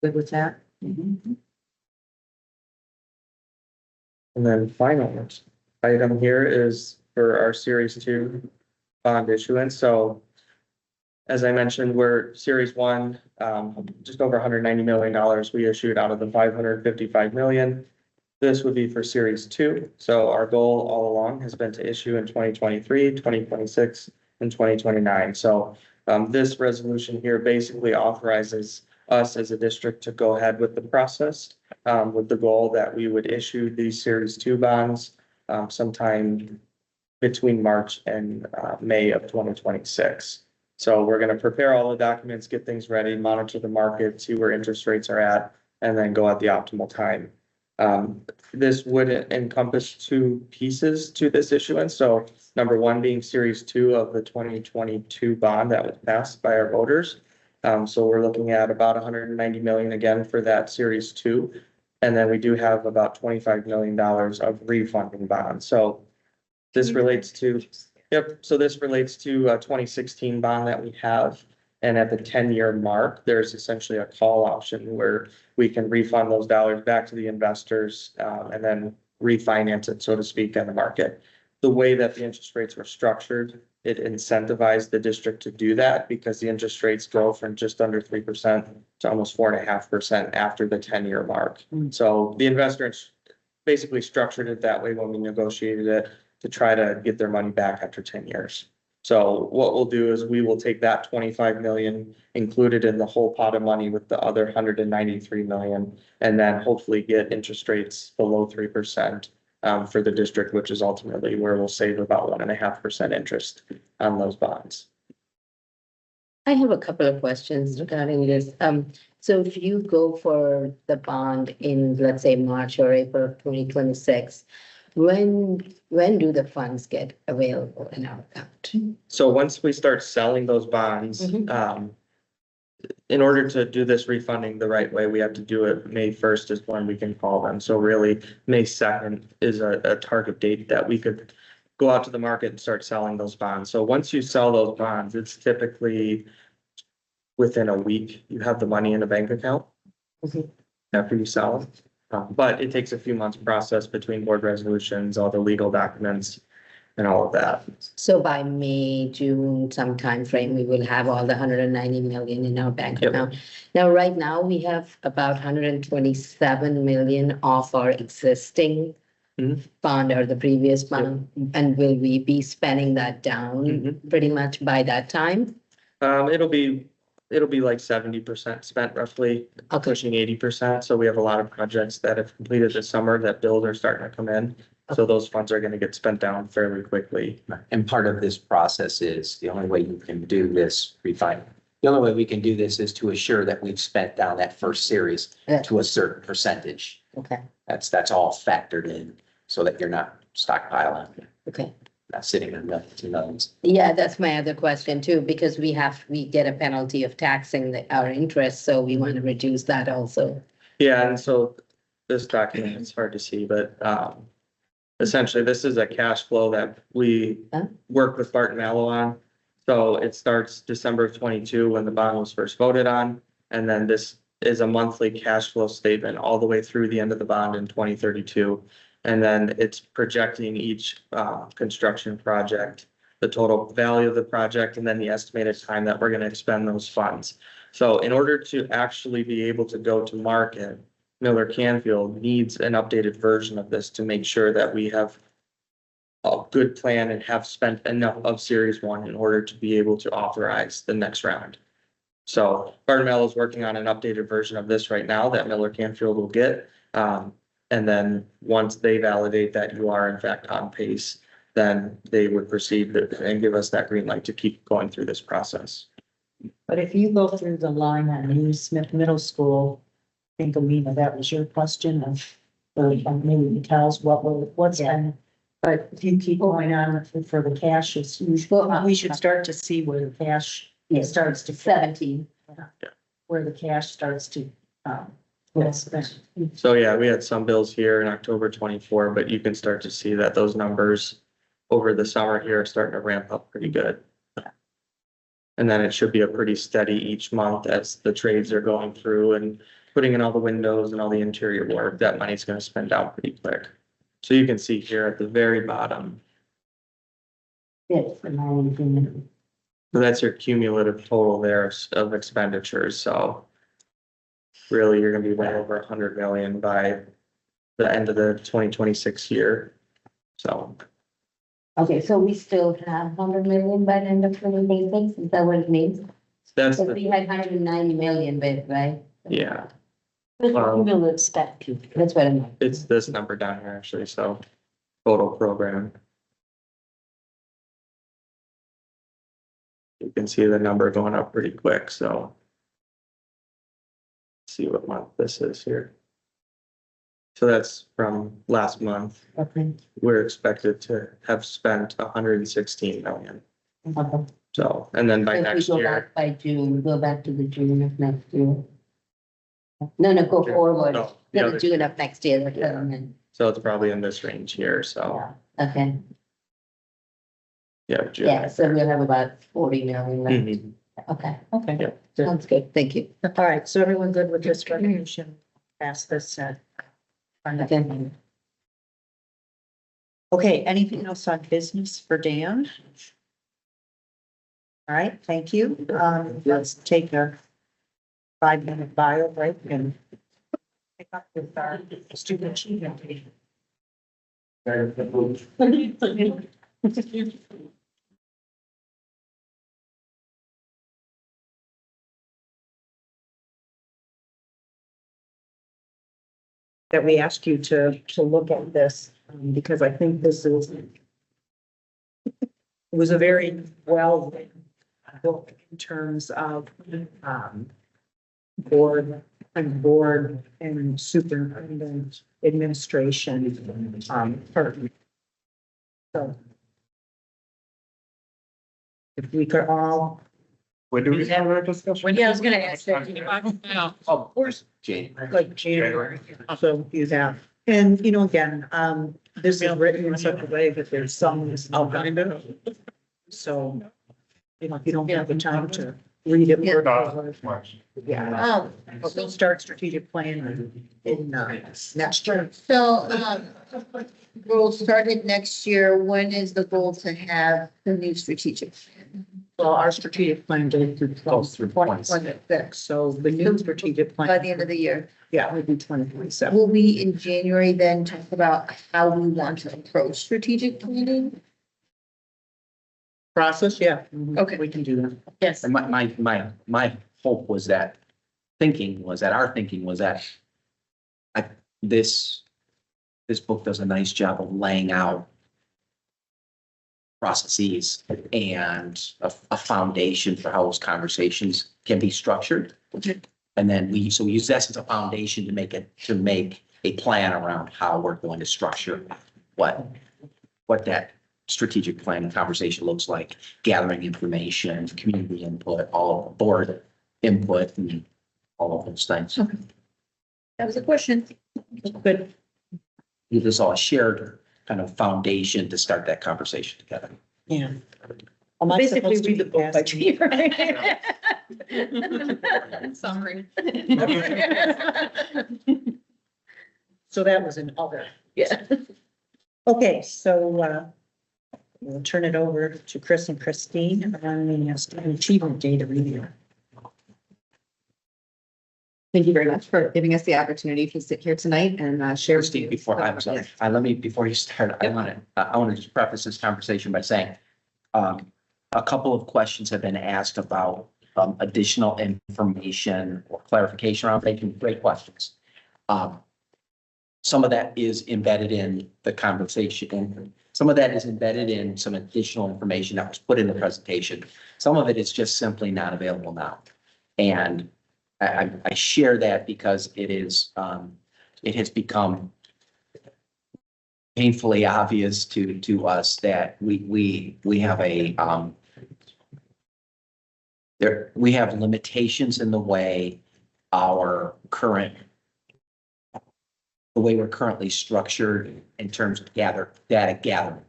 Good with that? And then final item here is for our Series 2 bond issuance. So as I mentioned, we're Series 1, just over $190 million we issued out of the $555 million. This would be for Series 2. So our goal all along has been to issue in 2023, 2026, and 2029. So this resolution here basically authorizes us as a district to go ahead with the process with the goal that we would issue these Series 2 bonds sometime between March and May of 2026. So we're going to prepare all the documents, get things ready, monitor the market, see where interest rates are at, and then go at the optimal time. This would encompass two pieces to this issuance. So number one being Series 2 of the 2022 bond that was passed by our voters. So we're looking at about 190 million again for that Series 2. And then we do have about $25 million of refunding bonds. So this relates to, so this relates to a 2016 bond that we have. And at the 10-year mark, there's essentially a call option where we can refund those dollars back to the investors and then refinance it, so to speak, in the market. The way that the interest rates were structured, it incentivized the district to do that because the interest rates go from just under 3% to almost 4.5% after the 10-year mark. So the investors basically structured it that way when we negotiated it to try to get their money back after 10 years. So what we'll do is we will take that 25 million, include it in the whole pot of money with the other 193 million, and then hopefully get interest rates below 3%. For the district, which is ultimately where we'll save about 1.5% interest on those bonds. I have a couple of questions regarding this. So if you go for the bond in, let's say, March or April of 2026, when do the funds get available in our account? So once we start selling those bonds, in order to do this refunding the right way, we have to do it May 1st is when we can call them. So really, May 2nd is a target date that we could go out to the market and start selling those bonds. So once you sell those bonds, it's typically within a week, you have the money in a bank account after you sell it. But it takes a few months process between board resolutions, all the legal documents and all of that. So by May, June, some time frame, we will have all the 190 million in our bank Yep. account. Now, right now, we have about 127 million of our existing Mhm. bond or the previous bond. And will we be spending that down Mhm. pretty much by that time? It'll be like 70% spent roughly, Okay. pushing 80%. So we have a lot of projects that have completed this summer that bills are starting to come in. So those funds are gonna get spent down fairly quickly. And part of this process is the only way you can do this refine. The only way we can do this is to assure that we've spent down that first series Yeah. to a certain percentage. Okay, That's all factored in so that you're not stockpiling, okay. not sitting in millions and millions. Yeah, that's my other question too, because we get a penalty of taxing our interest, so we want to reduce that also. Yeah, and so this document, it's hard to see, but essentially, this is a cash flow that we Huh? work with Barton Mallow on. So it starts December of 22 when the bond was first voted on, and then this is a monthly cash flow statement all the way through the end of the bond in 2032. And then it's projecting each construction project, the total value of the project, and then the estimated time that we're gonna expend those funds. So in order to actually be able to go to market, Miller Canfield needs an updated version of this to make sure that we have a good plan and have spent enough of series one in order to be able to authorize the next round. So Barton Mallow is working on an updated version of this right now that Miller Canfield will get. And then once they validate that you are in fact on pace, then they would proceed and give us that green light to keep going through this process. But if you go through the line on New Smith Middle School, I think, Amina, that was your question of, maybe you tell us what's in. But if you keep going on for the cash, we should start to see where the cash starts to. 17. Where the cash starts to, get spent. So yeah, we had some bills here in October 24, but you can start to see that those numbers over the summer here are starting to ramp up pretty good. And then it should be a pretty steady each month as the trades are going through and putting in all the windows and all the interior work. That money's gonna spend out pretty quick. So you can see here at the very bottom, Yes, so that's your cumulative total there of expenditures. So really, you're gonna be well over 100 million by the end of the 2026 year. So okay, so we still have 100 million by the end of 2026, is that what it means? that's Because we the, had 190 million bid, right? yeah, Cumulative spec. That's what I'm. it's this number down here actually, so total program. You can see the number going up pretty quick, so. See what month this is here. So that's from last month. Okay. We're expected to have spent 116 million. So, and then by If next we go year. back by June, go back to the June of next year. No, go June. forward, No, the to the other- June of next year, that's what I Yeah. meant. So it's probably in this range here, so, Okay, yeah. June. yeah, so we'll have about 40 million left. Mhm. Okay, Okay. sounds good, thank you. All right, so everyone good with this resolution? Pass this, Okay. Okay, anything else on business for Dan? All right, thank you. Let's take a 5-minute bio break and pick up with our student achievement. that we ask you to look at this, because I think this is, it was a very well written book in terms of, board and superintendent administration, so. If we could all, When do we have our discussion? Yeah, I was gonna ask that. Oh, course. Jane. like January, so you have, and you know, again, this is written in such a way that there's some outline. So, you know, if you don't have the time to read it. We're not much. Yeah, but we'll start strategic plan in, next year. So, we'll start it next year. When is the goal to have the new strategic plan? Well, our strategic plan goes through 2026, so the new strategic plan. By the end of the year? Yeah, would be 2027. Will we in January then talk about how we want to approach strategic planning? Process, yeah. Okay. We can do that. Yes. And my hope was that, our thinking was that this book does a nice job of laying out processes and a foundation for how those conversations can be structured. Okay. And then we use that as a foundation to make a plan around how we're going to structure what that strategic plan and conversation looks like, gathering information, community input, all board input and all of those things. Okay. That was a question. Good. Give us all a shared kind of foundation to start that conversation together. Yeah. Am I Basically, supposed to read the be book by asking- Chief. Summary. So that was an other. Yeah. Okay, so, we'll turn it over to Chris and Christine on the student achievement data review. Thank you very much for giving us the opportunity to sit here tonight and share. Christine, before you start, I want to just preface this conversation by saying, a couple of questions have been asked about, additional information or clarification around making great questions. Some of that is embedded in the conversation, and some of that is embedded in some additional information that was put in the presentation. Some of it is just simply not available now. And I share that because it has become painfully obvious to us that we have we have limitations in the way the way we're currently structured in terms of data gathering.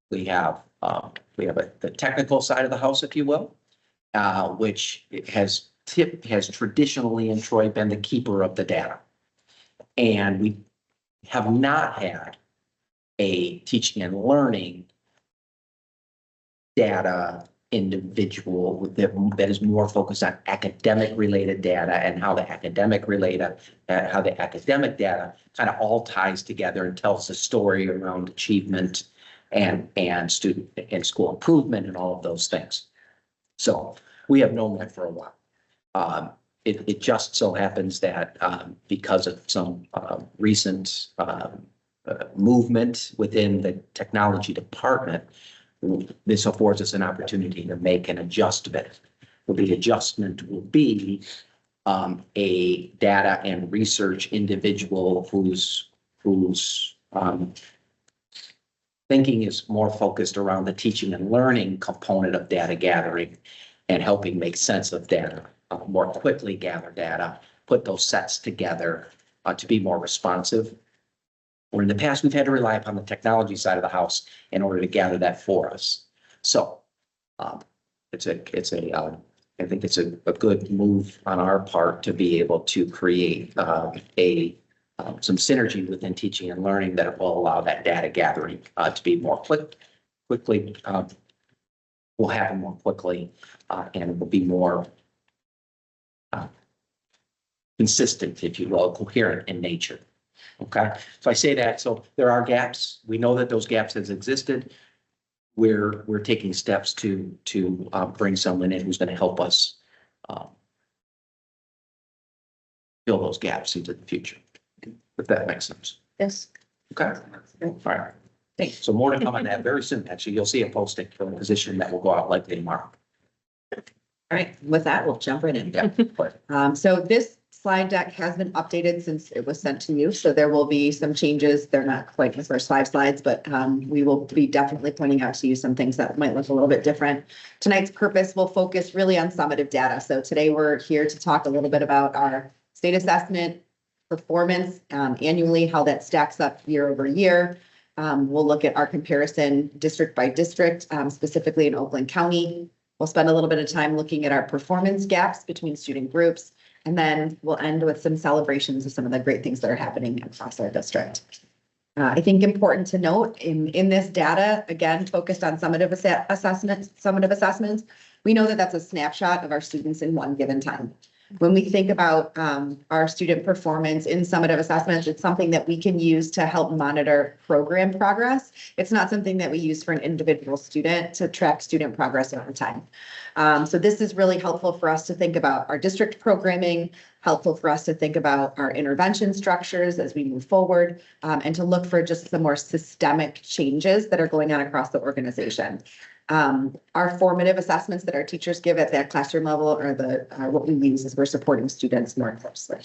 We have the technical side of the house, if you will, which has traditionally in Troy been the keeper of the data. And we have not had a teaching and learning data individual that is more focused on academic related data and how the academic data kind of all ties together and tells the story around achievement and student and school improvement and all of those things. So we have known that for a while. It just so happens that because of some recent movement within the technology department, this affords us an opportunity to make an adjustment. Well, the adjustment will be a data and research individual whose thinking is more focused around the teaching and learning component of data gathering and helping make sense of data, more quickly gather data, put those sets together to be more responsive. Or in the past, we've had to rely upon the technology side of the house in order to gather that for us. So I think it's a good move on our part to be able to create some synergy within teaching and learning that will allow that data gathering to be more quickly, will happen more quickly, and will be more consistent, if you will, coherent in nature. Okay, so I say that, so there are gaps. We know that those gaps has existed. We're taking steps to bring someone in who's going to help us fill those gaps into the future. if that makes sense. Yes. Okay. All right. Thanks. So more to come on that very soon. Actually, you'll see a posting for the position that will go out likely tomorrow. All right, with that, we'll jump right in. Yeah. So this slide deck has been updated since it was sent to you, so there will be some changes. They're not quite the first 5 slides, but we will be definitely pointing out to you some things that might look a little bit different. Tonight's purpose will focus really on summative data. So today we're here to talk a little bit about our state assessment performance annually, how that stacks up year over year. We'll look at our comparison district by district, specifically in Oakland County. We'll spend a little bit of time looking at our performance gaps between student groups, and then we'll end with some celebrations of some of the great things that are happening across our district. I think important to note in this data, again, focused on summative assessments, we know that that's a snapshot of our students in one given time. When we think about our student performance in summative assessments, it's something that we can use to help monitor program progress. It's not something that we use for an individual student to track student progress over time. So this is really helpful for us to think about our district programming, helpful for us to think about our intervention structures as we move forward, and to look for just some more systemic changes that are going on across the organization. Our formative assessments that our teachers give at that classroom level are what we use as we're supporting students more closely.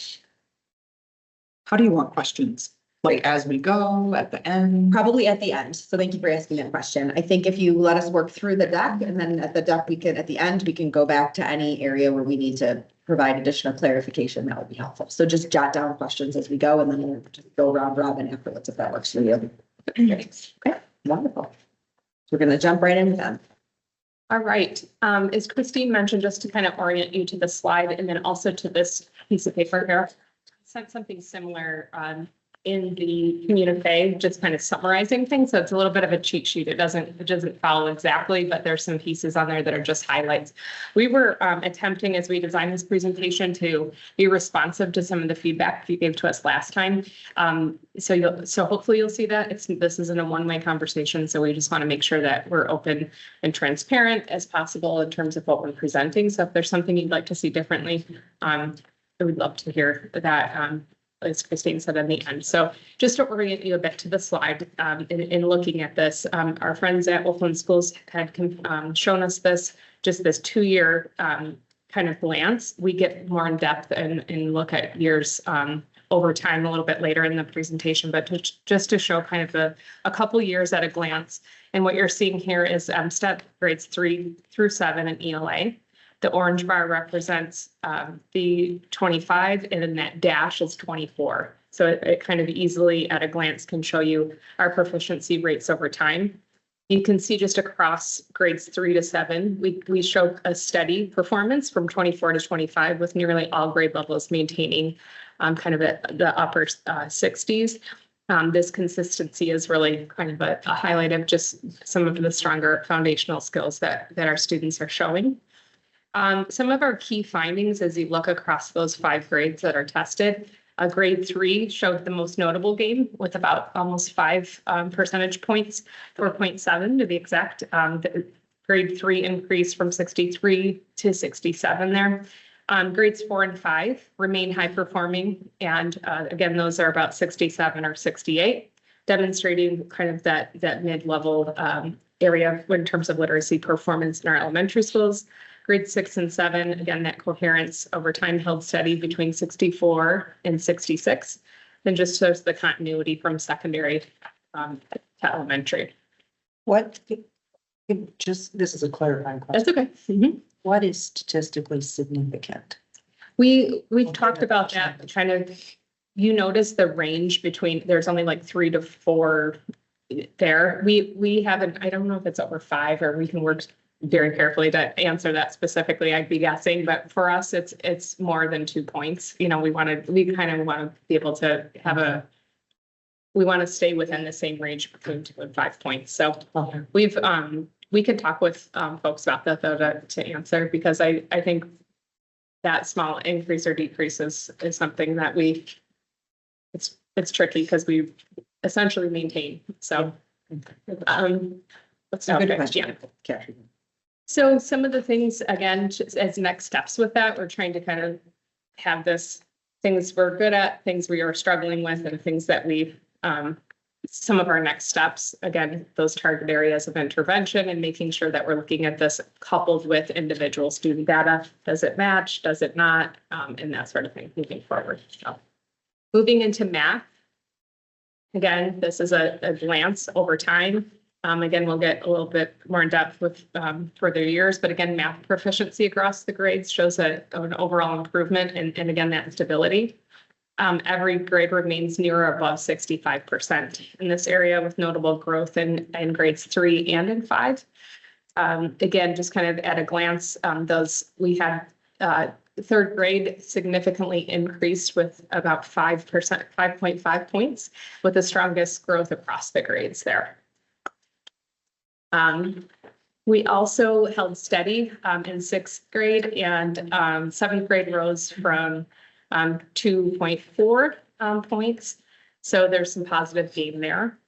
How do you want questions? Like as we go, at the end? Probably at the end. So thank you for asking that question. I think if you let us work through the deck, and then at the deck, at the end, we can go back to any area where we need to provide additional clarification. That would be helpful. So just jot down questions as we go, and then we'll just go round robin afterwards if that works for you. Okay, wonderful. So we're going to jump right in with them. All right, as Christine mentioned, just to kind of orient you to the slide and then also to this piece of paper here, I sent something similar in the communique, just kind of summarizing things. So it's a little bit of a cheat sheet. It doesn't follow exactly, but there's some pieces on there that are just highlights. We were attempting as we designed this presentation to be responsive to some of the feedback you gave to us last time. So hopefully you'll see that this isn't a one-way conversation. So we just want to make sure that we're open and transparent as possible in terms of what we're presenting. So if there's something you'd like to see differently, I would love to hear that. As Christine said in the end. So just to orient you a bit to the slide, in looking at this, our friends at Oakland Schools had shown us this 2-year kind of glance. We get more in depth and look at years over time a little bit later in the presentation, but just to show kind of a couple years at a glance. And what you're seeing here is step grades 3 through 7 in ELA. The orange bar represents the 25, and then that dash is 24. So it kind of easily at a glance can show you our proficiency rates over time. You can see just across grades 3 to 7, we show a steady performance from 24 to 25 with nearly all grade levels maintaining kind of at the upper 60s. This consistency is really kind of a highlight of just some of the stronger foundational skills that our students are showing. Some of our key findings as you look across those 5 grades that are tested, grade 3 showed the most notable gain with about almost 5 percentage points, 4.7 to be exact. The grade 3 increased from 63 to 67 there. Grades 4 and 5 remain high performing. And again, those are about 67 or 68, demonstrating kind of that mid-level area in terms of literacy performance in our elementary schools. Grades 6 and 7, again, that coherence over time held steady between 64 and 66. Then just shows the continuity from secondary to elementary. This is a clarifying question. That's okay. Mm-hmm. What is statistically significant? We talked about that kind of, you notice the range between, there's only like 3 to 4 there. We haven't, I don't know if it's over 5 or we can work very carefully to answer that specifically, I'd be guessing, but for us, it's more than 2 points. You know, we kind of want to be able to have we want to stay within the same range between 2 and 5 points. So we could talk with folks about that though to answer, because I think that small increase or decrease is something that it's tricky because we essentially maintain. So That's a good question. Yeah. So some of the things, again, just as next steps with that, we're trying to kind of have this things we're good at, things we are struggling with, and things that we, some of our next steps, again, those target areas of intervention and making sure that we're looking at this coupled with individual student data. Does it match? Does it not? And that sort of thing moving forward. So moving into math. Again, this is a glance over time. Again, we'll get a little bit more in depth with further years, but again, math proficiency across the grades shows an overall improvement and again, that stability. Every grade remains near or above 65% in this area with notable growth in grades 3 and in 5. Again, just kind of at a glance, we had third grade significantly increased with about 5%, 5.5 points, with the strongest growth across the grades there. We also held steady in sixth grade, and seventh grade rose from 2.4 points. So there's some positive gain there.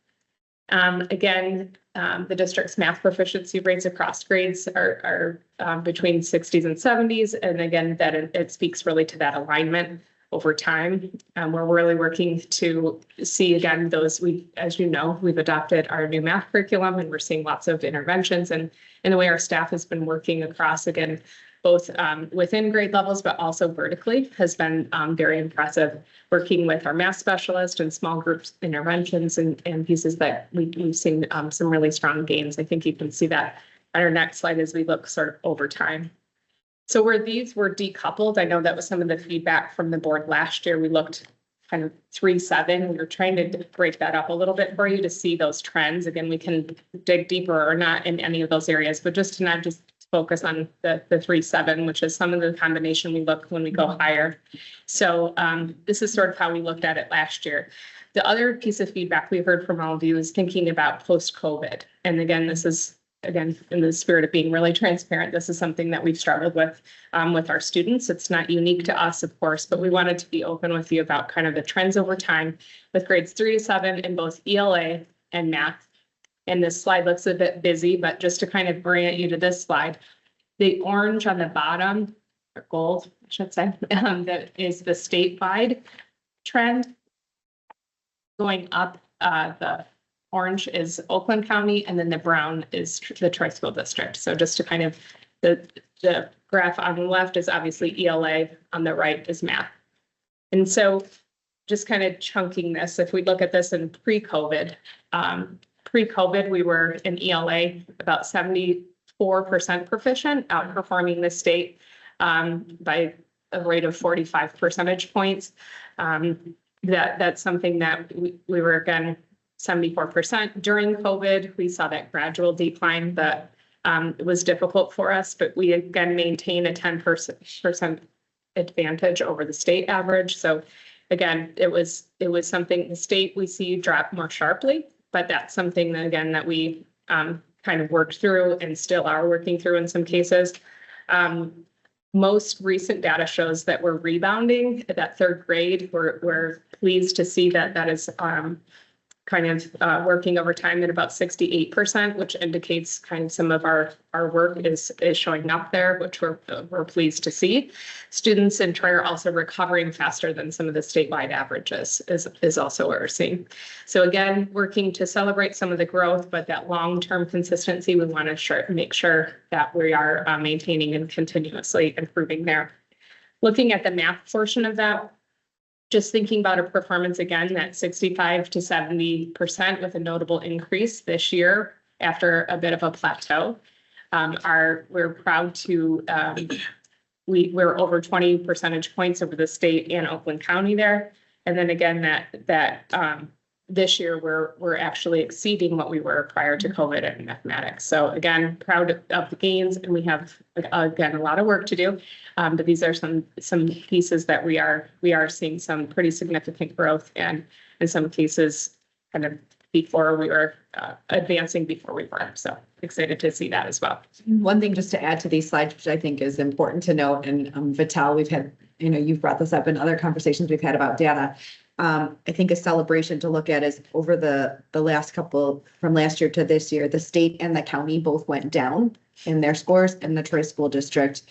Again, the district's math proficiency rates across grades are between 60s and 70s. And again, that it speaks really to that alignment over time. We're really working to see, again, as you know, we've adopted our new math curriculum and we're seeing lots of interventions and the way our staff has been working across, again, both within grade levels, but also vertically has been very impressive, working with our math specialist and small groups interventions and pieces that we've seen some really strong gains. I think you can see that on our next slide as we look sort of over time. So where these were decoupled, I know that was some of the feedback from the board last year. We looked kind of 3-7. We were trying to break that up a little bit for you to see those trends. Again, we can dig deeper or not in any of those areas, but just to not just focus on the 3-7, which is some of the combination we look when we go higher. So this is sort of how we looked at it last year. The other piece of feedback we heard from all of you is thinking about post-COVID. And again, this is, again, in the spirit of being really transparent, this is something that we've struggled with our students. It's not unique to us, of course, but we wanted to be open with you about kind of the trends over time with grades 3 to 7 in both ELA and math. And this slide looks a bit busy, but just to kind of orient you to this slide, the orange on the bottom, or gold, I should say, that is the statewide trend. Going up, the orange is Oakland County, and then the brown is the Troy School District. So just to kind of, the graph on the left is obviously ELA, on the right is math. And so just kind of chunking this, if we look at this in pre-COVID, we were in ELA about 74% proficient, outperforming the state by a rate of 45 percentage points. That's something that we were, again, 74%. During COVID, we saw that gradual decline that it was difficult for us, but we again maintain a 10% advantage over the state average. So again, it was something the state we see drop more sharply, but that's something that, again, that we kind of worked through and still are working through in some cases. Most recent data shows that we're rebounding at that third grade. We're pleased to see that is kind of working over time at about 68%, which indicates kind of some of our work is showing up there, which we're pleased to see. Students in Troy are also recovering faster than some of the statewide averages is also what we're seeing. So again, working to celebrate some of the growth, but that long-term consistency, we want to make sure that we are maintaining and continuously improving there. Looking at the math portion of that, just thinking about our performance again, that 65 to 70% with a notable increase this year after a bit of a plateau. We're proud to, we're over 20 percentage points over the state and Oakland County there. And then again, that this year we're actually exceeding what we were prior to COVID in mathematics. So again, proud of the gains, and we have, again, a lot of work to do. But these are some pieces that we are seeing some pretty significant growth, and in some cases kind of before we were advancing before we were. So excited to see that as well. One thing just to add to these slides, which I think is important to note, and Vital, we've had, you've brought this up in other conversations we've had about data. I think a celebration to look at is over the last couple, from last year to this year, the state and the county both went down in their scores, and the Troy School District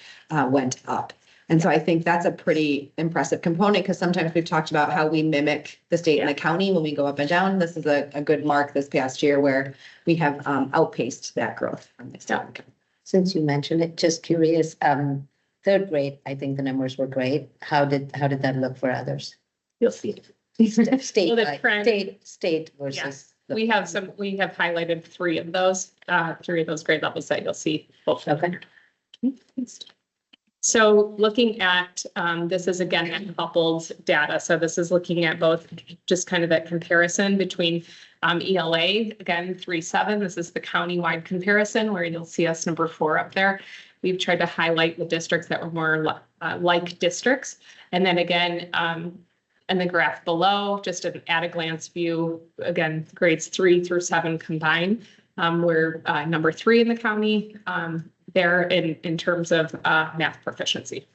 went up. And so I think that's a pretty impressive component, because sometimes we've talked about how we mimic the state and the county when we go up and down. This is a good mark this past year where we have outpaced that growth from the state and county. Since you mentioned it, just curious, third grade, I think the numbers were great. How did that look for others? You'll see. State, Well, the trend- state versus. the- We have highlighted three of those grade levels that you'll see. Both of them. Okay. So looking at, this is again, that coupled data. So this is looking at both, just kind of that comparison between ELA, again, 3.7. This is the countywide comparison where you'll see us number 4 up there. We've tried to highlight the districts that were more like districts. And then again, in the graph below, just an at a glance view, again, grades 3 through 7 combined. We're number 3 in the county there in terms of math proficiency.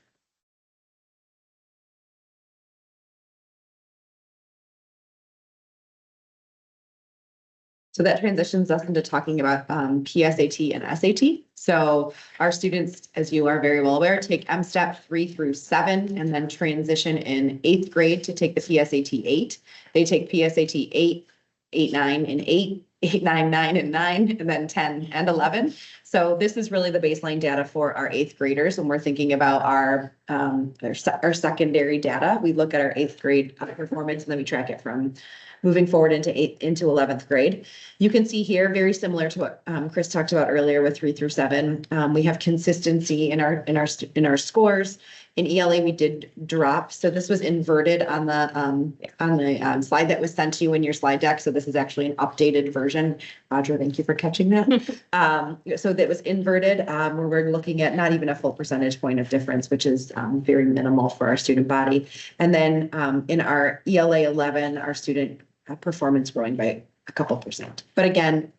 So that transitions us into talking about PSAT and SAT. So our students, as you are very well aware, take MSTEP 3 through 7 and then transition in 8th grade to take the PSAT 8. They take PSAT 8, 8, 9, and 8, 8, 9, 9, and 9, and then 10 and 11. So this is really the baseline data for our 8th graders when we're thinking about our secondary data. We look at our 8th grade performance, and then we track it from moving forward into 11th grade. You can see here, very similar to what Chris talked about earlier with 3 through 7. We have consistency in our scores. In ELA, we did drop. So this was inverted on the slide that was sent to you in your slide deck. So this is actually an updated version. Audra, thank you for catching that. So that was inverted, where we're looking at not even a full percentage point of difference, which is very minimal for our student body. And then in our ELA 11, our student performance growing by a couple percent. But again,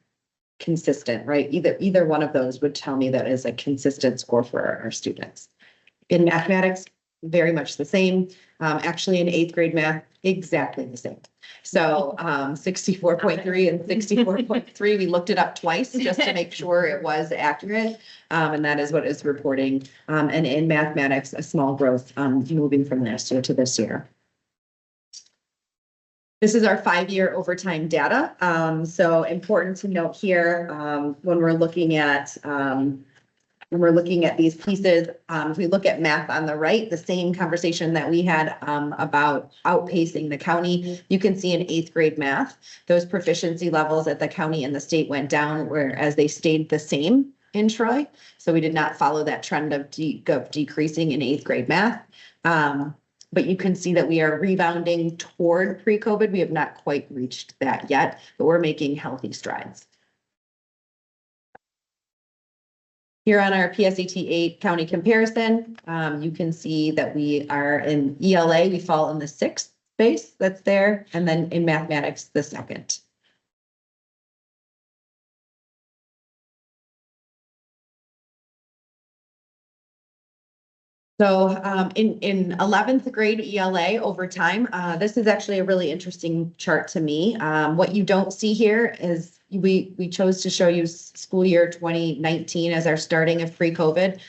consistent, right? Either one of those would tell me that is a consistent score for our students. In mathematics, very much the same. Actually, in 8th grade math, exactly the same. So 64.3 and 64.3, we looked it up twice just to make sure it was accurate. And that is what is reporting. And in mathematics, a small growth moving from last year to this year. This is our 5-year overtime data. So important to note here when we're looking at these pieces, if we look at math on the right, the same conversation that we had about outpacing the county, you can see in 8th grade math, those proficiency levels at the county and the state went down, whereas they stayed the same in Troy. So we did not follow that trend of decreasing in 8th grade math. But you can see that we are rebounding toward pre-COVID. We have not quite reached that yet, but we're making healthy strides. Here on our PSAT 8 county comparison, you can see that we are in ELA, we fall in the 6th space that's there, and then in mathematics, the 2nd. So in 11th grade ELA over time, this is actually a really interesting chart to me. What you don't see here is we chose to show you school year 2019 as our starting of pre-COVID.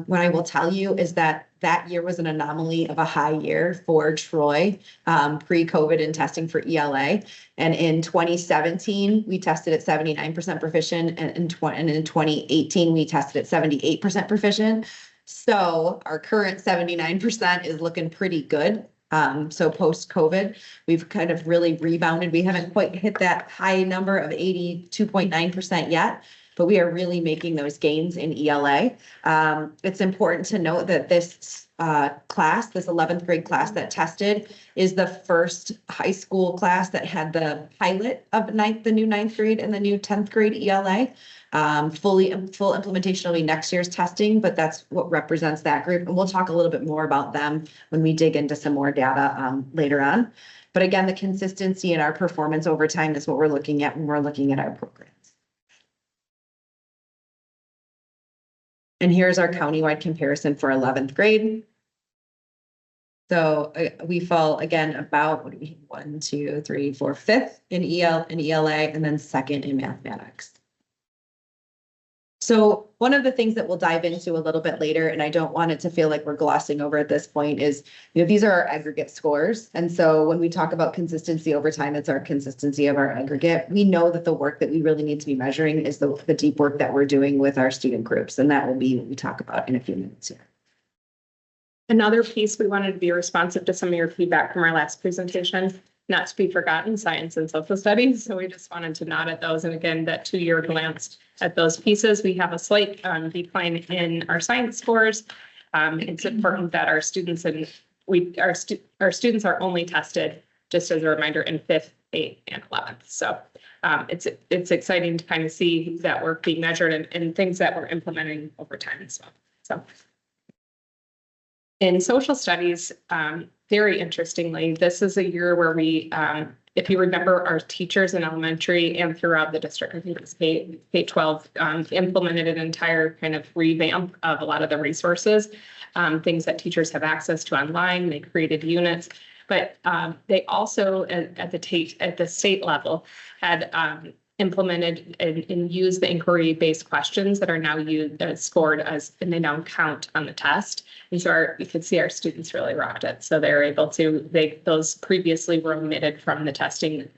What I will tell you is that year was an anomaly of a high year for Troy pre-COVID and testing for ELA. And in 2017, we tested at 79% proficient, and in 2018, we tested at 78% proficient. So our current 79% is looking pretty good. So post-COVID, we've kind of really rebounded. We haven't quite hit that high number of 82.9% yet, but we are really making those gains in ELA. It's important to note that this class, this 11th grade class that tested, is the first high school class that had the pilot of the new 9th grade and the new 10th grade ELA. Full implementation will be next year's testing, but that's what represents that group. And we'll talk a little bit more about them when we dig into some more data later on. But again, the consistency in our performance over time is what we're looking at when we're looking at our programs. And here's our countywide comparison for 11th grade. So we fall again about, what do we, 1, 2, 3, 4, 5th in ELA, and then 2nd in mathematics. So one of the things that we'll dive into a little bit later, and I don't want it to feel like we're glossing over at this point, is, these are our aggregate scores. And so when we talk about consistency over time, it's our consistency of our aggregate. We know that the work that we really need to be measuring is the deep work that we're doing with our student groups. And that will be what we talk about in a few minutes here. Another piece, we wanted to be responsive to some of your feedback from our last presentation, not to be forgotten, science and social studies. So we just wanted to nod at those. And again, that 2-year glance at those pieces, we have a slight decline in our science scores. It's important that our students our students are only tested, just as a reminder, in 5th, 8th, and 11th. So it's exciting to kind of see that work being measured and things that we're implementing over time as well. So in social studies, very interestingly, this is a year where we, if you remember, our teachers in elementary and throughout the district, I think it was K-12, implemented an entire kind of revamp of a lot of the resources, things that teachers have access to online. They created units, but they also at the state level had implemented and used the inquiry-based questions that are now scored as, and they now count on the test. And so you could see our students really rocked it. So they're able to, those previously were omitted from the testing.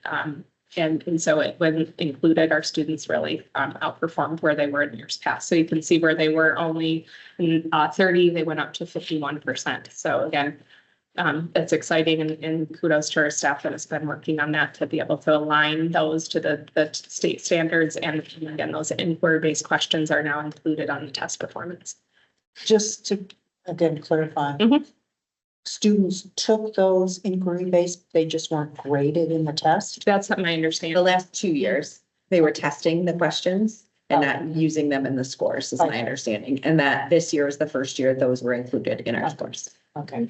And so when included, our students really outperformed where they were in years past. So you can see where they were only in 30, they went up to 51%. So again, that's exciting, and kudos to our staff that has been working on that to be able to align those to the state standards. And again, those inquiry-based questions are now included on the test performance. Just to, again, clarify. Mhm. Students took those inquiry-based, they just weren't graded in the test? That's my understanding. The last 2 years, they were testing the questions and not using them in the scores, is my Okay. understanding. And that this year is the first year those were included in our Okay. scores. Okay.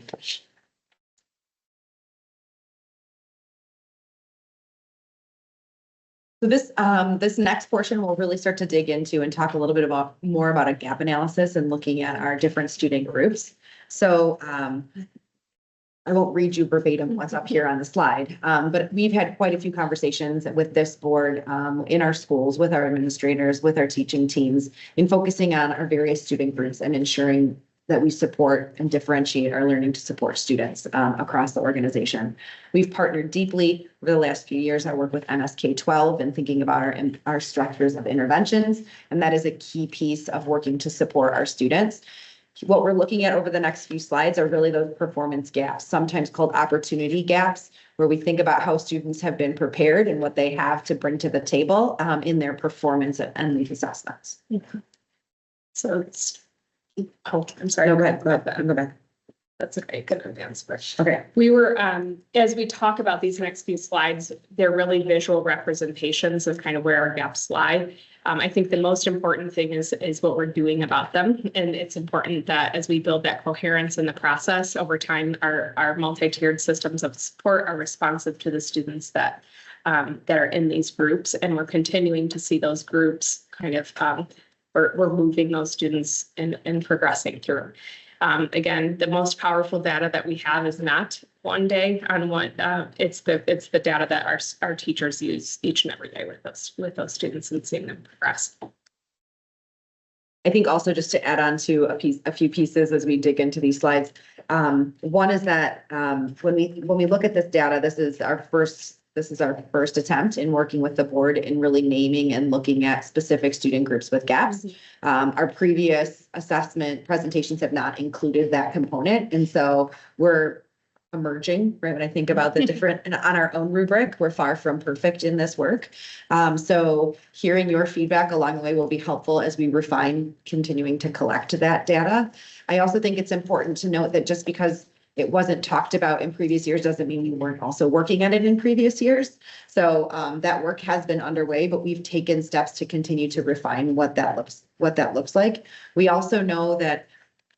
So this next portion, we'll really start to dig into and talk a little bit more about a gap analysis and looking at our different student groups. So I won't read you verbatim what's up here on the slide, but we've had quite a few conversations with this board in our schools, with our administrators, with our teaching teams, in focusing on our various student groups and ensuring that we support and differentiate our learning to support students across the organization. We've partnered deeply over the last few years. I work with MSK 12 and thinking about our structures of interventions, and that is a key piece of working to support our students. What we're looking at over the next few slides are really those performance gaps, sometimes called opportunity gaps, where we think about how students have been prepared and what they have to bring to the table in their performance and these assessments. So it's, oh, I'm sorry. No, go ahead, go back. That's okay, good advance first. Okay. We were, as we talk about these next few slides, they're really visual representations of kind of where our gaps lie. I think the most important thing is what we're doing about them. And it's important that as we build that coherence in the process over time, our multi-tiered systems of support are responsive to the students that are in these groups. And we're continuing to see those groups kind of, we're moving those students and progressing through. Again, the most powerful data that we have is not one day on one, it's the data that our teachers use each and every day with those students and seeing them progress. I think also just to add on to a few pieces as we dig into these slides. One is that when we look at this data, this is our first attempt in working with the board in really naming and looking at specific student groups with gaps. Our previous assessment presentations have not included that component. And so we're emerging, right? When I think about the different, and on our own rubric, we're far from perfect in this work. So hearing your feedback along the way will be helpful as we refine continuing to collect that data. I also think it's important to note that just because it wasn't talked about in previous years doesn't mean we weren't also working at it in previous years. So that work has been underway, but we've taken steps to continue to refine what that looks like. We also know that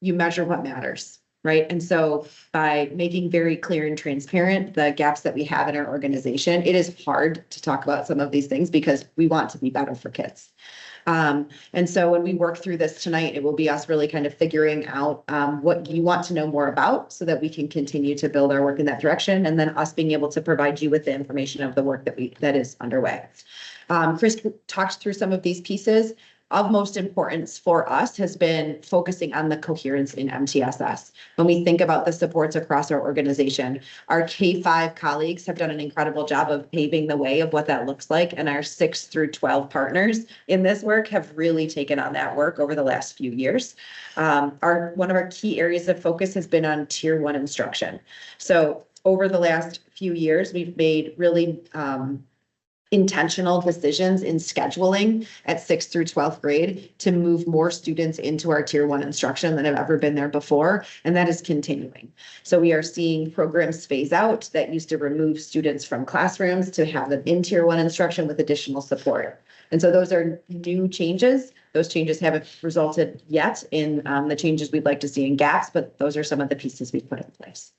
you measure what matters, right? And so by making very clear and transparent the gaps that we have in our organization, it is hard to talk about some of these things because we want to be better for kids. And so when we work through this tonight, it will be us really kind of figuring out what you want to know more about so that we can continue to build our work in that direction, and then us being able to provide you with the information of the work that is underway. Chris talked through some of these pieces. of most importance for us has been focusing on the coherence in MTSS. When we think about the supports across our organization, our K-5 colleagues have done an incredible job of paving the way of what that looks like. And our 6 through 12 partners in this work have really taken on that work over the last few years. One of our key areas of focus has been on tier 1 instruction. So over the last few years, we've made really intentional decisions in scheduling at 6th through 12th grade to move more students into our tier 1 instruction than have ever been there before. And that is continuing. So we are seeing programs phase out that used to remove students from classrooms to have them in tier 1 instruction with additional support. And so those are new changes. Those changes haven't resulted yet in the changes we'd like to see in gaps, but those are some of the pieces we've put in place.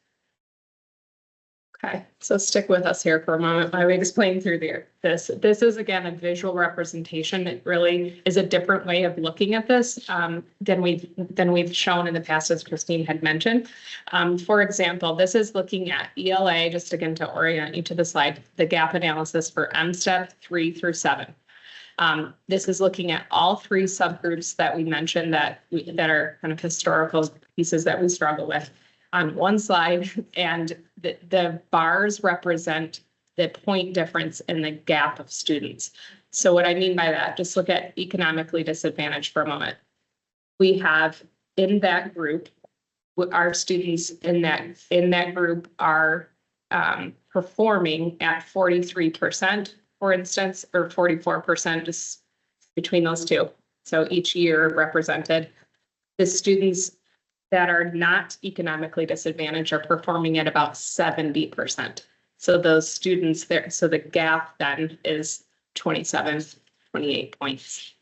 Okay, so stick with us here for a moment while we explain through this. This is again a visual representation. It really is a different way of looking at this than we've shown in the past, as Christine had mentioned. For example, this is looking at ELA, just again to orient you to the slide, the gap analysis for M-STEP 3 through 7. This is looking at all 3 subgroups that we mentioned that are kind of historical pieces that we struggle with on one slide, and the bars represent the point difference in the gap of students. So what I mean by that, just look at economically disadvantaged for a moment. We have in that group, our students in that group are performing at 43%, for instance, or 44%, just between those two. So each year represented. The students that are not economically disadvantaged are performing at about 70%. So those students there, so the gap then is 27, 28 points.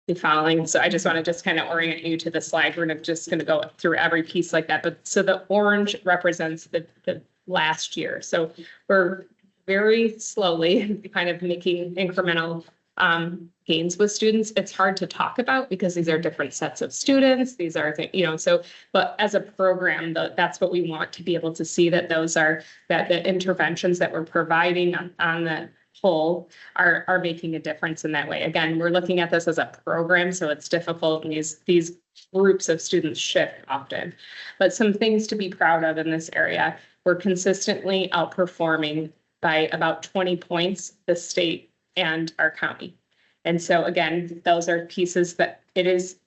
You following? So I just want to just kind of orient you to the slide. We're just going to go through every piece like that. But so the orange represents the last year. So we're very slowly kind of making incremental gains with students. It's hard to talk about because these are different sets of students. These are things, so, but as a program, that's what we want to be able to see, that those are, that the interventions that we're providing on the whole are making a difference in that way. Again, we're looking at this as a program, so it's difficult, and these groups of students shift often. But some things to be proud of in this area, we're consistently outperforming by about 20 points the state and our county. And so again, those are pieces that it is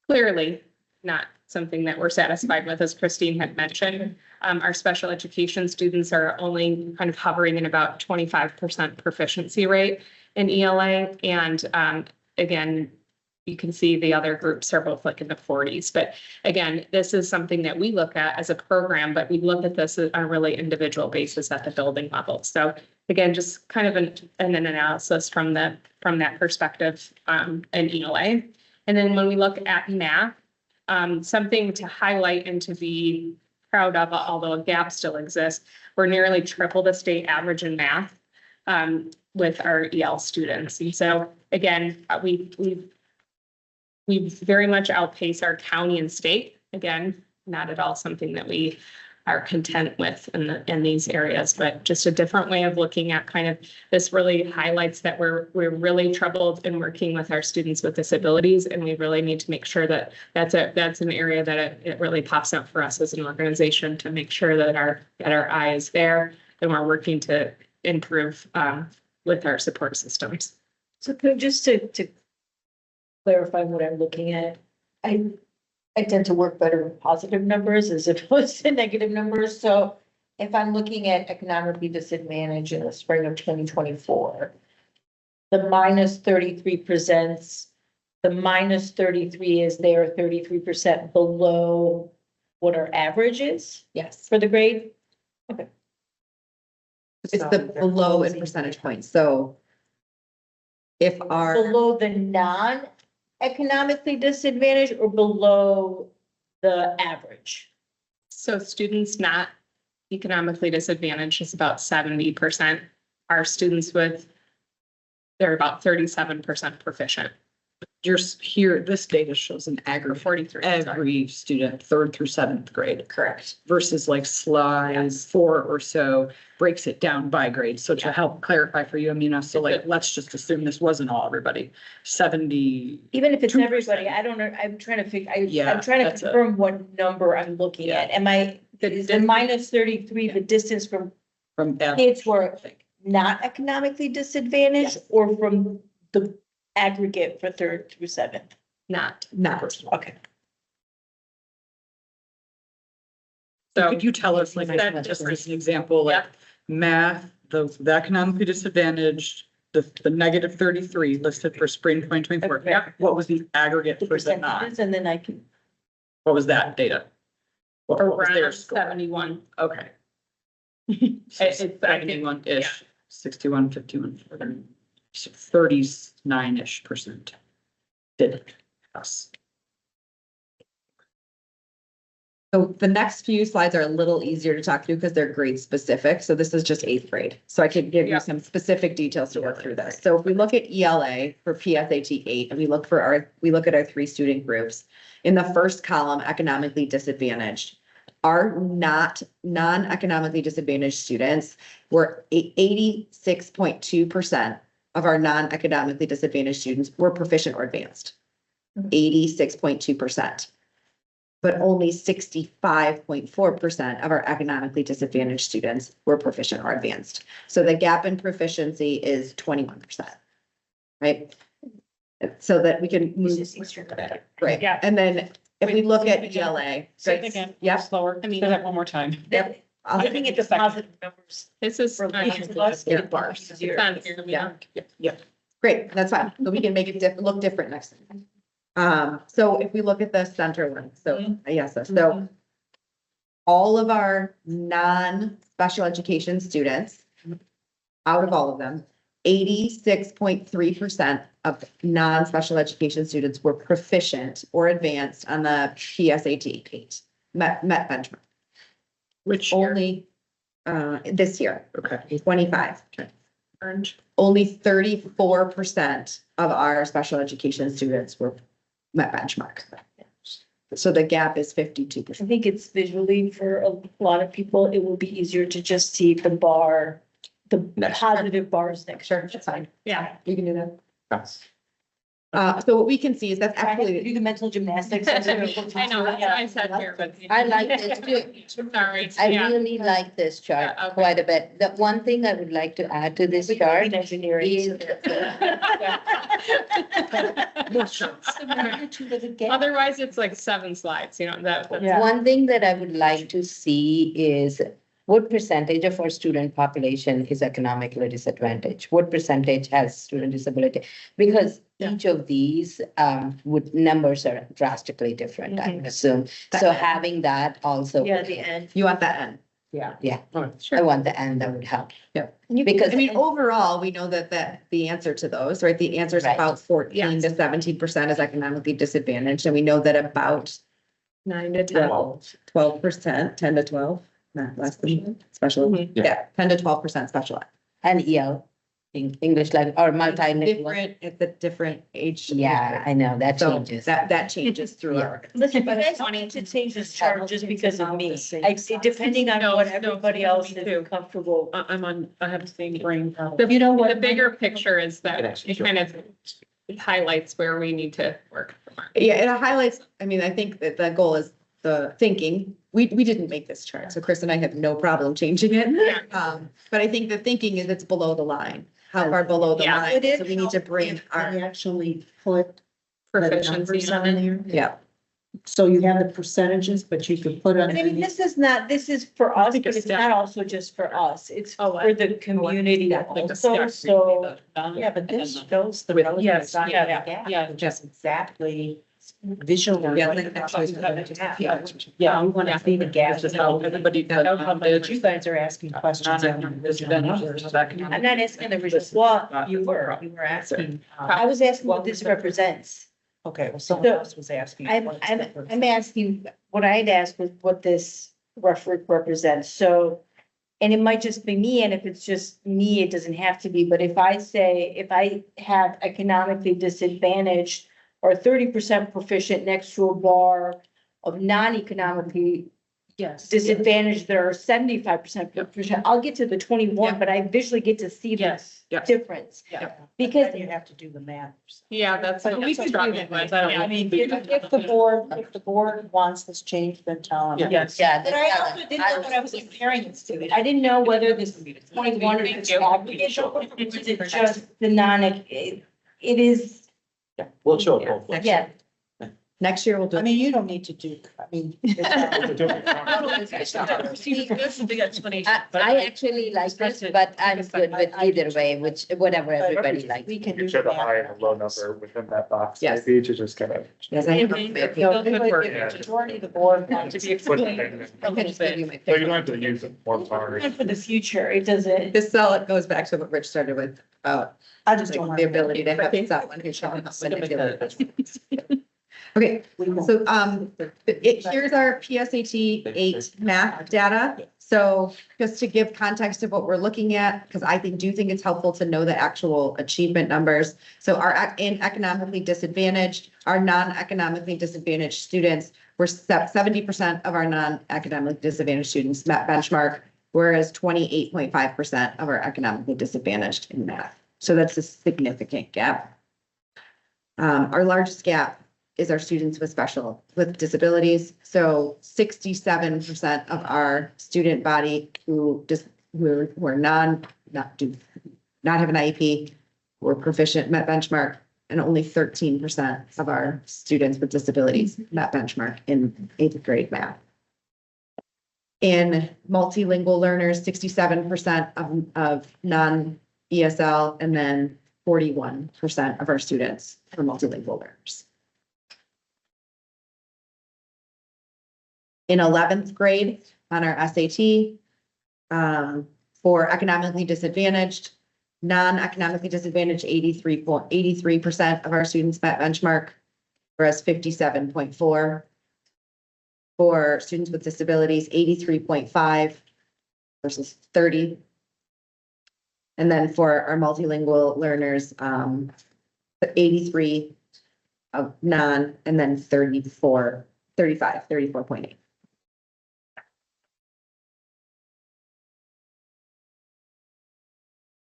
clearly not something that we're satisfied with, as Christine had mentioned. Our special education students are only kind of hovering in about 25% proficiency rate in ELA. And again, you can see the other groups are both like in the 40s. But again, this is something that we look at as a program, but we look at this on a really individual basis at the building level. So again, just kind of an analysis from that perspective in ELA. And then when we look at math, something to highlight and to be proud of, although a gap still exists, we're nearly triple the state average in math with our EL students. And so again, we very much outpace our county and state. Again, not at all something that we are content with in these areas, but just a different way of looking at kind of this really highlights that we're really troubled in working with our students with disabilities, and we really need to make sure that that's an area that it really pops up for us as an organization to make sure that our eye is there and we're working to improve with our support systems. So just to clarify what I'm looking at, I tend to work better with positive numbers as opposed to negative numbers. So if I'm looking at economically disadvantaged in the spring of 2024, the minus 33 presents, the minus 33 is there 33% below what our average is? Yes. For the grade? Okay. It's the below in percentage points. So if our Below the non-economically disadvantaged or below the average? So students not economically disadvantaged is about 70%. Our students they're about 37% proficient. Here, this data shows an aggregate 43, every student, third through seventh grade. Correct. Versus like slide 4 or so breaks it down by grade. So to help clarify for you, Amina, so like, let's just assume this wasn't all everybody. 70, Even if it's 2%. everybody, I don't know, I'm trying to figure, Yeah, I'm trying to that's it. confirm what number I'm looking Yeah. at. Am I, is the minus 33, the distance from from that. kids who are not economically disadvantaged or from the aggregate for third through seventh? Not. Okay. So could you tell us, like, That- just as an example, like Yep. math, the economically disadvantaged, the negative 33 listed for spring 2024. Okay. Yeah. What was the aggregate The for the non? percentages, and then I can, What was that data? What was their Around score? 71. Okay. It's- I can- 71-ish, 61, 51, 39-ish% did us. So the next few slides are a little easier to talk through because they're grade specific. So this is just eighth grade. So I could give Yeah. you some specific details to work through this. So if we look at ELA for PSAT 8 and we look at our 3 student groups. In the first column, economically disadvantaged. Our non-economically disadvantaged students were 86.2% of our non-economically disadvantaged students were proficient or advanced. 86.2%. But only 65.4% of our economically disadvantaged students were proficient or advanced. So the gap in proficiency is 21%. Right? So that we can move, right? Yeah. And then if we look at ELA. Say it again. Yep. Slower. I mean- Say that one more time. Yep. looking at the positive numbers. This is. For each of us, Yeah. it bars. It's on here. Yeah. Great, that's fine. So we can make it look different next time. So if we look at the center one, so, yes, so all of our non-special education students, out of all of them, 86.3% of non-special education students were proficient or advanced on the PSAT 8, met benchmark. Which year? Only, this year, Okay. 25. Only 34% of our special education students were met benchmark. So the gap is 52%. I think it's visually for a lot of people, it will be easier to just see the bar, the positive bars next. Sure, that's fine. Yeah. You can do that. Yes. So what we can see is that's I have to actually, do the mental gymnastics. I know, that's what I said here, but. I like this too. Sorry. I Yeah. really like this chart Yeah, okay. quite a bit. The one thing I would like to add to this chart Engineering. is Otherwise, it's like 7 slides, you know, that. Yeah. one thing that I would like to see is what percentage of our student population is economically disadvantaged? What percentage has student disability? Because each of these numbers are drastically different, I would assume. So having that also. Yeah, the end. you want that end. Yeah, I want the end, that would help. Because, Because I mean, overall, we know that the answer to those, right, the answer is Right. about 14 to 17% is economically disadvantaged. And we know that about 9 to 10. 12%, 10 to 12, not less than special. Mhm. Yeah, 10 to 12% special ed. And EL, English language or multilingual. Different, it's a different age. Yeah, I know, that So changes. that changes through Yeah. our. Listen, but I don't need to change this chart just because of me. Depending on No, what no, everybody else me is too. comfortable. I have the same brain. The, You know what? the bigger picture is It that actually it kind of highlights where we need to work. Yeah, it highlights, I mean, I think that the goal is the thinking. We didn't make this chart, so Chris and I have no problem changing it. But I think the thinking is it's below the line. How far below the Yeah. line? Would it So we need to help bring if our, we actually put the Proficiency numbers on on it. there? yeah. So you have the percentages, but you could put on. I mean, this is for us, think but a it's step. not also just for us. It's Oh, for the community Like the also, step so. Yeah, but this shows the With- relative yes, size of yeah, the gap. yeah. Just exactly visually. Yeah, what like it that shows shows the the gap. yeah. Yeah, we want Yeah. to see the gap. Just how everybody does. But you guys are asking questions. on the original numbers. I'm not asking the original, well, you were asking. I was asking what this represents. Okay, well, someone else was asking. I'm asking, what I'd asked was what this represents, so. And it might just be me, and if it's just me, it doesn't have to be, but if I say, if I have economically disadvantaged or 30% proficient next to a bar of non-economically Yes. disadvantaged that are 75% proficient. I'll get to the 21, Yeah. but I visually get to see the Yes. difference. Yeah. Because Then you have to do the math. Yeah, that's But what we we could do struggled that. with. I mean, if the board wants this change, then tell them. Yes. Yeah. But I also didn't know what I was comparing it to. I didn't know whether this 21 or this aggregate, or is it just the it is, Yeah, we'll show it both ways. yeah. Next year we'll do. I mean, you don't need to do, I mean. Big explanation. I actually like this, but I'm good with either way, whatever everybody likes. We can do. You should the have a high math. and a low number within that box, Yes. maybe to just kind of. Yes, I. No, if the majority of the board wants To to be explained a Okay. little bit. So you don't have to use it more power. Good for the future, it doesn't. This cell, it goes back to what Rich started with, I just don't like want. the ability to have someone who can manipulate. Okay, so, here's our PSAT 8 math data. So just to give context of what we're looking at, because I do think it's helpful to know the actual achievement numbers. So in economically disadvantaged, our non-economically disadvantaged students were 70% of our non-academically disadvantaged students met benchmark, whereas 28.5% of our economically disadvantaged in math. So that's a significant gap. Our largest gap is our students with disabilities. So 67% of our student body who were not have an IEP, were proficient, met benchmark, and only 13% of our students with disabilities met benchmark in 8th grade math. In multilingual learners, 67% of non-ESL, and then 41% of our students are multilingual learners. In 11th grade on our SAT, for economically disadvantaged, non-economically disadvantaged, 83% of our students met benchmark, whereas 57.4. For students with disabilities, 83.5 versus 30. And then for our multilingual learners, 83 of non, and then 34.8.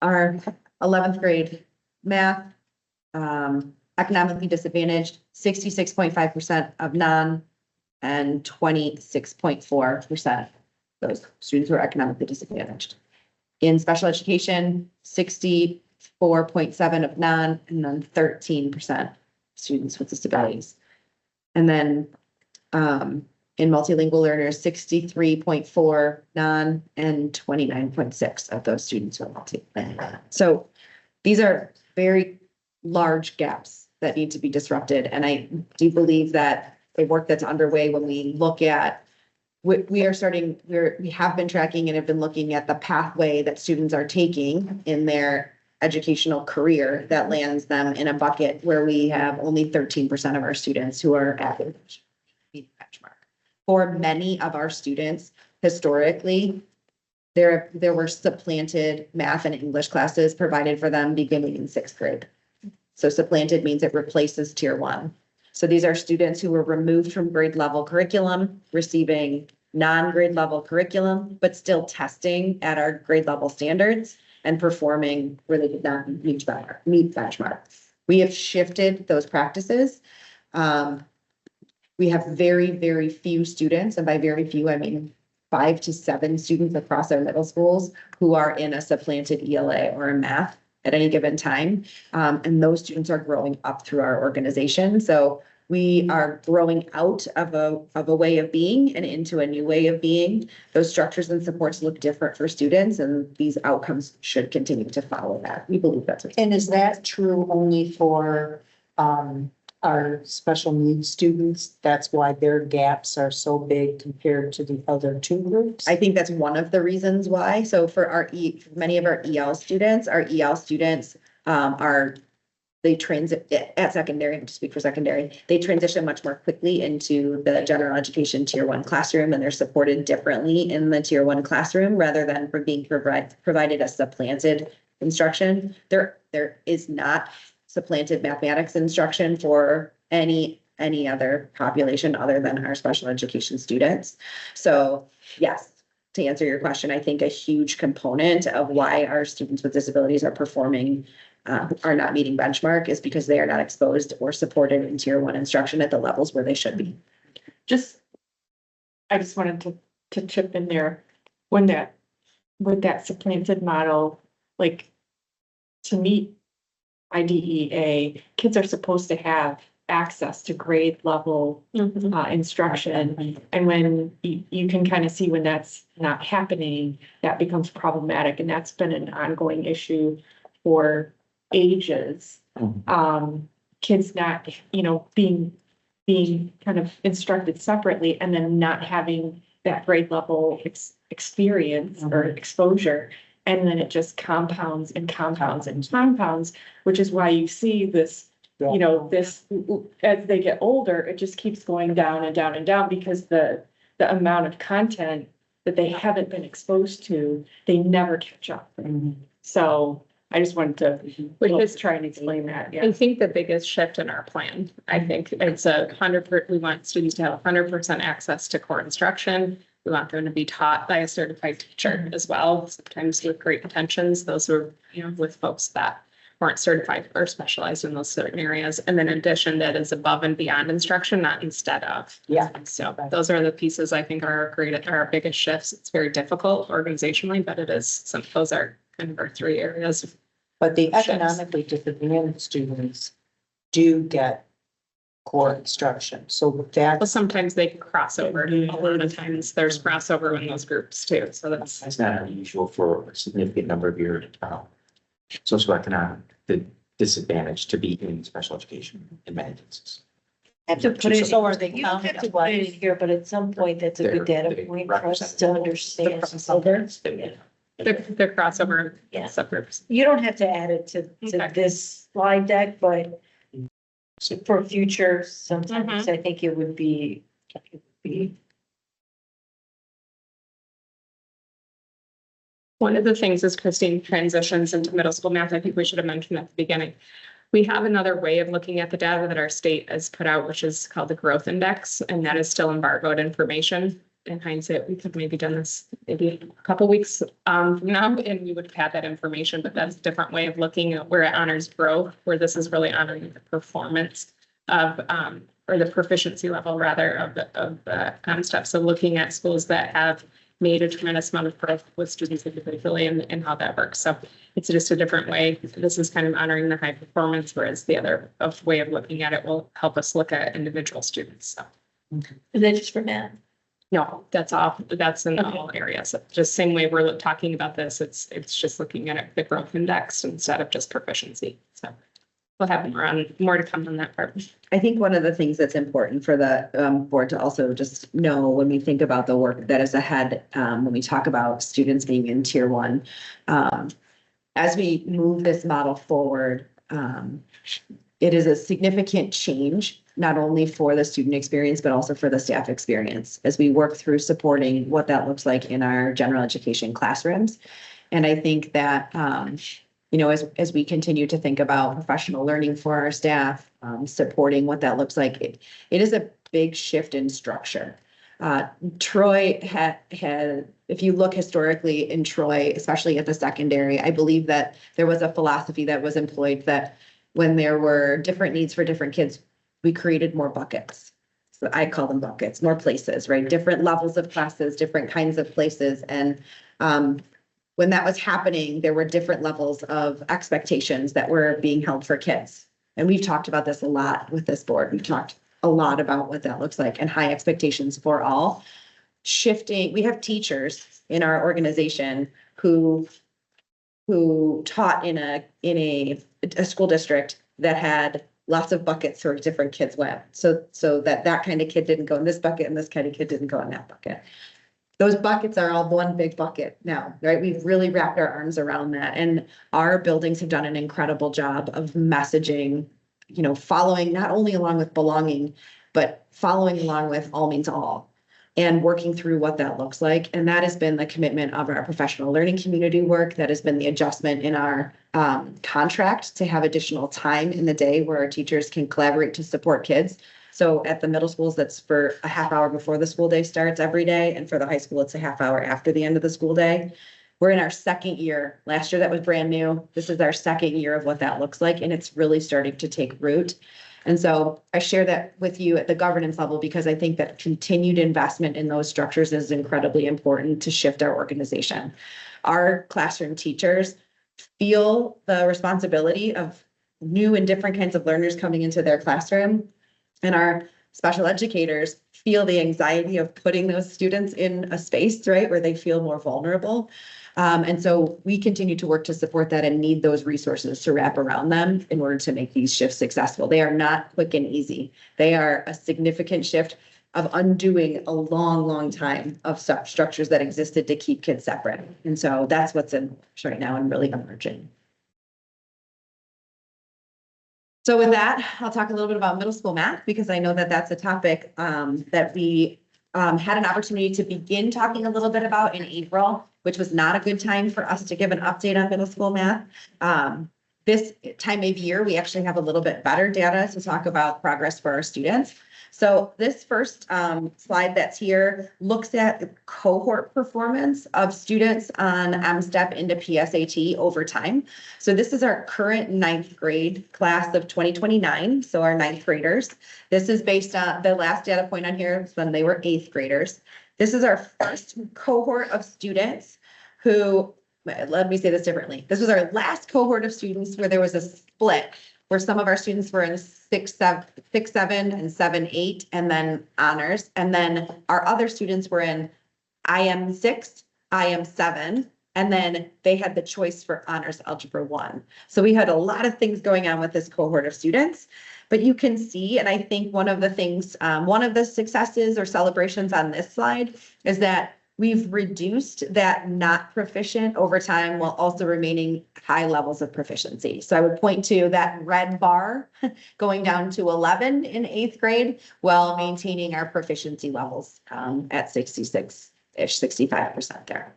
Our 11th grade math, economically disadvantaged, 66.5% of non, and 26.4% those students who are economically disadvantaged. In special education, 64.7 of non, and then 13% students with disabilities. And then in multilingual learners, 63.4 non, and 29.6 of those students are multilingual. So these are very large gaps that need to be disrupted. And I do believe that the work that's underway when we look at, we have been tracking and have been looking at the pathway that students are taking in their educational career that lands them in a bucket where we have only 13% of our students who are at the benchmark. For many of our students, historically, there were supplanted math and English classes provided for them beginning in 6th grade. So supplanted means it replaces tier 1. So these are students who were removed from grade level curriculum, receiving non-grade level curriculum, but still testing at our grade level standards and performing where they did not meet benchmark. We have shifted those practices. We have very, very few students, and by very few, I mean 5 to 7 students across our middle schools who are in a supplanted ELA or a math at any given time. And those students are growing up through our organization. So we are growing out of a way of being and into a new way of being. Those structures and supports look different for students, and these outcomes should continue to follow that. We believe that's what. And is that true only for our special needs students? That's why their gaps are so big compared to the other two groups? I think that's one of the reasons why. So for many of our EL students they transit at secondary, to speak for secondary, they transition much more quickly into the general education tier 1 classroom, and they're supported differently in the tier 1 classroom rather than from being provided a supplanted instruction. There is not supplanted mathematics instruction for any other population other than our special education students. So yes, to answer your question, I think a huge component of why our students with disabilities are performing, are not meeting benchmark is because they are not exposed or supported in tier one instruction at the levels where they should be. I just wanted to chip in there, when with that supplanted model, like, to meet IDEA, kids are supposed to have access to grade level instruction. And when you can kind of see when that's not happening, that becomes problematic. And that's been an ongoing issue for ages. Kids not, being kind of instructed separately and then not having that grade level experience or exposure. And then it just compounds and compounds and compounds, which is why you see this, this, as they get older, it just keeps going down and down and down because the amount of content that they haven't been exposed to, they never catch up. So I just wanted to try and explain that. I think the biggest shift in our plan, I think it's 100%, we want students to have 100% access to core instruction. We want them to be taught by a certified teacher as well, sometimes with great intentions, those who are, with folks that weren't certified or specialized in those certain areas. And then in addition, that is above and beyond instruction, not instead of. Yeah. So those are the pieces I think are our biggest shifts. It's very difficult organizationally, but those are kind of our three areas. But the economically disadvantaged students do get core instruction, so that. Well, sometimes they can cross over. A lot of times there's crossover in those groups too, so That's not unusual for a significant number of your socioeconomic disadvantage to be in special education in many cases. And To put it, so are they you don't have to counted put it in here, but at some point, that's a good data They're point for us to represented. understand. So there's, they're crossover Yeah. subgroups. you don't have to add it to Okay. this slide deck, but for future, sometimes Mhm. I think it would be. One of the things as Christine transitions into middle school math, I think we should have mentioned at the beginning. We have another way of looking at the data that our state has put out, which is called the growth index, and that is still embargoed information. In hindsight, we could maybe done this maybe a couple weeks from now, and we would have had that information, but that's a different way of looking at where it honors growth, where this is really honoring the performance of, or the proficiency level rather of the stuff. So looking at schools that have made a tremendous amount of growth with students individually and how that works. So it's just a different way. This is kind of honoring the high performance, whereas the other way of looking at it will help us look at individual students. So. Is that just for math? No, that's in all areas. Just same way we're talking about this, it's just looking at the growth index instead of just proficiency. So we'll have more to come on that part. I think one of the things that's important for the board to also just know when we think about the work that is ahead, when we talk about students being in tier one, as we move this model forward, it is a significant change, not only for the student experience, but also for the staff experience as we work through supporting what that looks like in our general education classrooms. And I think that, as we continue to think about professional learning for our staff, supporting what that looks like, it is a big shift in structure. Troy had, if you look historically in Troy, especially at the secondary, I believe that there was a philosophy that was employed that when there were different needs for different kids, we created more buckets. So I call them buckets, more places, right? Different levels of classes, different kinds of places. And when that was happening, there were different levels of expectations that were being held for kids. And we've talked about this a lot with this board. We've talked a lot about what that looks like and high expectations for all. Shifting, we have teachers in our organization who taught in a school district that had lots of buckets where different kids went. So that kind of kid didn't go in this bucket and this kind of kid didn't go in that bucket. Those buckets are all one big bucket now, right? We've really wrapped our arms around that. And our buildings have done an incredible job of messaging, following not only along with belonging, but following along with all means all and working through what that looks like. And that has been the commitment of our professional learning community work. That has been the adjustment in our contract to have additional time in the day where our teachers can collaborate to support kids. So at the middle schools, that's for a half hour before the school day starts every day. And for the high school, it's a half hour after the end of the school day. We're in our second year. Last year, that was brand new. This is our second year of what that looks like, and it's really starting to take root. And so I share that with you at the governance level because I think that continued investment in those structures is incredibly important to shift our organization. Our classroom teachers feel the responsibility of new and different kinds of learners coming into their classroom. And our special educators feel the anxiety of putting those students in a space, right, where they feel more vulnerable. And so we continue to work to support that and need those resources to wrap around them in order to make these shifts successful. They are not quick and easy. They are a significant shift of undoing a long, long time of structures that existed to keep kids separate. And so that's what's in right now and really emerging. So with that, I'll talk a little bit about middle school math because I know that that's a topic that we had an opportunity to begin talking a little bit about in April, which was not a good time for us to give an update on middle school math. This time of year, we actually have a little bit better data to talk about progress for our students. So this first slide that's here looks at the cohort performance of students on M-STEP into PSAT over time. So this is our current 9th grade class of 2029, so our 9th graders. This is based on the last data point on here when they were 8th graders. This is our first cohort of students who, let me say this differently. This was our last cohort of students where there was a split where some of our students were in 6, 7, and 7, 8, and then honors. And then our other students were in IM 6, IM 7, and then they had the choice for honors algebra 1. So we had a lot of things going on with this cohort of students. But you can see, and I think one of the things, one of the successes or celebrations on this slide is that we've reduced that not proficient over time while also remaining high levels of proficiency. So I would point to that red bar going down to 11 in 8th grade while maintaining our proficiency levels at 66-ish, 65% there.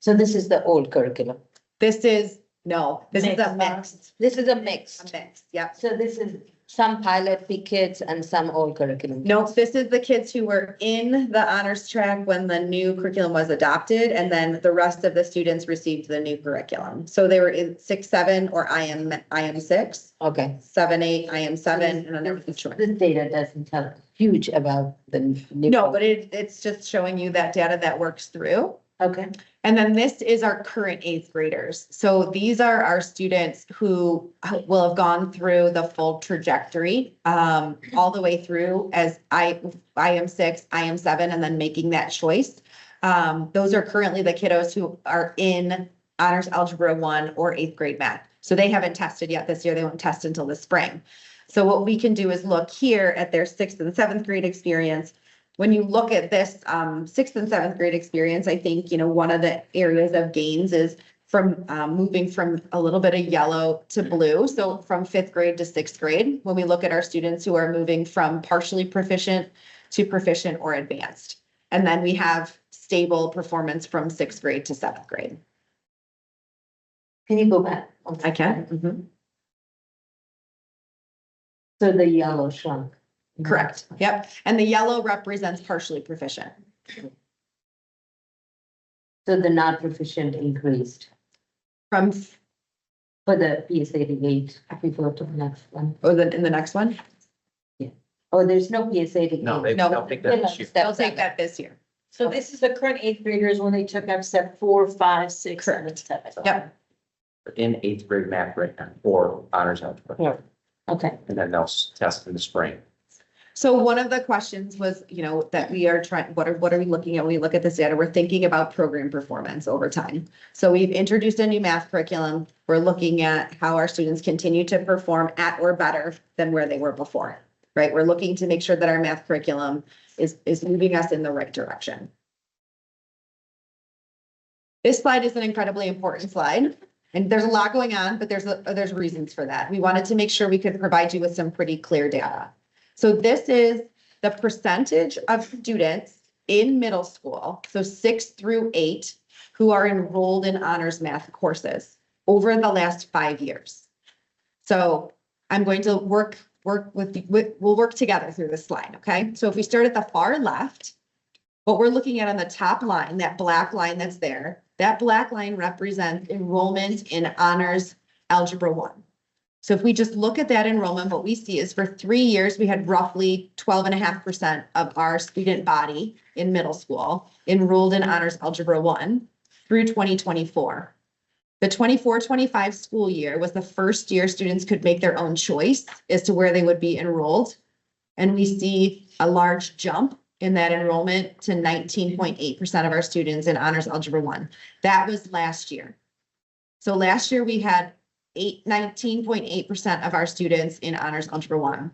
So this is the old curriculum. This is a mixed. This is a mixed. Yep. So this is some pilot P kids and some old curriculum. Nope, this is the kids who were in the honors track when the new curriculum was adopted, and then the rest of the students received the new curriculum. So they were in 6, 7, or IM 6. Okay. 7, 8, IM 7, and then there was a choice. This data doesn't tell huge about the new. No, but it's just showing you that data that works through. Okay. And then this is our current 8th graders. So these are our students who will have gone through the full trajectory, all the way through as IM 6, IM 7, and then making that choice. Those are currently the kiddos who are in honors algebra 1 or 8th grade math. So they haven't tested yet this year. They won't test until the spring. So what we can do is look here at their 6th and 7th grade experience. When you look at this 6th and 7th grade experience, I think, one of the areas of gains is from moving from a little bit of yellow to blue. So from 5th grade to 6th grade, when we look at our students who are moving from partially proficient to proficient or advanced. And then we have stable performance from 6th grade to 7th grade. Can you go back? I can. Mm-hmm. So the yellow shrunk. Correct. Yep. And the yellow represents partially proficient. So the not proficient increased From, for the PSAT 8. If we go to the next one. in the next one? Oh, there's no PSAT. No, they No. don't think that this year. They'll take that this year. So this is the current 8th graders when they took up step 4, 5, 6, 7, 7. Yep. In 8th grade math right now, or honors algebra. Yeah. Okay. And then they'll test in the spring. So one of the questions was, that we are trying, what are we looking at when we look at this data? We're thinking about program performance over time. So we've introduced a new math curriculum. We're looking at how our students continue to perform at or better than where they were before, right? We're looking to make sure that our math curriculum is moving us in the right direction. This slide is an incredibly important slide. And there's a lot going on, but there's reasons for that. We wanted to make sure we could provide you with some pretty clear data. So this is the percentage of students in middle school, so 6 through 8, who are enrolled in honors math courses. over the last 5 years. So I'm going to work we'll work together through this slide, okay? So if we start at the far left, what we're looking at on the top line, that black line that's there, that black line represents enrollment in honors algebra 1. So if we just look at that enrollment, what we see is for 3 years, we had roughly 12.5% of our student body in middle school enrolled in honors algebra 1 through 2024. The 24-25 school year was the first year students could make their own choice as to where they would be enrolled. And we see a large jump in that enrollment to 19.8% of our students in honors algebra 1. That was last year. So last year we had 19.8% of our students in honors algebra 1.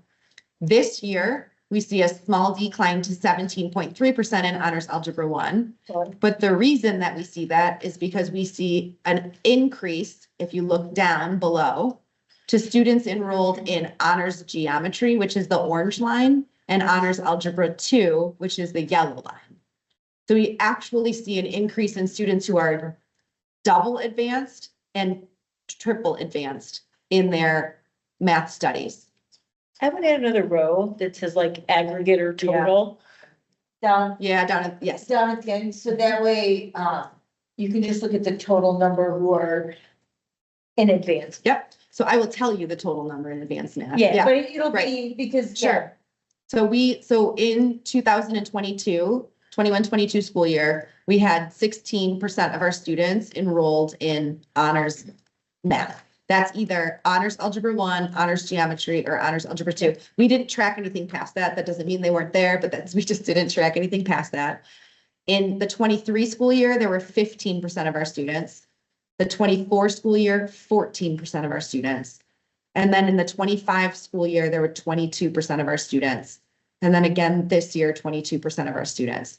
This year, we see a small decline to 17.3% in honors algebra 1. But the reason that we see that is because we see an increase, if you look down below, to students enrolled in honors geometry, which is the orange line, and honors algebra 2, which is the yellow line. So we actually see an increase in students who are double advanced and triple advanced in their math studies. I would add another row that says like aggregate or total. Down, Yeah, yes. down at the end, so that way, you can just look at the total number who are in advance. Yep. So I will tell you the total number in advanced math. Yeah, but it'll be right. because. Sure. So in 2022, 21-22 school year, we had 16% of our students enrolled in honors math. That's either honors algebra 1, honors geometry, or honors algebra 2. We didn't track anything past that. That doesn't mean they weren't there, but we just didn't track anything past that. In the 23 school year, there were 15% of our students. The 24 school year, 14% of our students. And then in the 25 school year, there were 22% of our students. And then again, this year, 22% of our students.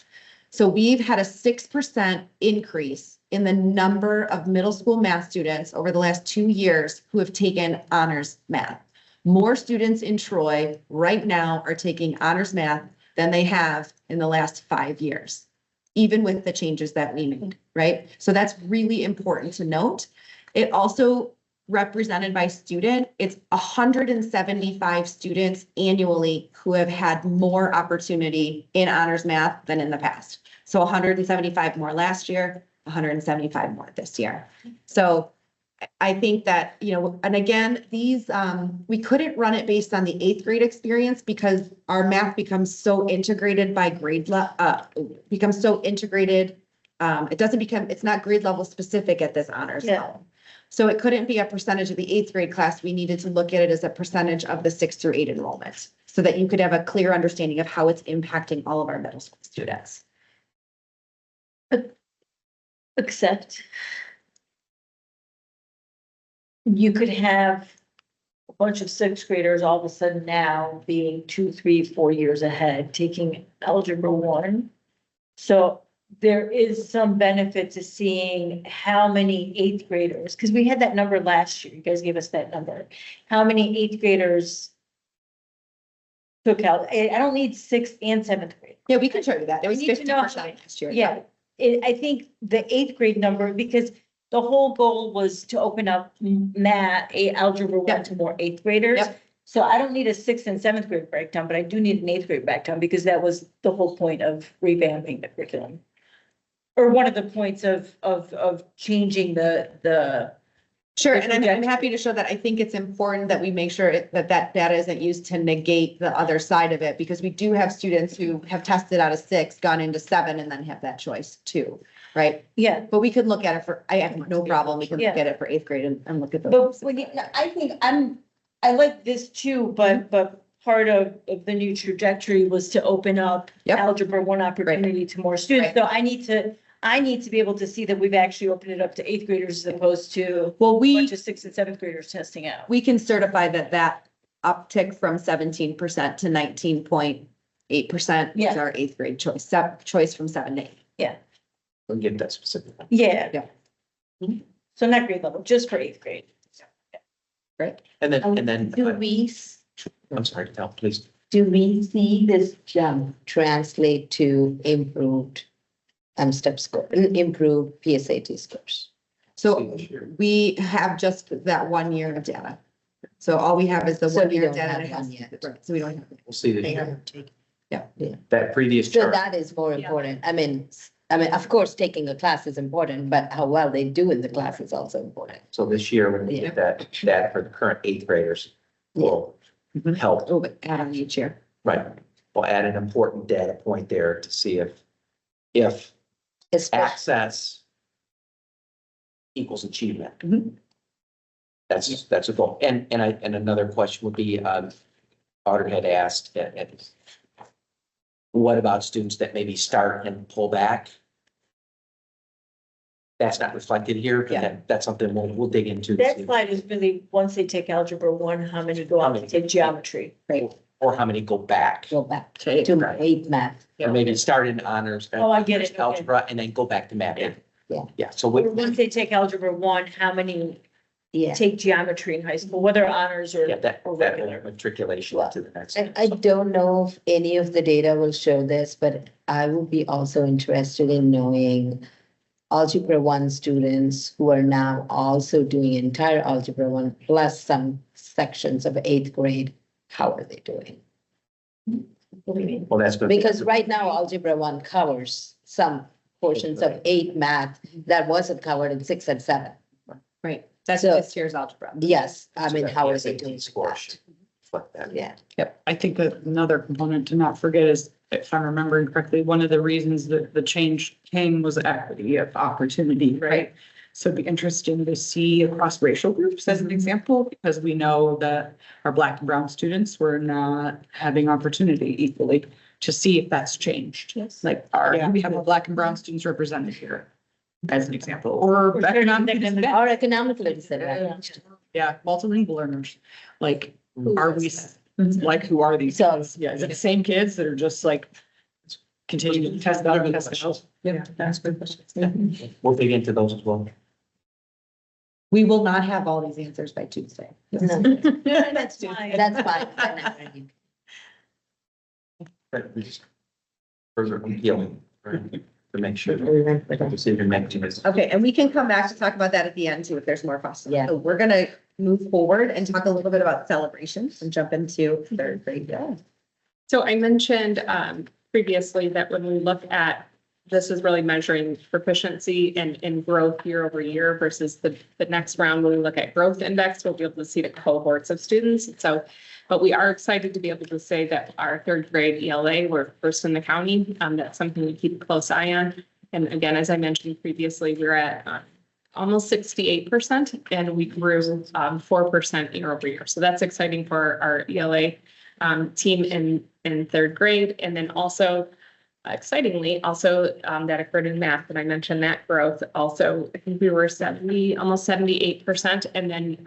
So we've had a 6% increase in the number of middle school math students over the last 2 years who have taken honors math. More students in Troy right now are taking honors math than they have in the last 5 years, even with the changes that we made, right? So that's really important to note. It also represented by student, it's 175 students annually who have had more opportunity in honors math than in the past. So 175 more last year, 175 more this year. So I think that, and again, these, we couldn't run it based on the 8th grade experience because our math becomes so integrated by grade becomes so integrated. It's not grade level specific at this honors level. So it couldn't be a percentage of the 8th grade class. We needed to look at it as a percentage of the 6 through 8 enrollment so that you could have a clear understanding of how it's impacting all of our middle school students. Except you could have a bunch of 6th graders all of a sudden now being 2, 3, 4 years ahead, taking algebra 1. So there is some benefit to seeing how many 8th graders, because we had that number last year. You guys gave us that number. How many 8th graders took out? I don't need 6th and 7th grade. Yeah, we can show you that. It was I need to know 50% last year. Yeah, I think the 8th grade number, because the whole goal was to open up math, algebra 1 to more 8th graders. Yep. So I don't need a 6th and 7th grade breakdown, but I do need an 8th grade breakdown because that was the whole point of revamping the curriculum. Or one of the points of changing the. Sure, and I'm happy to show that. I think it's important that we make sure that data isn't used to negate the other side of it, because we do have students who have tested out of 6, gone into 7, and then have that choice too, right? Yeah. But we could look at it I have no problem. We can look at it for 8th grade and look at But those. I think I like this too, but part of the new trajectory was to open up Yep. algebra 1 opportunity to more students. Right. So I need to be able to see that we've actually opened it up to 8th graders as opposed to Well, a bunch of 6th and 7th graders testing out. we can certify that uptick from 17% to 19.8% Yeah. is our 8th grade choice, choice from 7 to 8. We'll get that specific. Yeah. Yeah. So not grade level, just for 8th grade. And then, Do we, I'm sorry, no, please. do we see this jump translate to improved step score, improved PSAT scores? So we have just that 1 year of data. So all we have is the So 1 we year don't data. have and it has- one yet. right, so we don't have. We'll see They the, haven't taken. that previous So chart. that is more important. I mean, of course, taking a class is important, but how well they do in the class is also important. So this year, when we get that data for the current eighth graders, will help, Oh, but add on each year. right? We'll add an important data point there to see if Especially, access equals achievement. Mhm. That's a goal. And another question would be, Otter had asked, what about students that maybe start and pull back? That's not reflected here, but Yeah. that's something we'll dig into. That slide is really, once they take algebra one, how many go out to take geometry? Or how many go back, go back Okay. to 8 math. or maybe start in honors. Oh, I get it, okay. Algebra and then go back to math. Yeah. Yeah, so Or once they take algebra one, how many Yeah. take geometry in high school, whether honors or, yeah, that or whole regular? matriculation to the next. I don't know if any of the data will show this, but I would be also interested in knowing Algebra 1 students who are now also doing entire Algebra 1 plus some sections of 8th grade. How are they doing? What do you mean? Well, that's good. Because right now Algebra 1 covers some portions of 8 math that wasn't covered in 6 and 7. Right. That's So- this year's algebra. Yes, I mean, So how are that they SAT doing with score that? should reflect that. Yeah. Yep, I think that another component to not forget is, if I'm remembering correctly, one of the reasons that the change came was equity of opportunity, right? So it'd be interesting to see across racial groups as an example, because we know that our Black and brown students were not having opportunity equally, to see if that's changed. Yes. Like, do we have our Black and brown students represented here? As an example, Or or economically certain disadvantaged. Or economically disadvantaged. Yeah, multilingual learners, like, are we, like, who are these? So- kids? Yeah, is it the same kids that are just like continuing to test out and test out? Yeah, that's good. We'll dig into those as well. We will not have all these answers by Tuesday. No, That's fine. that's fine. But we just further appealing to make sure the decision making is. Okay, and we can come back to talk about that at the end too, if there's more questions. Yeah. So we're gonna move forward and talk a little bit about celebrations and jump into third grade. Yeah. So I mentioned previously that when we look at, this is really measuring proficiency and growth year over year versus the next round, when we look at growth index, we'll be able to see the cohorts of students. So, but we are excited to be able to say that our third grade ELA, we're first in the county. That's something we keep a close eye on. And again, as I mentioned previously, we're at almost 68% and we grew 4% year over year. So that's exciting for our ELA team in third grade. And then also excitingly, also that occurred in math, and I mentioned that growth also. I think we were 70, almost 78%, and then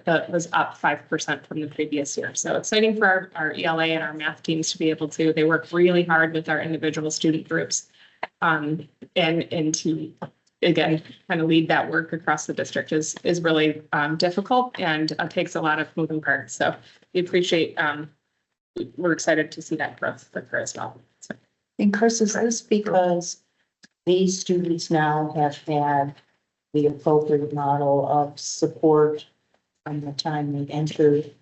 that was up 5% from the previous year. So exciting for our ELA and our math teams to be able to, they work really hard with our individual student groups. And to, again, kind of lead that work across the district is really difficult and takes a lot of moving parts. So we appreciate, we're excited to see that growth occur as well. So. And Chris, is this because these students now have had the appropriate model of support from the time they entered?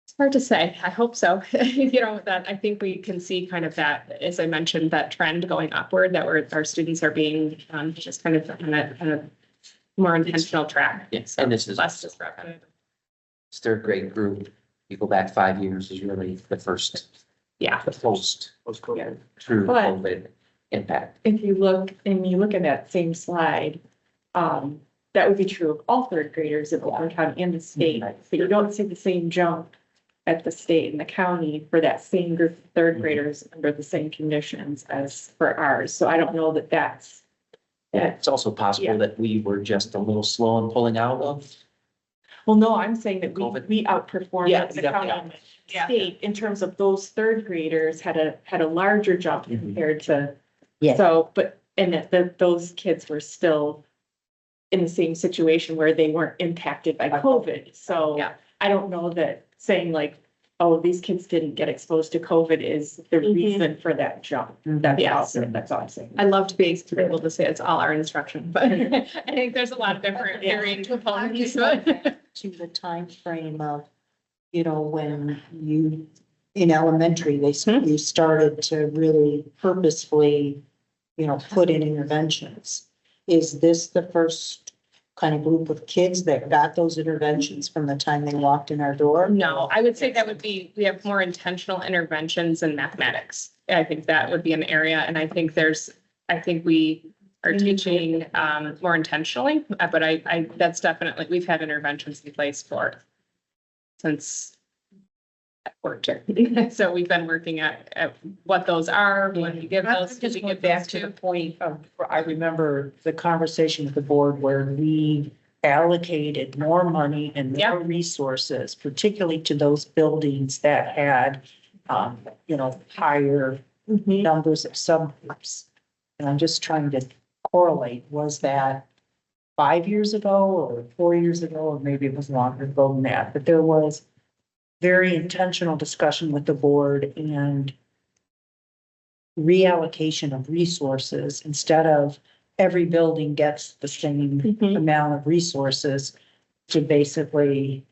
It's hard to say. I hope so. You know, that I think we can see kind of that, as I mentioned, that trend going upward, that our students are being just kind of on a more intentional track. Yes, So and this is less disruptive. this third grade group. You go back 5 years is really the first, Yeah. the post Yeah. true But- COVID impact. If you look at that same slide, that would be true of all third graders in Oakland County and the state. But you don't see the same jump at the state and the county for that same group of third graders under the same conditions as for ours. So I don't know that that's. It's also possible Yeah. that we were just a little slow in pulling out of. Well, no, I'm saying that COVID. we outperformed Yeah, the yeah, county yeah. and the state in terms of those third graders had a larger jump Mhm. compared to. Yes. So, but, and that those kids were still in the same situation where they weren't impacted by COVID. So Yeah. I don't know that saying like oh, these kids didn't get exposed to COVID is the reason for that jump. That's all I'm saying. I'd love to be able to say it's all our instruction, but I think there's a lot of different varying components to it. To the time frame of, you know, when you, in elementary, you started to really purposefully, you know, put in interventions. Is this the first kind of group of kids that got those interventions from the time they walked in our door? No, I would say that would be, we have more intentional interventions in mathematics. I think that would be an area, and I think we are teaching more intentionally, but that's definitely, we've had interventions in place for since I worked here. So we've been working at what those are, when we give those. Just we going give back those to the point of, I remember the conversation with the board where we allocated more money and Yeah. more resources, particularly to those buildings that had, you know, higher numbers of subgroups. And I'm just trying to correlate, was that 5 years ago or 4 years ago, or maybe it was longer ago than that, but there was very intentional discussion with the board and reallocation of resources instead of every building gets the same amount of resources to basically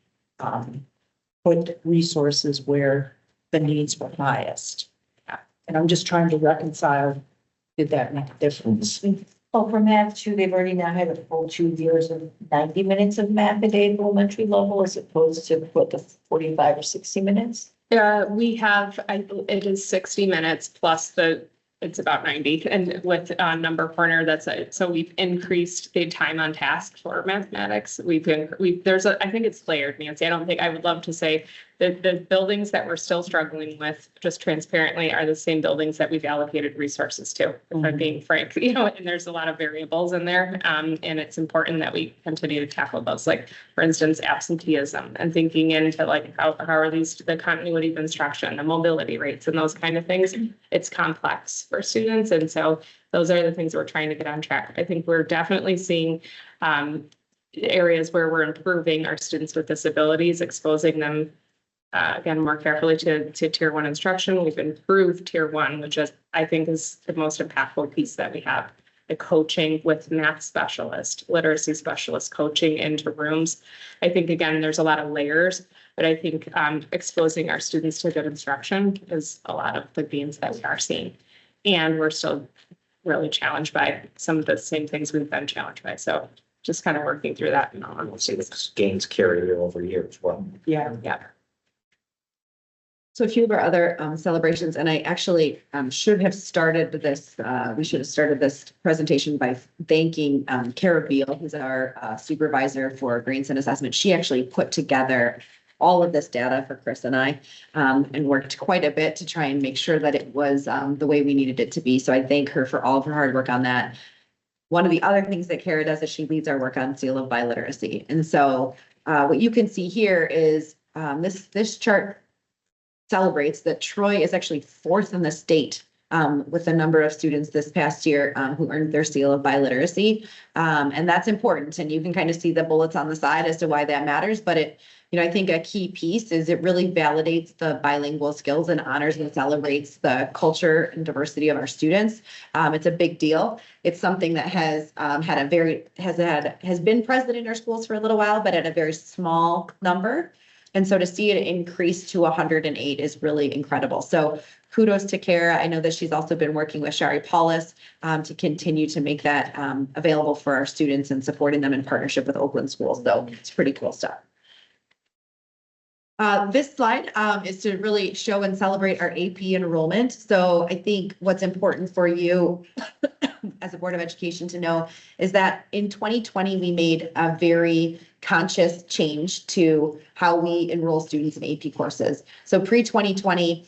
put resources where the needs were highest. And I'm just trying to reconcile, did that make a difference? Well, for math too, they've already now had a full 2 years of 90 minutes of math a day at elementary level as opposed to what the 45 or 60 minutes. We have, it is 60 minutes plus it's about 90, and with number corner, so we've increased the time on task for mathematics. I think it's layered, Nancy. I would love to say that the buildings that we're still struggling with, just transparently, are the same buildings that we've allocated resources to, if I'm being frank, you know, and there's a lot of variables in there. And it's important that we continue to tackle those, like, for instance, absenteeism, and thinking into like, how are these, the continuity of instruction, the mobility rates and those kind of things. It's complex for students. And so those are the things we're trying to get on track. I think we're definitely seeing areas where we're improving our students with disabilities, exposing them again, more carefully to tier 1 instruction. We've improved tier 1, which I think is the most impactful piece that we have. The coaching with math specialist, literacy specialist coaching into rooms. I think, again, there's a lot of layers, but I think exposing our students to good instruction is a lot of the gains that we are seeing. And we're still really challenged by some of the same things we've been challenged by. So just kind of working through that. We'll see the gains carry year over year as well. Yeah. So a few of our other celebrations, and I actually should have started this, we should have started this presentation by thanking Kara Beal, who's our supervisor for grades and assessment. She actually put together all of this data for Chris and I and worked quite a bit to try and make sure that it was the way we needed it to be. So I thank her for all of her hard work on that. One of the other things that Kara does is she leads our work on Seal of Biliteracy. And so what you can see here is this chart celebrates that Troy is actually 4th in the state with the number of students this past year who earned their seal of biliteracy. And that's important. And you can kind of see the bullets on the side as to why that matters. But it, you know, I think a key piece is it really validates the bilingual skills and honors and celebrates the culture and diversity of our students. It's a big deal. It's something that has been present in our schools for a little while, but at a very small number. And so to see it increase to 108 is really incredible. So kudos to Kara. I know that she's also been working with Shari Paulus to continue to make that available for our students and supporting them in partnership with Oakland schools. So it's pretty cool stuff. This slide is to really show and celebrate our AP enrollment. So I think what's important for you as a Board of Education to know is that in 2020, we made a very conscious change to how we enroll students in AP courses. So pre-2020,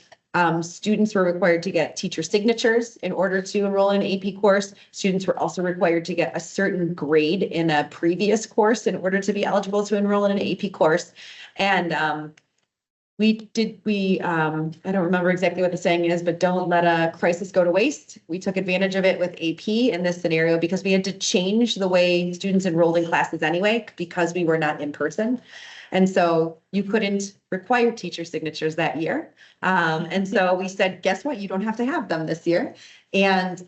students were required to get teacher signatures in order to enroll in an AP course. Students were also required to get a certain grade in a previous course in order to be eligible to enroll in an AP course. And I don't remember exactly what the saying is, but don't let a crisis go to waste. We took advantage of it with AP in this scenario because we had to change the way students enrolled in classes anyway, because we were not in person. And so you couldn't require teacher signatures that year. And so we said, guess what? You don't have to have them this year. And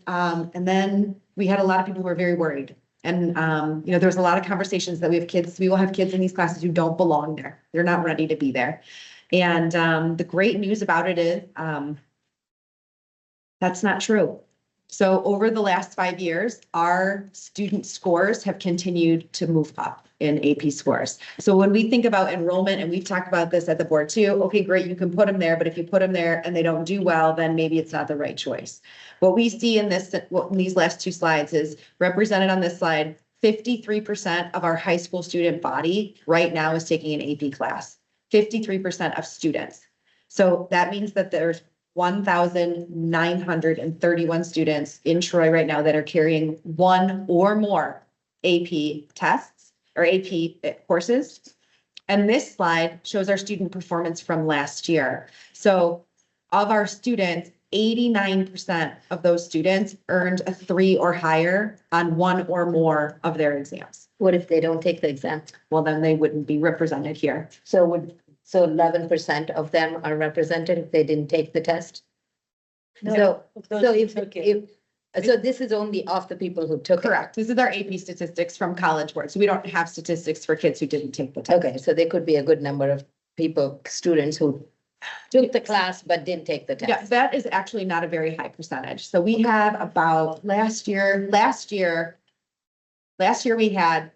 then we had a lot of people who were very worried. And, there's a lot of conversations that we will have kids in these classes who don't belong there. They're not ready to be there. And the great news about it is that's not true. So over the last 5 years, our student scores have continued to move up in AP scores. So when we think about enrollment, and we've talked about this at the board too, okay, great, you can put them there, but if you put them there and they don't do well, then maybe it's not the right choice. What we see in these last two slides is represented on this slide, 53% of our high school student body right now is taking an AP class. 53% of students. So that means that there's 1,931 students in Troy right now that are carrying one or more AP tests or AP courses. And this slide shows our student performance from last year. So of our students, 89% of those students earned a 3 or higher on one or more of their exams. What if they don't take the exam? Well, then they wouldn't be represented here. So 11% of them are represented if they didn't take the test? So this is only of the people who took it? Correct. This is our AP statistics from College Board. So we don't have statistics for kids who didn't take the test. Okay, so there could be a good number of students who took the class but didn't take the Yeah, test. that is actually not a very high percentage. So we have about last year we had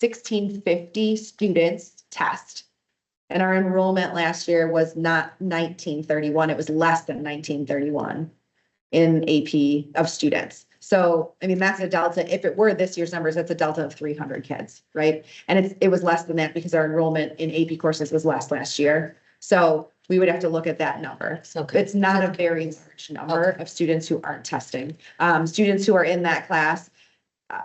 1,650 students test. And our enrollment last year was not 1,931, it was less than 1,931 in AP of students. So, I mean, that's a delta. If it were this year's numbers, that's a delta of 300 kids, right? And it was less than that because our enrollment in AP courses was less last year. So we would have to look at that number. Okay. It's not a very large number of students who aren't testing. Students who are in that class,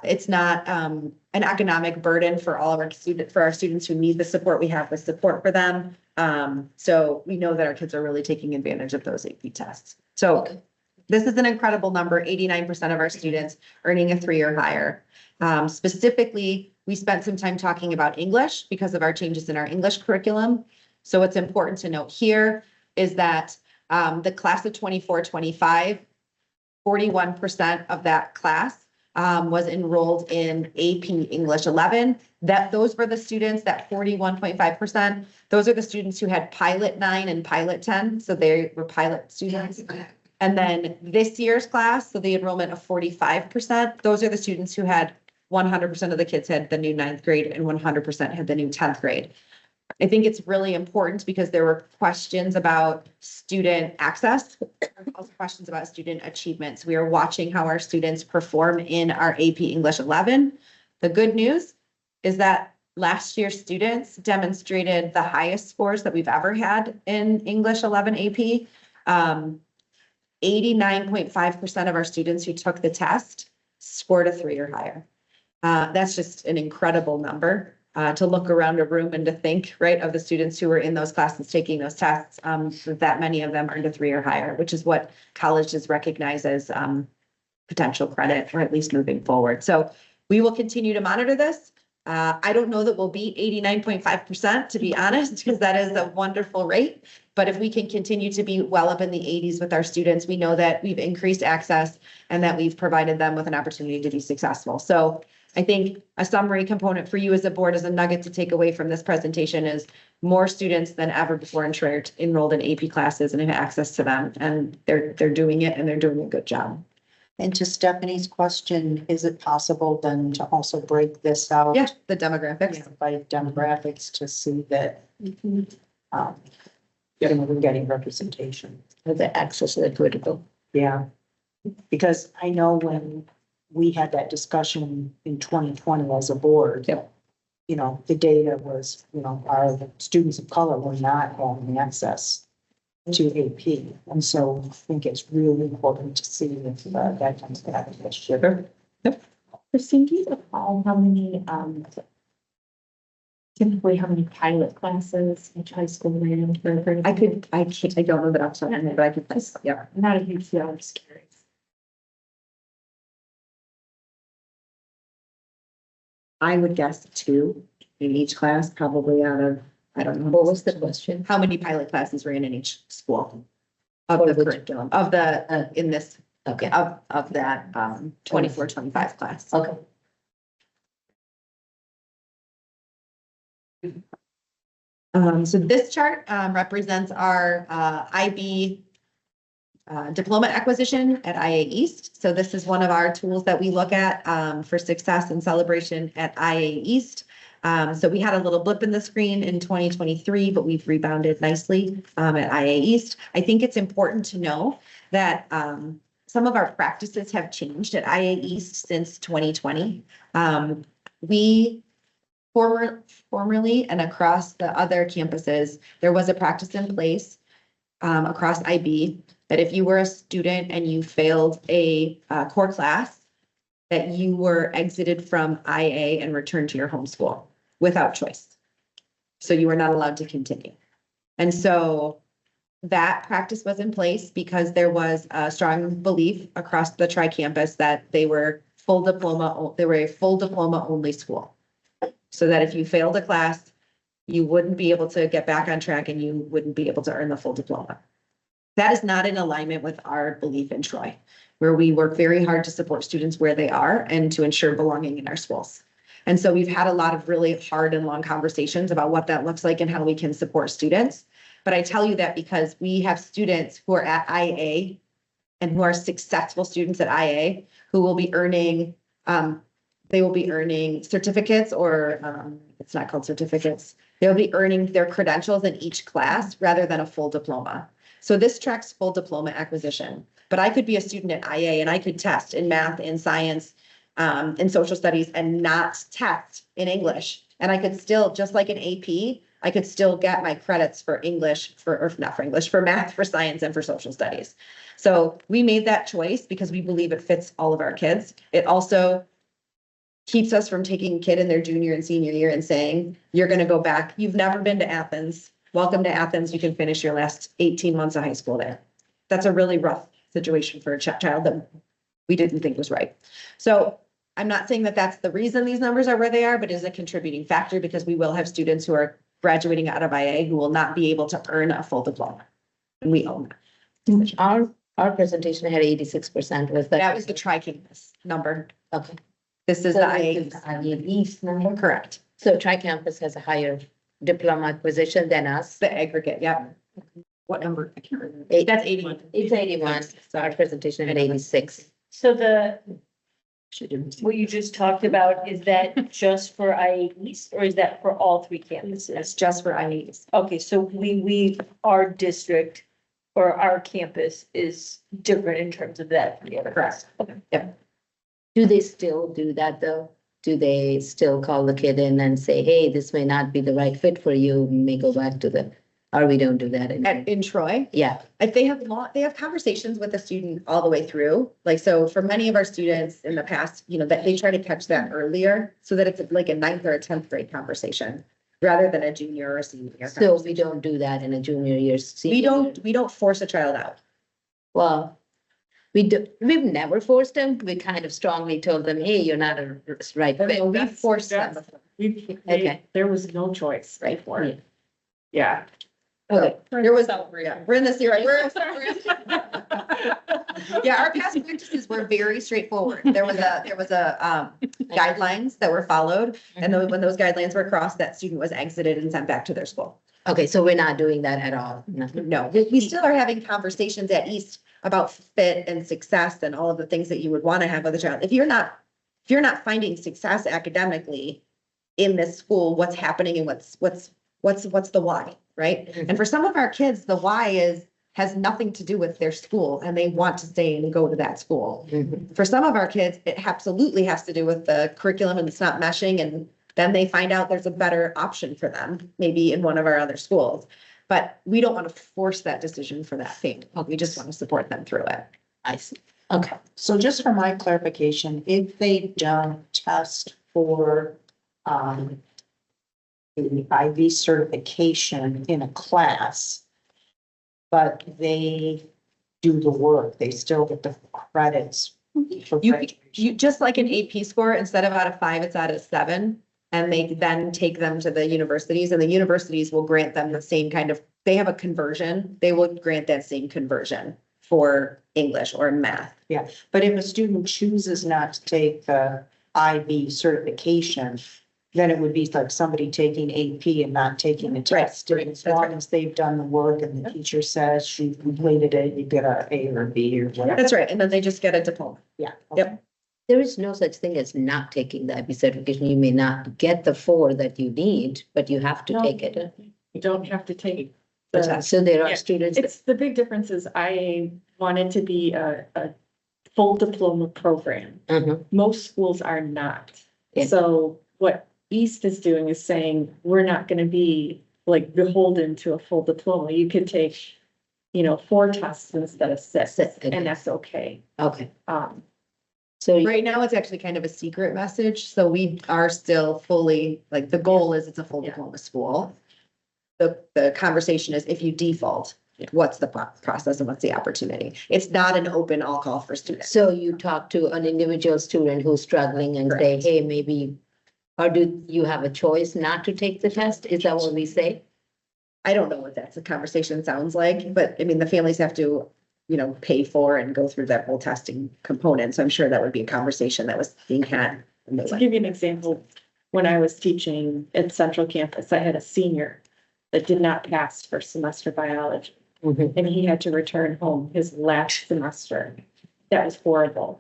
it's not an economic burden for all of our students who need the support. We have the support for them. So we know that our kids are really taking advantage of those AP tests. So this is an incredible number, 89% of our students earning a 3 or higher. Specifically, we spent some time talking about English because of our changes in our English curriculum. So what's important to note here is that the class of 24-25, 41% of that class was enrolled in AP English 11. Those were the students, that 41.5%, those are the students who had Pilot 9 and Pilot 10. So they were pilot students. And then this year's class, so the enrollment of 45%, those are the students who had 100% of the kids had the new 9th grade and 100% had the new 10th grade. I think it's really important because there were questions about student access, also questions about student achievements. We are watching how our students perform in our AP English 11. The good news is that last year's students demonstrated the highest scores that we've ever had in English 11 AP. 89.5% of our students who took the test scored a 3 or higher. That's just an incredible number. To look around a room and to think, right, of the students who were in those classes taking those tests, that many of them earned a 3 or higher, which is what colleges recognize as potential credit, or at least moving forward. So we will continue to monitor this. I don't know that we'll beat 89.5%, to be honest, because that is a wonderful rate. But if we can continue to be well up in the 80s with our students, we know that we've increased access and that we've provided them with an opportunity to be successful. So I think a summary component for you as a board, as a nugget to take away from this presentation, is more students than ever before in Troy are enrolled in AP classes and have access to them, and they're doing it, and they're doing a good job. And to Stephanie's question, is it possible then to also break this out? Yeah, the demographics. By demographics to see that, we're getting representation. The access is critical. Yeah, because I know when we had that discussion in 2020 as a board. Yep. The data was, our students of color were not having access to AP. And so I think it's really important to see if that comes back this year. Christine, do you recall how many Typically, how many pilot classes each high school ran? I can't, I don't know that off the top of my head, but I could, yeah. Not a huge deal, I'm just curious. I would guess 2 in each class, probably out of, I don't know. What was the question? How many pilot classes ran in each school? Of For the which- curriculum, of the, in this, Okay, of that, 24, 25 class. okay. So this chart, represents our, IB diploma acquisition at IA East. So this is one of our tools that we look at, for success and celebration at IA East. So we had a little blip in the screen in 2023, but we've rebounded nicely, at IA East. I think it's important to know that, some of our practices have changed at IA East since 2020. We formerly and across the other campuses, there was a practice in place, across IB, that if you were a student and you failed a core class, that you were exited from IA and returned to your home school without choice. So you were not allowed to continue. And so that practice was in place because there was a strong belief across the tri-campus that they were a full diploma only school. So that if you failed a class, you wouldn't be able to get back on track and you wouldn't be able to earn the full diploma. That is not in alignment with our belief in Troy, where we work very hard to support students where they are and to ensure belonging in our schools. And so we've had a lot of really hard and long conversations about what that looks like and how we can support students. But I tell you that because we have students who are at IA and who are successful students at IA who will be earning, they will be earning certificates or, it's not called certificates. They'll be earning their credentials in each class rather than a full diploma. So this tracks full diploma acquisition, but I could be a student at IA and I could test in math, in science, in social studies and not test in English. And I could still, just like an AP, I could still get my credits for English, or not for English, for math, for science, and for social studies. So we made that choice because we believe it fits all of our kids. It also keeps us from taking a kid in their junior and senior year and saying, you're going to go back. You've never been to Athens. Welcome to Athens. You can finish your last 18 months of high school there. That's a really rough situation for a child that we didn't think was right. So I'm not saying that that's the reason these numbers are where they are, but it is a contributing factor because we will have students who are graduating out of IA who will not be able to earn a full diploma. And we own that. Our presentation had 86%. Was that? That was the tri-campus number. Okay. This is So the this IA. is the IA East number. Correct. So tri-campus has a higher diploma acquisition than us. The aggregate, yep. What number? I can't remember. That's 81. It's 81, so our presentation had 86. So what you just talked about, is that just for IA East or is that for all three campuses? It's just for IA East. Okay, so we, our district or our campus is different in terms of that. Correct. Okay. Yep. Do they still do that though? Do they still call the kid in and say, hey, this may not be the right fit for you, may go back to the, or we don't do that anymore? In Troy, Yeah, if they have conversations with the student all the way through. Like, so for many of our students in the past, you know, that they try to catch that earlier so that it's like a 9th or a 10th grade conversation rather than a junior or a senior. so we don't do that in a junior year. We don't force a child out. Well, we've never forced them. We kind of strongly told them, hey, you're not a right fit. We forced them. Okay. There was no choice, right, for Yeah. it. Yeah. Okay. There was, we're in this year. Yeah, our past practices were very straightforward. There was a guidelines that were followed. And then when those guidelines were crossed, that student was exited and sent back to their school. Okay, so we're not doing that at all. No. No, we still are having conversations at East about fit and success and all of the things that you would want to have with a child. If you're not finding success academically in this school, what's happening and what's the why, right? And for some of our kids, the why has nothing to do with their school and they want to stay and go to that school. Mhm. For some of our kids, it absolutely has to do with the curriculum and it's not meshing and then they find out there's a better option for them, maybe in one of our other schools. But we don't want to force that decision for that family. We just want to support them through it. I see. Okay. So just for my clarification, if they don't test for, the IB certification in a class, but they do the work, they still get the credits for You, graduation. you, just like an AP score, instead of out of 5, it's out of 7. And they then take them to the universities, and the universities will grant them the same kind of, they have a conversion, they will grant that same conversion for English or math. Yeah, but if a student chooses not to take the IB certification, then it would be like somebody taking AP and not taking the test. right, As that's long right. as they've done the work and the teacher says she completed it, you get a A or B or whatever. That's right, and then they just get a diploma. Yeah. Yep. There is no such thing as not taking the IB certification. You may not get the 4 that you need, but you have to No. take it. You don't have to take The the, test. So there are Yeah, students that it's, the big difference is I wanted to be a full diploma program. Mhm. Most schools are not. Yeah. So what East is doing is saying, we're not gonna be like beholden to a full diploma. You could take, 4 tests instead of 6, Six, okay. and that's okay. Okay, Um, so you- Right now, it's actually kind of a secret message, so we are still fully, like, the goal is it's a full Yeah. diploma school. The conversation is if you default, what's the process and what's the opportunity? It's not an open all call for students. so you talk to an individual student who's struggling and say, Correct. hey, maybe, or do you have a choice not to take the test? Is that what we say? I don't know what that's, the conversation sounds like, but I mean, the families have to, pay for and go through that whole testing component, so I'm sure that would be a conversation that was being had. To give you an example, when I was teaching at Central Campus, I had a senior that did not pass first semester biology, Mhm. and he had to return home his last semester. That was horrible,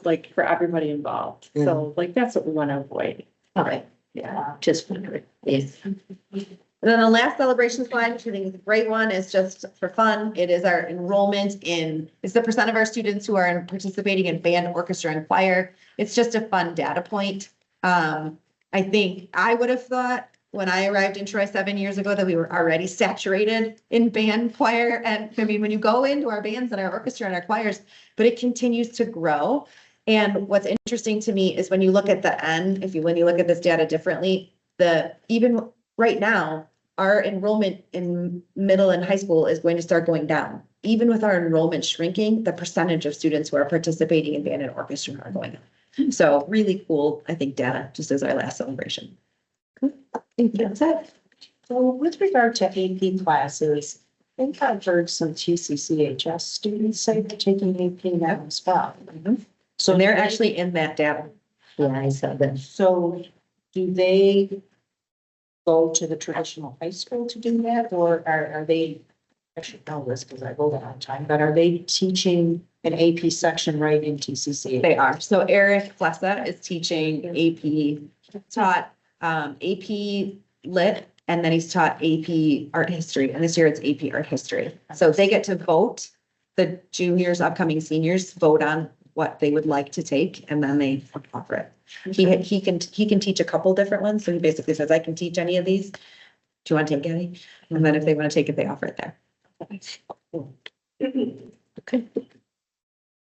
like for everybody involved. So like, that's what we want to avoid. Okay, Yeah. just wondering, yes. And then the last celebration slide, which I think is a great one, is just for fun. It is our enrollment it's the percent of our students who are participating in band, orchestra, and choir. It's just a fun data point. I think I would have thought when I arrived in Troy 7 years ago that we were already saturated in band, choir, and I mean, when you go into our bands and our orchestra and our choirs, but it continues to grow. And what's interesting to me is when you look at the end, when you look at this data differently, even right now, our enrollment in middle and high school is going to start going down. Even with our enrollment shrinking, the percentage of students who are participating in band and orchestra are going up. So really cool, I think, data, just as our last celebration. I think that's it. So with regard to AP classes, I think I've heard some TCCHS students say they're taking AP now as well. So they're actually in that data. Yeah, I saw that. So do they go to the traditional high school to do that, or are they, I should know this because I go there all the time, but are they teaching an AP section right in TCC? They are. So Eric Flessa is teaching AP, taught AP Lit, and then he's taught AP Art History, and this year it's AP Art History. So they get to vote, the juniors, upcoming seniors vote on what they would like to take, and then they offer it. He can teach a couple different ones, so he basically says, I can teach any of these. Do you want to take any? And then if they want to take it, they offer it there. Okay.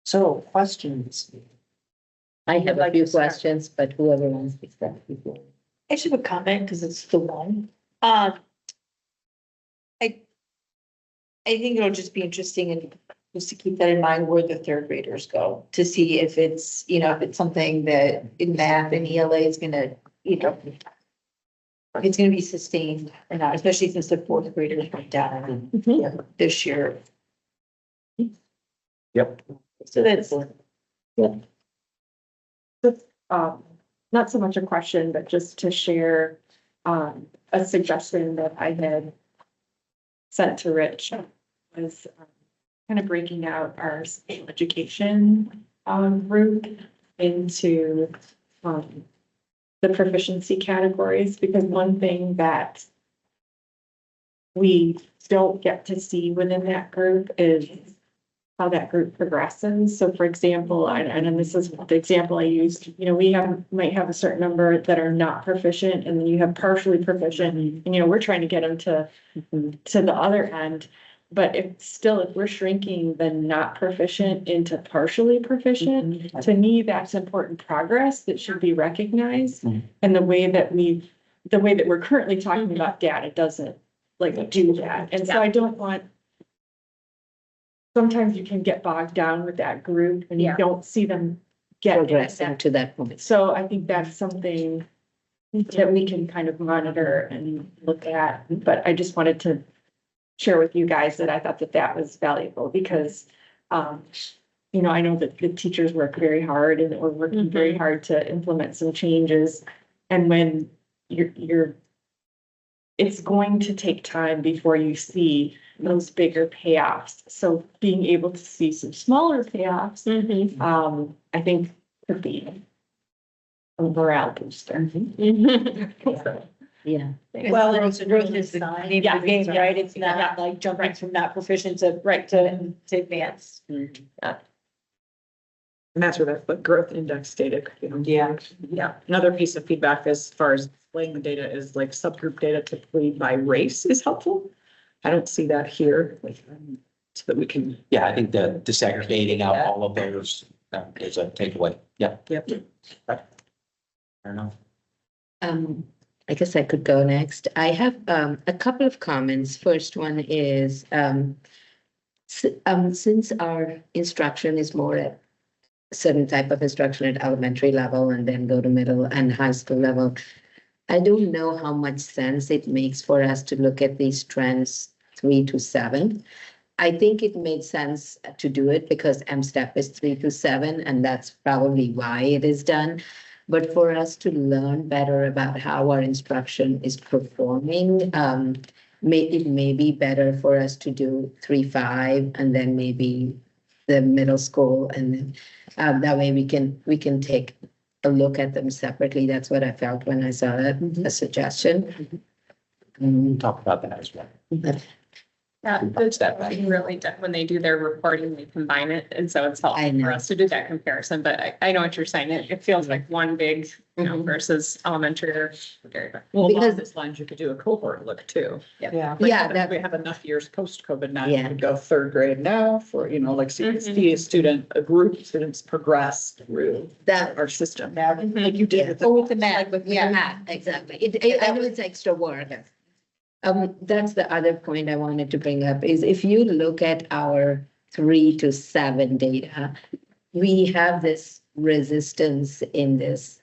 So questions? I have a like few to start? questions, but whoever wants to start before. I just have a comment because it's the one. I think it'll just be interesting and just to keep that in mind where the third graders go, to see if it's, if it's something that in math and ELA is gonna, it's gonna be sustained or not, especially since the fourth graders went down this year. Yep. So that's, Not so much a question, but just to share, a suggestion that I had sent to Rich was kind of breaking out our special education, group into, the proficiency categories, because one thing that we don't get to see within that group is how that group progresses. So for example, and this is the example I used, we might have a certain number that are not proficient, and then you have partially proficient, and we're trying to get them to the other end. But if we're shrinking the not proficient into partially proficient, to me, that's important progress that should be recognized. And the way that we've the way that we're currently talking about data doesn't like do that. And so I don't want. Sometimes you can get bogged down with that group and you don't see them get Progressing to that point. So I think that's something that we can kind of monitor and look at, but I just wanted to share with you guys that I thought that that was valuable because, you know, I know that the teachers work very hard and that we're working very hard to implement some changes. And when it's going to take time before you see those bigger payoffs. So being able to see some smaller payoffs, I think could be a morale booster. Yeah. Well, growth is the name of the game, right? It's Yeah. not like jumping from not proficient to to advance. And that's where that growth index data, you know. Yeah. Yeah, another piece of feedback as far as displaying the data is like subgroup data typically by race is helpful. I don't see that here, like, so that we can. Yeah, I think the disaggregating out all of those is a takeaway. Yeah. Yep. Fair enough. I guess I could go next. I have a couple of comments. First one is since our instruction is more at a certain type of instruction at elementary level and then go to middle and high school level, I don't know how much sense it makes for us to look at these trends 3 to 7. I think it made sense to do it because M-STEP is 3 to 7, and that's probably why it is done. But for us to learn better about how our instruction is performing, it may be better for us to do 3-5 and then maybe the middle school, and then that way we can take a look at them separately. That's what I felt when I saw a suggestion. We'll talk about that as well. Yeah, really, when they do their reporting, they combine it, and so it's I helpful know. for us to do that comparison, but I know what you're saying, it feels like one big, you know, versus elementary or. Well, along Because- this lines, you could do a cohort look too. Yeah. Like, Yeah, that- we have enough years post-COVID now, you Yeah. could go third grade now for, you know, like see a group of students progress through That our system. Like you did with the. Or with the math, Yeah, math, exactly. I know it's extra work. That's the other point I wanted to bring up is if you look at our 3 to 7 data, we have this resistance in this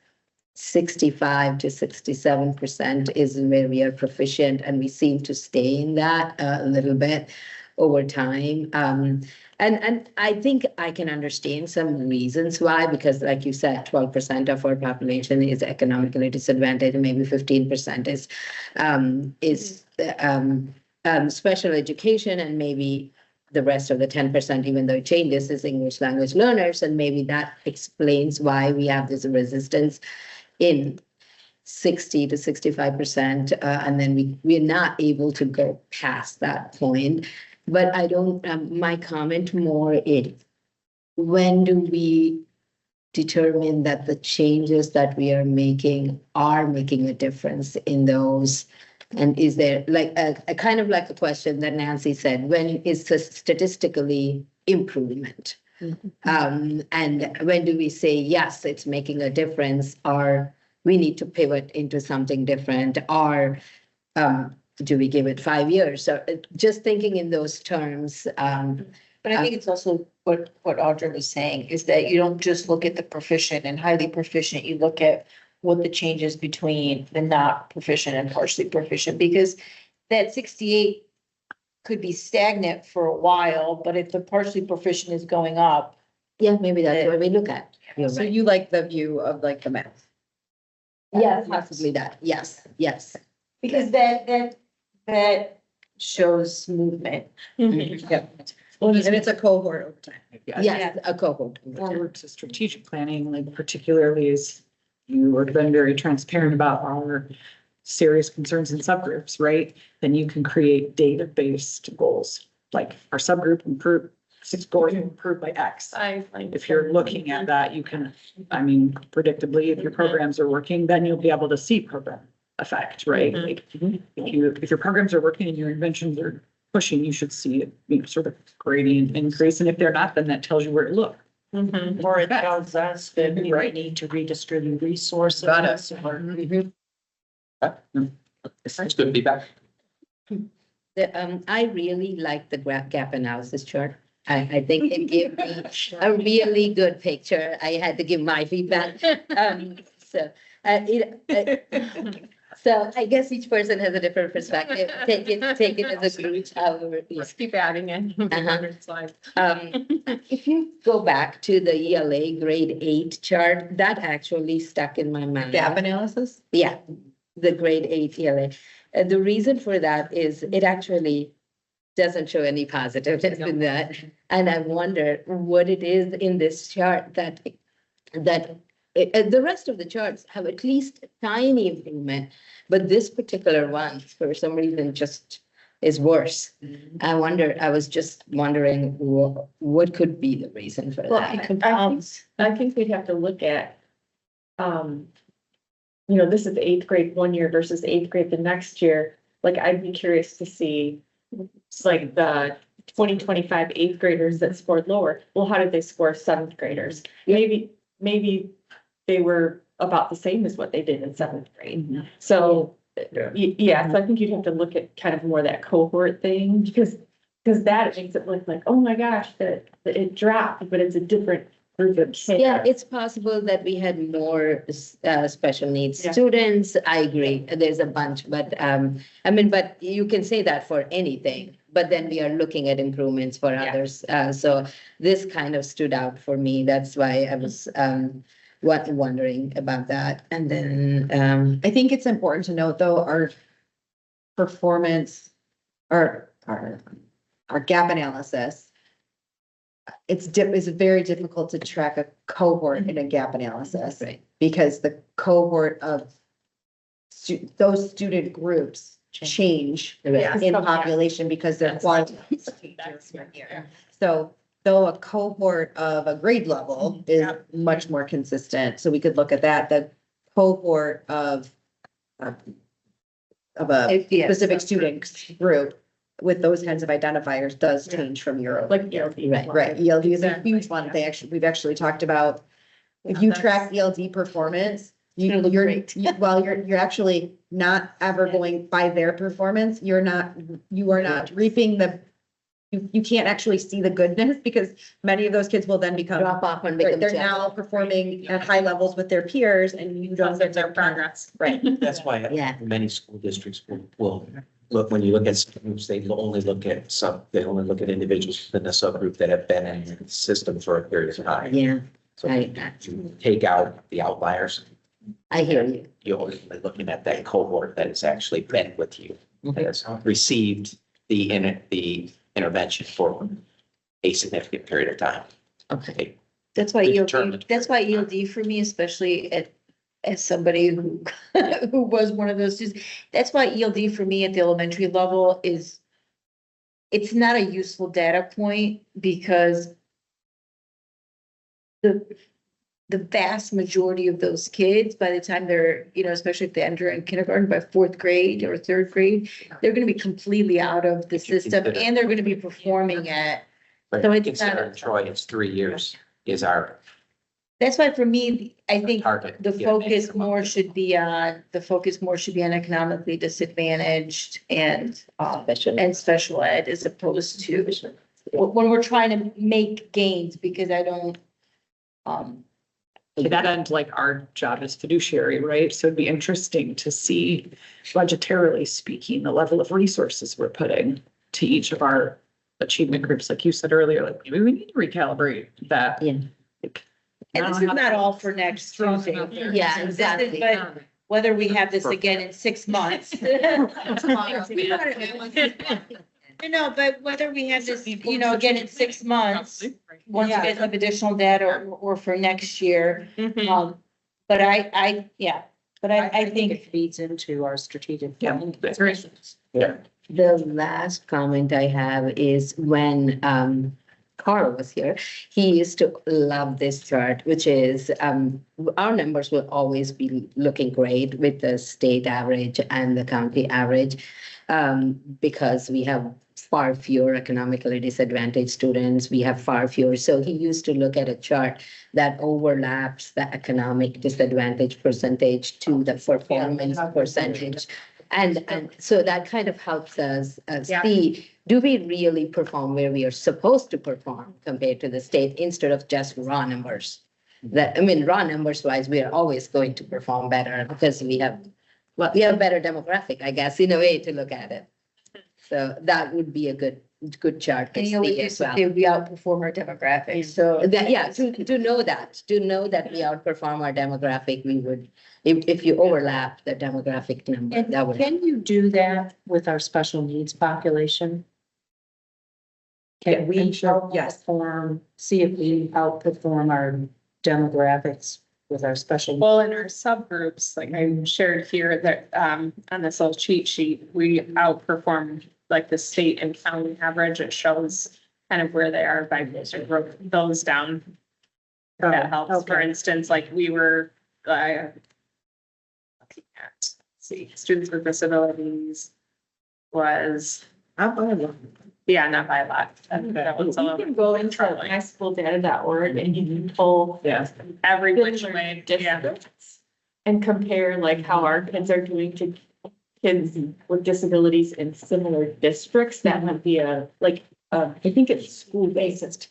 65 to 67% is where we are proficient, and we seem to stay in that a little bit over time. And I think I can understand some reasons why, because like you said, 12% of our population is economically disadvantaged, and maybe 15% is special education, and maybe the rest of the 10%, even though it changes, is English language learners, and maybe that explains why we have this resistance in 60 to 65%, and then we're not able to go past that point. But I don't, my comment more is, when do we determine that the changes that we are making a difference in those? And is there like a kind of like a question that Nancy said, when is the statistically improvement? And when do we say, yes, it's making a difference, or we need to pivot into something different, or do we give it 5 years? So just thinking in those terms. But I think it's also what Audra was saying is that you don't just look at the proficient and highly proficient, you look at what the changes between the not proficient and partially proficient, because that 68 could be stagnant for a while, but if the partially proficient is going up. Yeah, maybe that's what we look at. You're So right. you like the view of like the math? Yes, possibly that. Yes, yes. Because that shows movement. Yeah. And it's a cohort over time. Yes, a cohort. Forward to strategic planning, like particularly as you have been very transparent about our serious concerns in subgroups, right? Then you can create data-based goals, like our subgroup improved, 6 scores improved by X. If you're looking at that, you can, I mean, predictably, if your programs are working, then you'll be able to see program effect, right? Like, if your programs are working and your inventions are pushing, you should see it, you know, sort of gradient increase. And if they're not, then that tells you where to look. Or it tells us that we Right. need to redistribute resources. Got it. Or That's good feedback. I really like the gap analysis chart. I think it gave me a really good picture. I had to give my feedback. So, so I guess each person has a different perspective. Take it as a group. Just keep adding in. Slides. If you go back to the ELA grade 8 chart, that actually stuck in my mind. Gap analysis? Yeah, the grade 8 ELA. The reason for that is it actually doesn't show any positiveness in that. And I wonder what it is in this chart that the rest of the charts have at least tiny improvement, but this particular one, for some reason, just is worse. I was just wondering what could be the reason for Well, that. I think we'd have to look at, this is eighth grade one year versus eighth grade the next year. Like, I'd be curious to see, like, the 2025 eighth graders that scored lower. Well, how did they score seventh graders? Maybe they were about the same as what they did in seventh grade. So, yeah, so I think you'd have to look at kind of more that cohort thing, because that makes it look like, oh my gosh, that it dropped, but it's a different group of kids. Yeah, it's possible that we had more special needs students. I agree. There's a bunch, but but you can say that for anything. But then we are looking at improvements for others. So this kind of stood out for me. That's why I was wondering about that. And then I think it's important to note, though, our performance, our gap analysis, it's very difficult to track a cohort in a gap analysis. Right. Because the cohort of those student groups change in population because they're quantity. So though a cohort of a grade level is much more consistent, so we could look at that, the cohort of a specific student group with those kinds of identifiers does change from year. Like ELD. Right, ELD is a huge one. We've actually talked about, if you track ELD performance, you're actually not ever going by their performance. You are not reaping you can't actually see the goodness, because many of those kids will then drop off and become they're now performing at high levels with their peers, and you don't get their progress. Right. That's why many school districts will look, when you look at groups, they only look at individuals within a subgroup that have been in the system for a period of time. Yeah, So you take out the outliers. I hear you. You're only looking at that cohort that has actually been with you, that has received the intervention for a significant period of time. Okay. That's why ELD for me, especially as somebody who who was one of those students, that's why ELD for me at the elementary level it's not a useful data point, because the vast majority of those kids, by the time they're, especially if they enter in kindergarten, by fourth grade or third grade, they're going to be completely out of the system, and they're going to be performing at. So it's Consider Troy, it's 3 years is our. That's why for me, I think target. the focus more should be on economically disadvantaged and special ed, as opposed to when we're trying to make gains, because I don't, To that end, like, our job is fiduciary, right? So it'd be interesting to see, budgetarily speaking, the level of resources we're putting to each of our achievement groups, like you said earlier, like, maybe we need to recalibrate that. Yeah. and this is not all for next Tuesday. Yeah, exactly. But whether we have this again in 6 months. No, but whether we have this, again in 6 months, once you guys have additional data or for next year. But I think it feeds into our strategic. Yeah, that's great. Yeah. The last comment I have is when Carl was here, he used to love this chart, which is our numbers will always be looking great with the state average and the county average, because we have far fewer economically disadvantaged students. We have far fewer. So he used to look at a chart that overlaps the economic disadvantage percentage to the performance percentage. And so that kind of helps us see, do we really perform where we are supposed to perform compared to the state instead of just raw numbers? That, I mean, raw numbers wise, we are always going to perform better because we have better demographic, I guess, in a way to look at it. So that would be a good chart to And you know, see we as used to well. say we outperform our demographics, so. That, yeah, to know that we outperform our demographic, we would, if you overlap the demographic number, And that would. can you do that with our special needs population? Can we outperform, see if we outperform our demographics with our special? Well, in our subgroups, like I shared here that, on this little cheat sheet, we outperform like the state and county average. It shows kind of where they are by those, or wrote those down. That helps. For instance, like we were, looking at, let's see, students with disabilities was, not by a lot. Yeah, not by a lot. That You was a little can go into highschooldata.org and you can pull every which way, yeah. districts and compare like how our kids are doing to kids with disabilities in similar districts. That might be I think it's school based.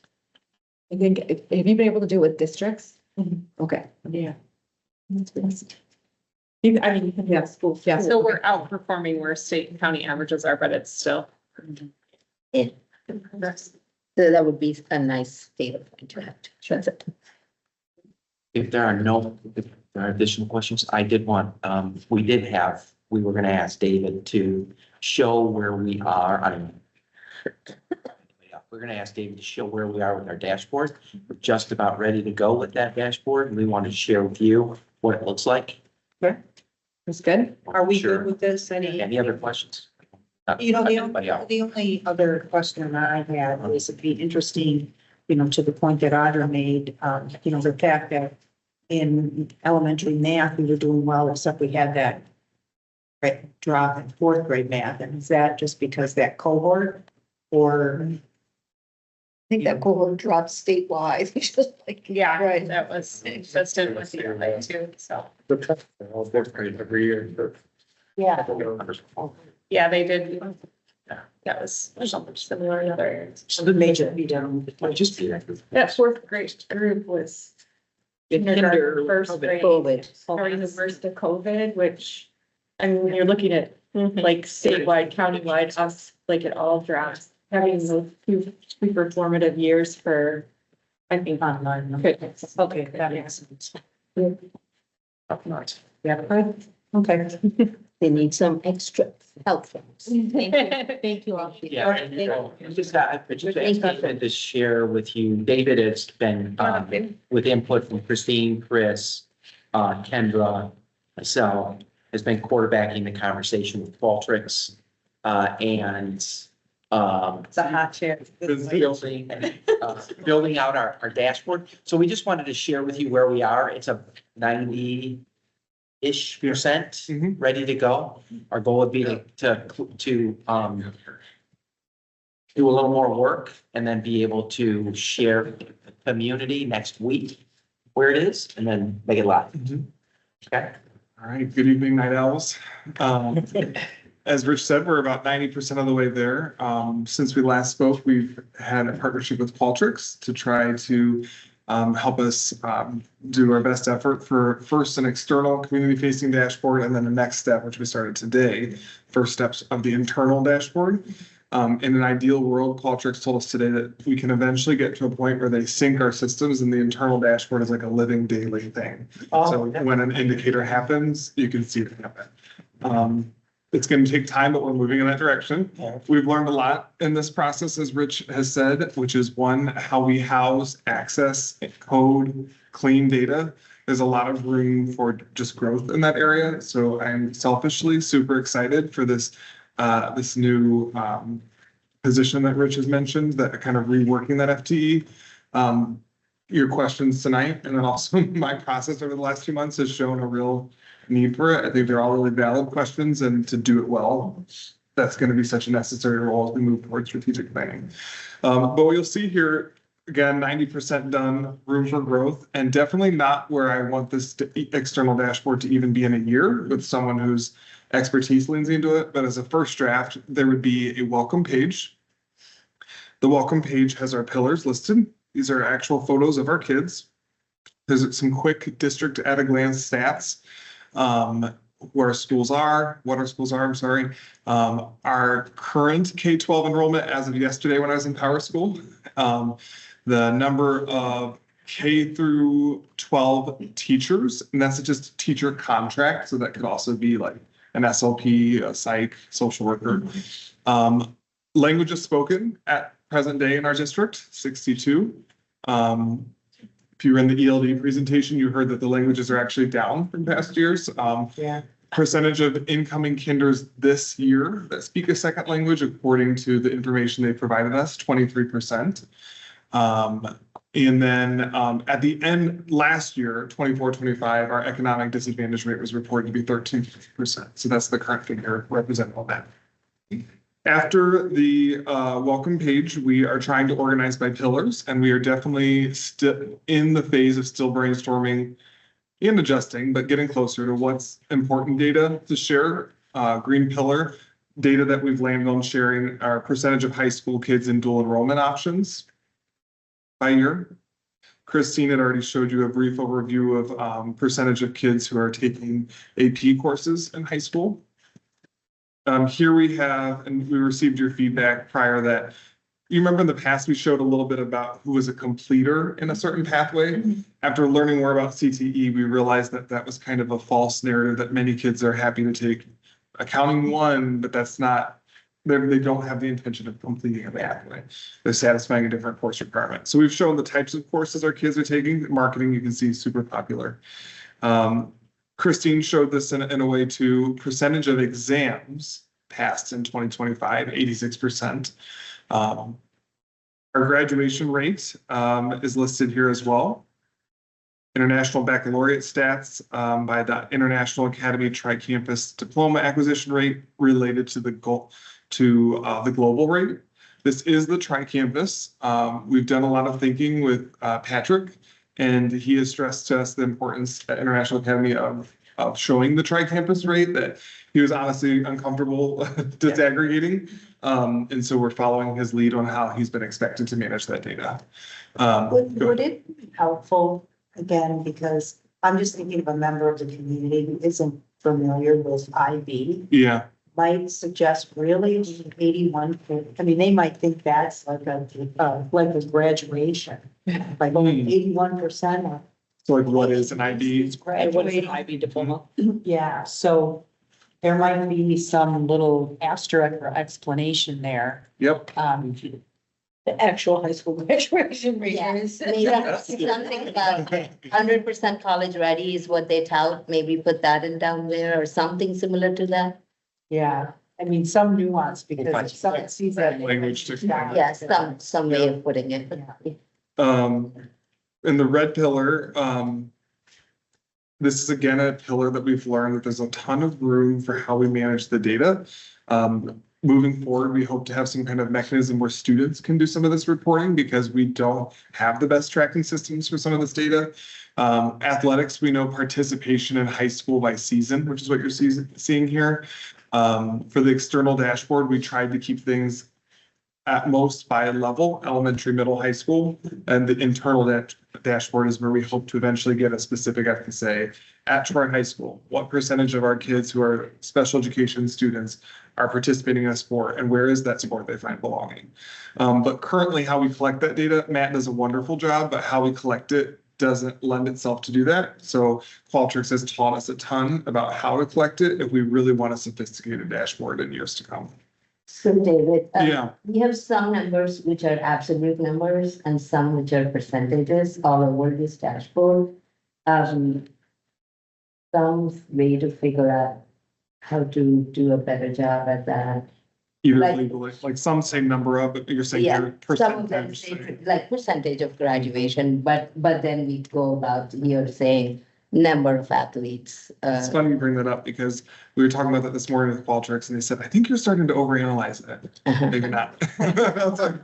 I think, have you been able to do it with districts? Okay. Yeah. You can have schools. Yeah. So we're outperforming where state and county averages are, but it's still. Yeah. So that would be a nice data point to have. That's it. If there are additional questions, I did want, we were gonna ask David to show where we are, I don't know. We're gonna ask David to show where we are with our dashboard. We're just about ready to go with that dashboard, and we wanted to share with you what it looks like. That's good. Are we Sure. good with this? Any other questions? You know, Anybody else? the only other question that I had was it'd be interesting, you know, to the point that Audra made, you know, the fact that in elementary math, we were doing well, except we had that drop in fourth grade math. And is that just because that cohort or? I think that cohort dropped statewide, it's just like. Yeah, Right. that was consistent with the other two, so. Every year. Yeah. Yeah, they did. That was something similar in other areas. So the major be down. That fourth grade group was kindergarten, first grade, During the worst of COVID, which, I mean, when you're looking at like statewide, countywide, us, like it all drops. Having those two super formative years for, I think, online. Okay, that makes sense. Up north. Yeah, okay. They need some extra help from us. Thank you all. Yeah, I just wanted to share with you, David has been, with input from Christine, Chris, Kendra, myself, has been quarterbacking the conversation with Qualtrics, and, It's a hot chair. building out our dashboard. So we just wanted to share with you where we are. It's a 90-ish% ready to go. Our goal would be to do a little more work and then be able to share with the community next week where it is and then make it live. Okay. All right, good evening, Night Owls. As Rich said, we're about 90% of the way there. Since we last spoke, we've had a partnership with Qualtrics to try to help us do our best effort for first an external community-facing dashboard, and then the next step, which we started today, first steps of the internal dashboard. In an ideal world, Qualtrics told us today that we can eventually get to a point where they sync our systems and the internal dashboard is like a living daily thing. So when an indicator happens, you can see it happen. It's going to take time, but we're moving in that direction. We've learned a lot in this process, as Rich has said, which is one, how we house, access, code, clean data. There's a lot of room for just growth in that area. So I'm selfishly super excited for this new position that Rich has mentioned, that kind of reworking that FTE. Your questions tonight, and then also my process over the last 2 months has shown a real need for it. I think they're all really valid questions, and to do it well, that's going to be such a necessary role as we move towards strategic planning. But what you'll see here, again, 90% done, room for growth, and definitely not where I want this external dashboard to even be in a year with someone whose expertise leans into it. But as a first draft, there would be a welcome page. The welcome page has our pillars listed. These are actual photos of our kids. There's some quick district at a glance stats. Where our schools are, what our schools are, I'm sorry. Our current K-12 enrollment as of yesterday when I was in Power School. The number of K through 12 teachers, and that's just teacher contract. So that could also be like an SLP, a psych, social worker. Languages spoken at present day in our district, 62. If you were in the ELD presentation, you heard that the languages are actually down from past years. Yeah. Percentage of incoming kinders this year that speak a second language, according to the information they provided us, 23%. And then at the end last year, 24-25, our economic disadvantage rate was reported to be 13%. So that's the current figure represented on that. After the welcome page, we are trying to organize by pillars, and we are definitely still in the phase of still brainstorming and adjusting, but getting closer to what's important data to share. Green pillar, data that we've landed on sharing our percentage of high school kids in dual enrollment options by year. Christine had already showed you a brief overview of percentage of kids who are taking AP courses in high school. Here we have, and we received your feedback prior that you remember in the past, we showed a little bit about who was a completer in a certain pathway. After learning more about CTE, we realized that that was kind of a false narrative that many kids are happy to take accounting 1, but that's not, they don't have the intention of completing a pathway. They're satisfying a different course requirement. So we've shown the types of courses our kids are taking. Marketing, you can see, super popular. Christine showed this in a way to percentage of exams passed in 2025, 86%. Our graduation rate is listed here as well. International baccalaureate stats by the International Academy Tri-Campus Diploma acquisition rate related to the global rate. This is the Tri-Campus. We've done a lot of thinking with Patrick, and he has stressed to us the importance at International Academy of showing the Tri-Campus rate that he was honestly uncomfortable disaggregating. And so we're following his lead on how he's been expected to manage that data. Would it be helpful, again, because I'm just thinking of a member of the community who isn't familiar with IB. Yeah. Might suggest really 81, I mean, they might think that's like a graduation, like 81%. So like what is an IB? What is an IB diploma? Yeah, so there might be some little asterisk or explanation there. Yep. The actual high school graduation rate is. Maybe something about 100% college ready is what they tout, maybe put that in down there or something similar to that. Yeah, I mean, some nuance because some it sees that. Language to- Yeah, some way of putting it. In the red pillar, this is again a pillar that we've learned that there's a ton of room for how we manage the data. Moving forward, we hope to have some kind of mechanism where students can do some of this reporting because we don't have the best tracking systems for some of this data. Athletics, we know participation in high school by season, which is what you're seeing here. For the external dashboard, we tried to keep things at most by level, elementary, middle, high school. And the internal dashboard is where we hope to eventually get a specific FSA at Troy High School. What percentage of our kids who are special education students are participating in a sport, and where is that sport they find belonging? But currently how we collect that data, Matt does a wonderful job, but how we collect it doesn't lend itself to do that. So Qualtrics has taught us a ton about how to collect it if we really want a sophisticated dashboard in years to come. So David, Yeah. we have some numbers which are absolute numbers and some which are percentages all over this dashboard. Some way to figure out how to do a better job at that. Either Like- legally, like some say number of, but you're saying Yeah, your some of them percentage. say like percentage of graduation, but then we go about here saying number of athletes. It's funny you bring that up because we were talking about that this morning with Qualtrics and they said, I think you're starting to overanalyze it. Maybe not. I was like,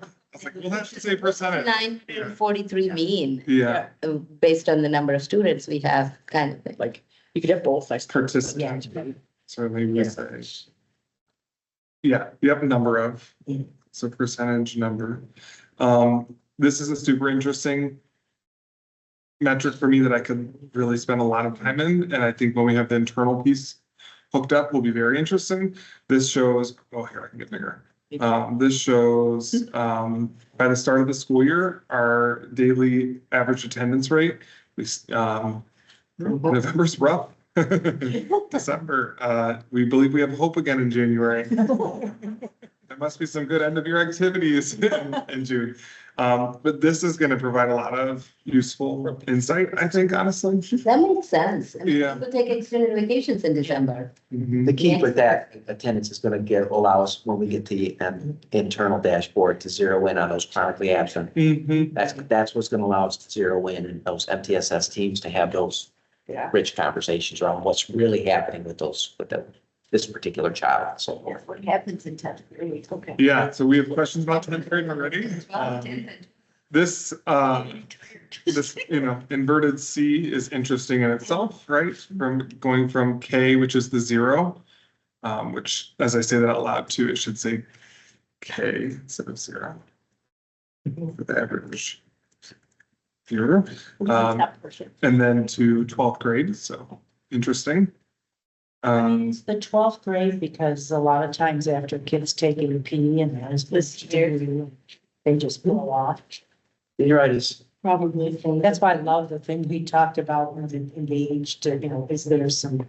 well, that should say percentage. 943 mean, Yeah. based on the number of students we have, kind of thing. Like, you could have both, I suppose. Participant. So maybe we say. Yeah, yep, number of, so percentage number. This is a super interesting metric for me that I could really spend a lot of time in. And I think when we have the internal piece hooked up will be very interesting. This shows, oh, here, I can get bigger. This shows, by the start of the school year, our daily average attendance rate, November's rough. December, we believe we have hope again in January. There must be some good end of year activities in June. But this is going to provide a lot of useful insight, I think, honestly. That makes sense. I mean, Yeah. people take extended vacations in December. The key with that attendance is gonna allow us, when we get the internal dashboard, to zero in on those chronically absent. That's what's gonna allow us to zero in and those MTSS teams to have those rich conversations around what's really happening with this particular child, so. What happens in 10th grade? Okay. Yeah, so we have questions about 10th grade already. This, inverted C is interesting in itself, right? From going from K, which is the 0, which, as I say that out loud too, it should say K instead of 0. For the average viewer. And then to 12th grade, so interesting. It's the 12th grade because a lot of times after kids take a PE and they just blow off. You're right, it's Probably. That's why I love the thing we talked about when it engaged, is there some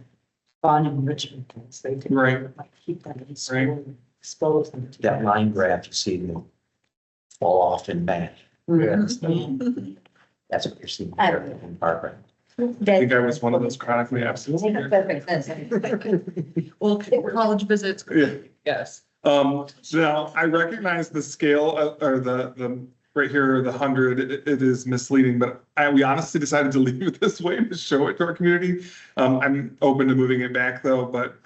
fun enrichment things they can. Right. Like keep them in Right. school, expose them. to that line graph, you see them fall off and back. Mhm. That's what you're seeing there in Barbara. I think I was one of those chronically absent. Well, college visits. Yeah. Yes. Now I recognize the scale or the right here, the 100, it is misleading, but we honestly decided to leave it this way to show it to our community. I'm open to moving it back though, but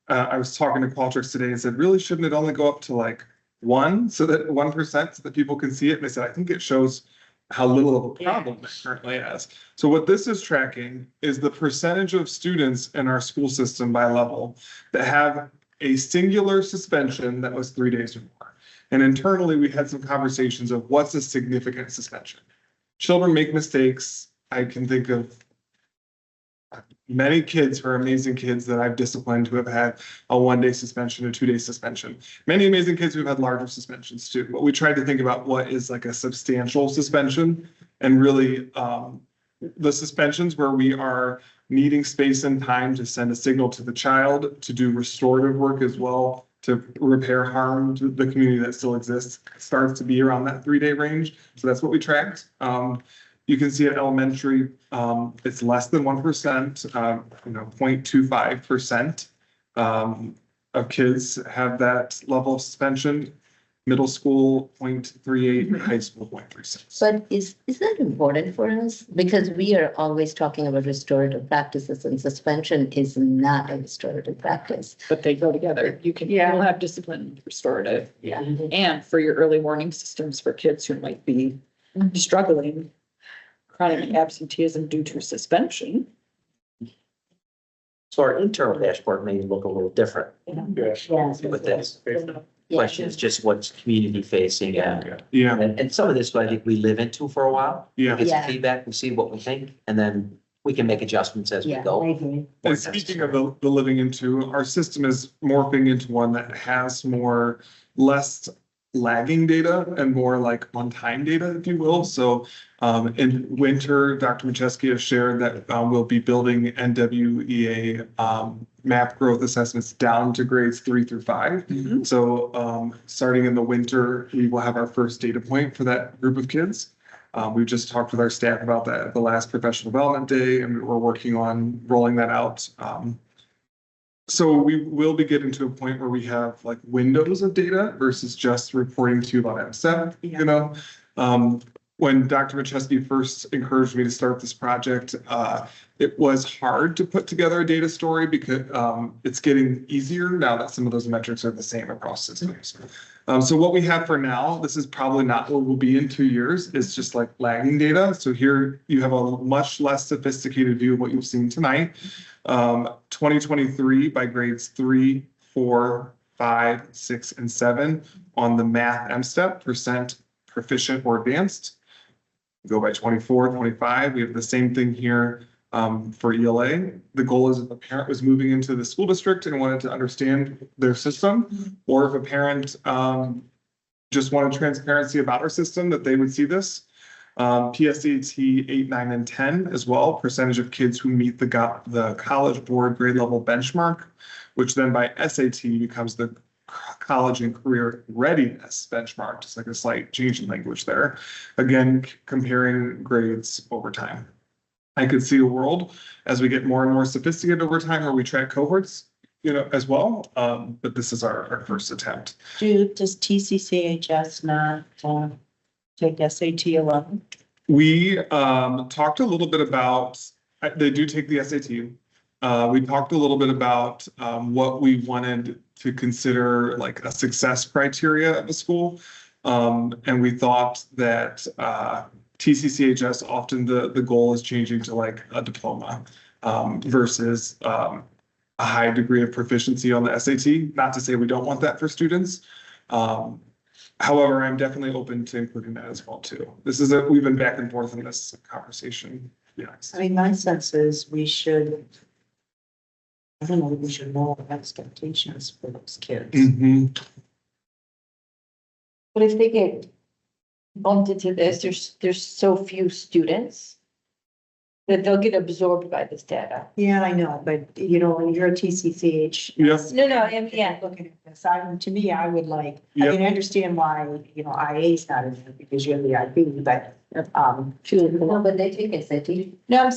I was talking to Qualtrics today and said, really, shouldn't it only go up to like 1 so that 1% so that people can see it? And they said, I think it shows how little of a problem it currently has. So what this is tracking is the percentage of students in our school system by level that have a singular suspension that was 3 days or more. And internally, we had some conversations of what's a significant suspension. Children make mistakes. I can think of many kids who are amazing kids that I've disciplined who have had a 1-day suspension, a 2-day suspension. Many amazing kids who've had larger suspensions too. But we tried to think about what is like a substantial suspension and really the suspensions where we are needing space and time to send a signal to the child, to do restorative work as well, to repair harm to the community that still exists, starts to be around that 3-day range. So that's what we tracked. You can see at elementary, it's less than 1%, 0.25% of kids have that level of suspension. Middle school, 0.38, high school, 0.36. But is that important for us? Because we are always talking about restorative practices and suspension is not a restorative practice. But they go together. You'll have discipline restorative. Yeah. And for your early warning systems for kids who might be struggling, chronic absenteeism due to suspension. So our internal dashboard may look a little different Yes. with this. Question is just what's community facing and, Yeah, and some of this, I think we live into for a while. yeah. Get some Yeah. feedback, we see what we think, and then we can make adjustments as we Yeah, I go. agree. And speaking of the living into, our system is morphing into one that has less lagging data and more like on-time data, if you will. So in winter, Dr. Macheski has shared that we'll be building NWEA map growth assessments down to grades 3 through 5. So starting in the winter, we will have our first data point for that group of kids. We've just talked with our staff about that at the last professional development day, and we're working on rolling that out. So we will be getting to a point where we have like windows of data versus just reporting to you about MSEP, when Dr. Macheski first encouraged me to start this project, it was hard to put together a data story because it's getting easier now that some of those metrics are the same across systems. So what we have for now, this is probably not what we'll be in 2 years, is just like lagging data. So here you have a much less sophisticated view of what you've seen tonight. 2023 by grades 3, 4, 5, 6, and 7 on the math M-STEP percent proficient or advanced. Go by 24, 25. We have the same thing here for ELA. The goal is if a parent was moving into the school district and wanted to understand their system, or if a parent just wanted transparency about our system, that they would see this. PSAT 8, 9, and 10 as well, percentage of kids who meet the College Board grade level benchmark, which then by SAT becomes the college and career readiness benchmark, just like a slight change in language there. Again, comparing grades over time. I could see a world as we get more and more sophisticated over time where we track cohorts, as well. But this is our first attempt. Does TCCHS not take SAT 11? We talked a little bit about, they do take the SAT. We talked a little bit about what we wanted to consider like a success criteria of a school. And we thought that TCCHS, often the goal is changing to like a diploma versus a high degree of proficiency on the SAT. Not to say we don't want that for students. However, I'm definitely open to including that as well too. We've been back and forth in this conversation. Yes. I mean, my sense is we should know our expectations for those kids. Mhm. But if they get bumped into this, there's so few students that they'll get absorbed by this data. Yeah, I know, but when you're a TCCH. Yes. No, yeah. Looking at this, to me, I would like, Yep. I understand why, IA is not in there because you have the IB, but, No, but they take SAT. No, I'm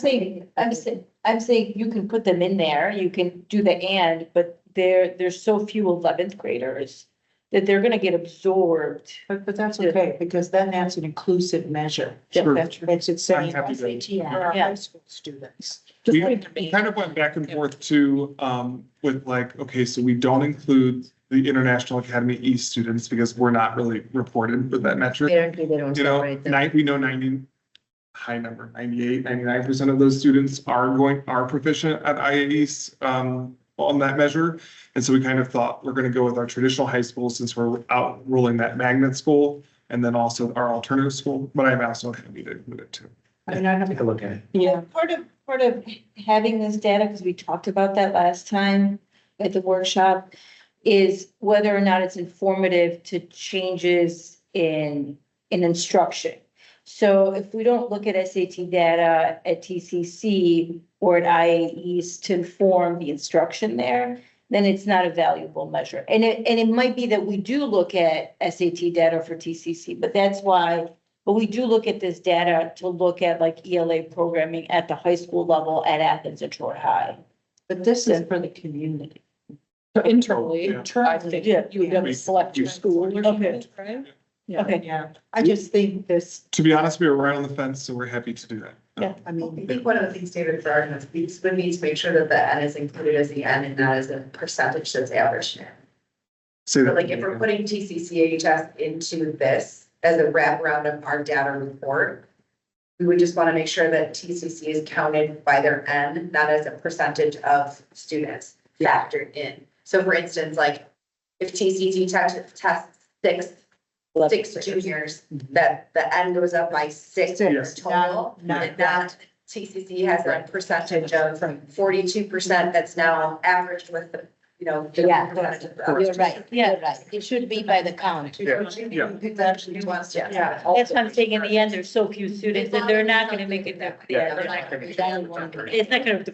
saying you can put them in there, you can do the and, but there's so few 11th graders that they're gonna get absorbed. but that's okay, because then that's an inclusive measure. Sure. It's saying I'm happy to- SAT for our high school students. We kind of went back and forth too, with like, okay, so we don't include the International Academy East students because we're not really reported with that metric. Apparently they don't separate them. We know 99% of those students are proficient at IA East, on that measure. And so we kind of thought we're going to go with our traditional high school since we're out rolling that magnet school and then also our alternative school, but I'm also happy to include it too. I mean, I Take a look at it. Yeah, part of having this data, because we talked about that last time at the workshop, is whether or not it's informative to changes in instruction. So if we don't look at SAT data at TCC or at IA East to inform the instruction there, then it's not a valuable measure. And it might be that we do look at SAT data for TCC, but we do look at this data to look at like ELA programming at the high school level at Athens and Troy High. but this is for the community. So internally, Yeah. I think you would have to select your school. Okay. Right? Okay. Yeah, I just think this, To be honest, we were right on the fence, so we're happy to do that. I mean. I think one of the things, David, for arguments, we need to make sure that the N is included as the N and not as a percentage that's averaged in. Say So that. like if we're putting TCCHS into this as a wraparound of our data report, we would just want to make sure that TCC is counted by their N, not as a percentage of students factored in. So for instance, like if TCC tests six juniors, that the N goes up by six Yes. total, and not TCC has a percentage of 42% that's now averaged with the, the Yeah, percentage of You're right, you're right. It should be by the count. Yeah. It actually wants to. Yeah. That's why I'm saying in the end, there's so few students that they're not gonna make it. They're not gonna. It's not gonna.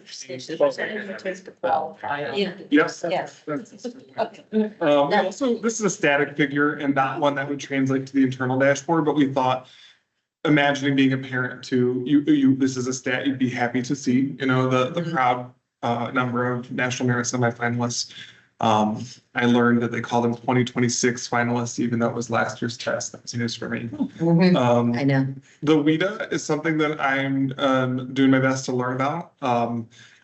Yeah. Yes. Yes. We also, this is a static figure and not one that would translate to the internal dashboard, but we thought, imagining being a parent too, this is a stat you'd be happy to see, the proud number of national merit semifinalists. I learned that they call them 2026 finalists, even though it was last year's test. That was news for me. I know. The WIDA is something that I'm doing my best to learn about.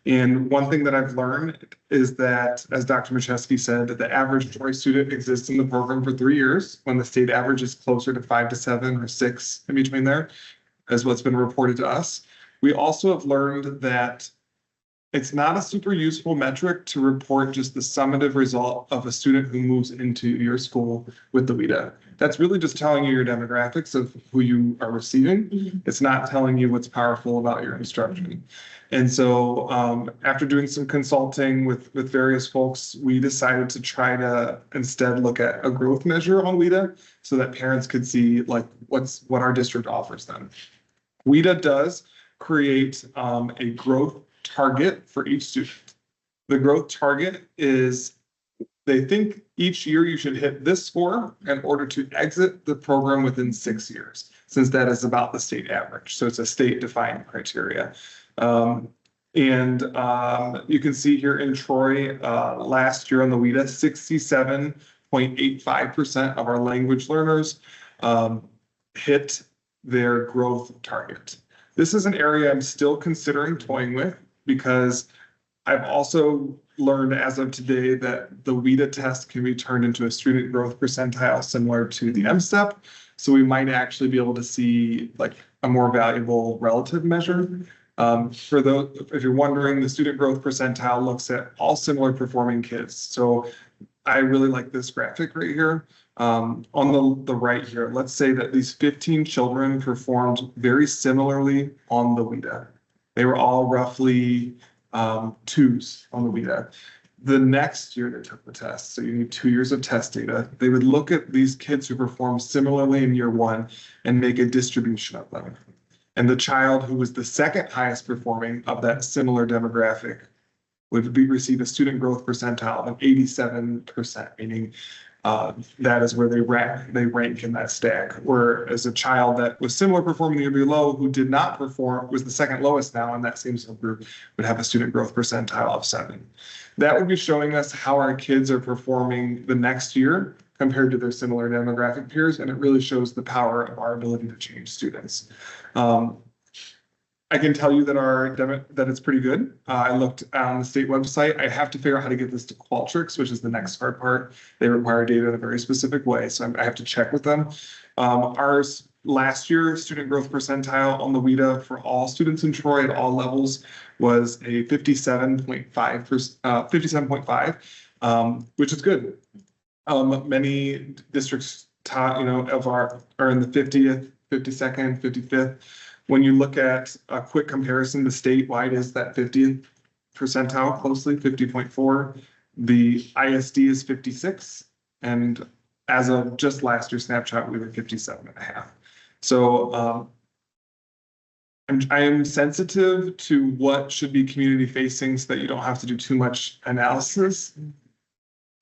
And one thing that I've learned is that, as Dr. Machewski said, that the average Troy student exists in the program for 3 years, when the state average is closer to 5 to 7 or 6 in between there, as what's been reported to us. We also have learned that it's not a super useful metric to report just the summative result of a student who moves into your school with the WIDA. That's really just telling you your demographics of who you are receiving. It's not telling you what's powerful about your instruction. And so after doing some consulting with various folks, we decided to try to instead look at a growth measure on WIDA so that parents could see like what our district offers them. WIDA does create a growth target for each student. The growth target is they think each year you should hit this score in order to exit the program within 6 years, since that is about the state average. So it's a state defined criteria. You can see here in Troy, last year on the WIDA, 67.85% of our language learners hit their growth target. This is an area I'm still considering toying with because I've also learned as of today that the WIDA test can be turned into a student growth percentile similar to the MSTEP. So we might actually be able to see like a more valuable relative measure. For those, if you're wondering, the student growth percentile looks at all similar performing kids. So I really like this graphic right here. On the right here, let's say that these 15 children performed very similarly on the WIDA. They were all roughly 2s on the WIDA. The next year they took the test, so you need 2 years of test data. They would look at these kids who performed similarly in year 1 and make a distribution of them. And the child who was the second highest performing of that similar demographic would receive a student growth percentile of 87%, meaning that is where they rank in that stack. Whereas a child that was similar performing the year below who did not perform was the second lowest now in that same subgroup would have a student growth percentile of 7. That would be showing us how our kids are performing the next year compared to their similar demographic peers, and it really shows the power of our ability to change students. I can tell you that it's pretty good. I looked on the state website. I have to figure out how to get this to Qualtrics, which is the next hard part. They require data in a very specific way, so I have to check with them. Ours last year, student growth percentile on the WIDA for all students in Troy at all levels was a 57.5, which is good. Many districts are in the 50th, 52nd, 55th. When you look at a quick comparison, the statewide is that 50th percentile closely, 50.4. The ISD is 56. And as of just last year's snapshot, we were 57.5. So I am sensitive to what should be community facing so that you don't have to do too much analysis.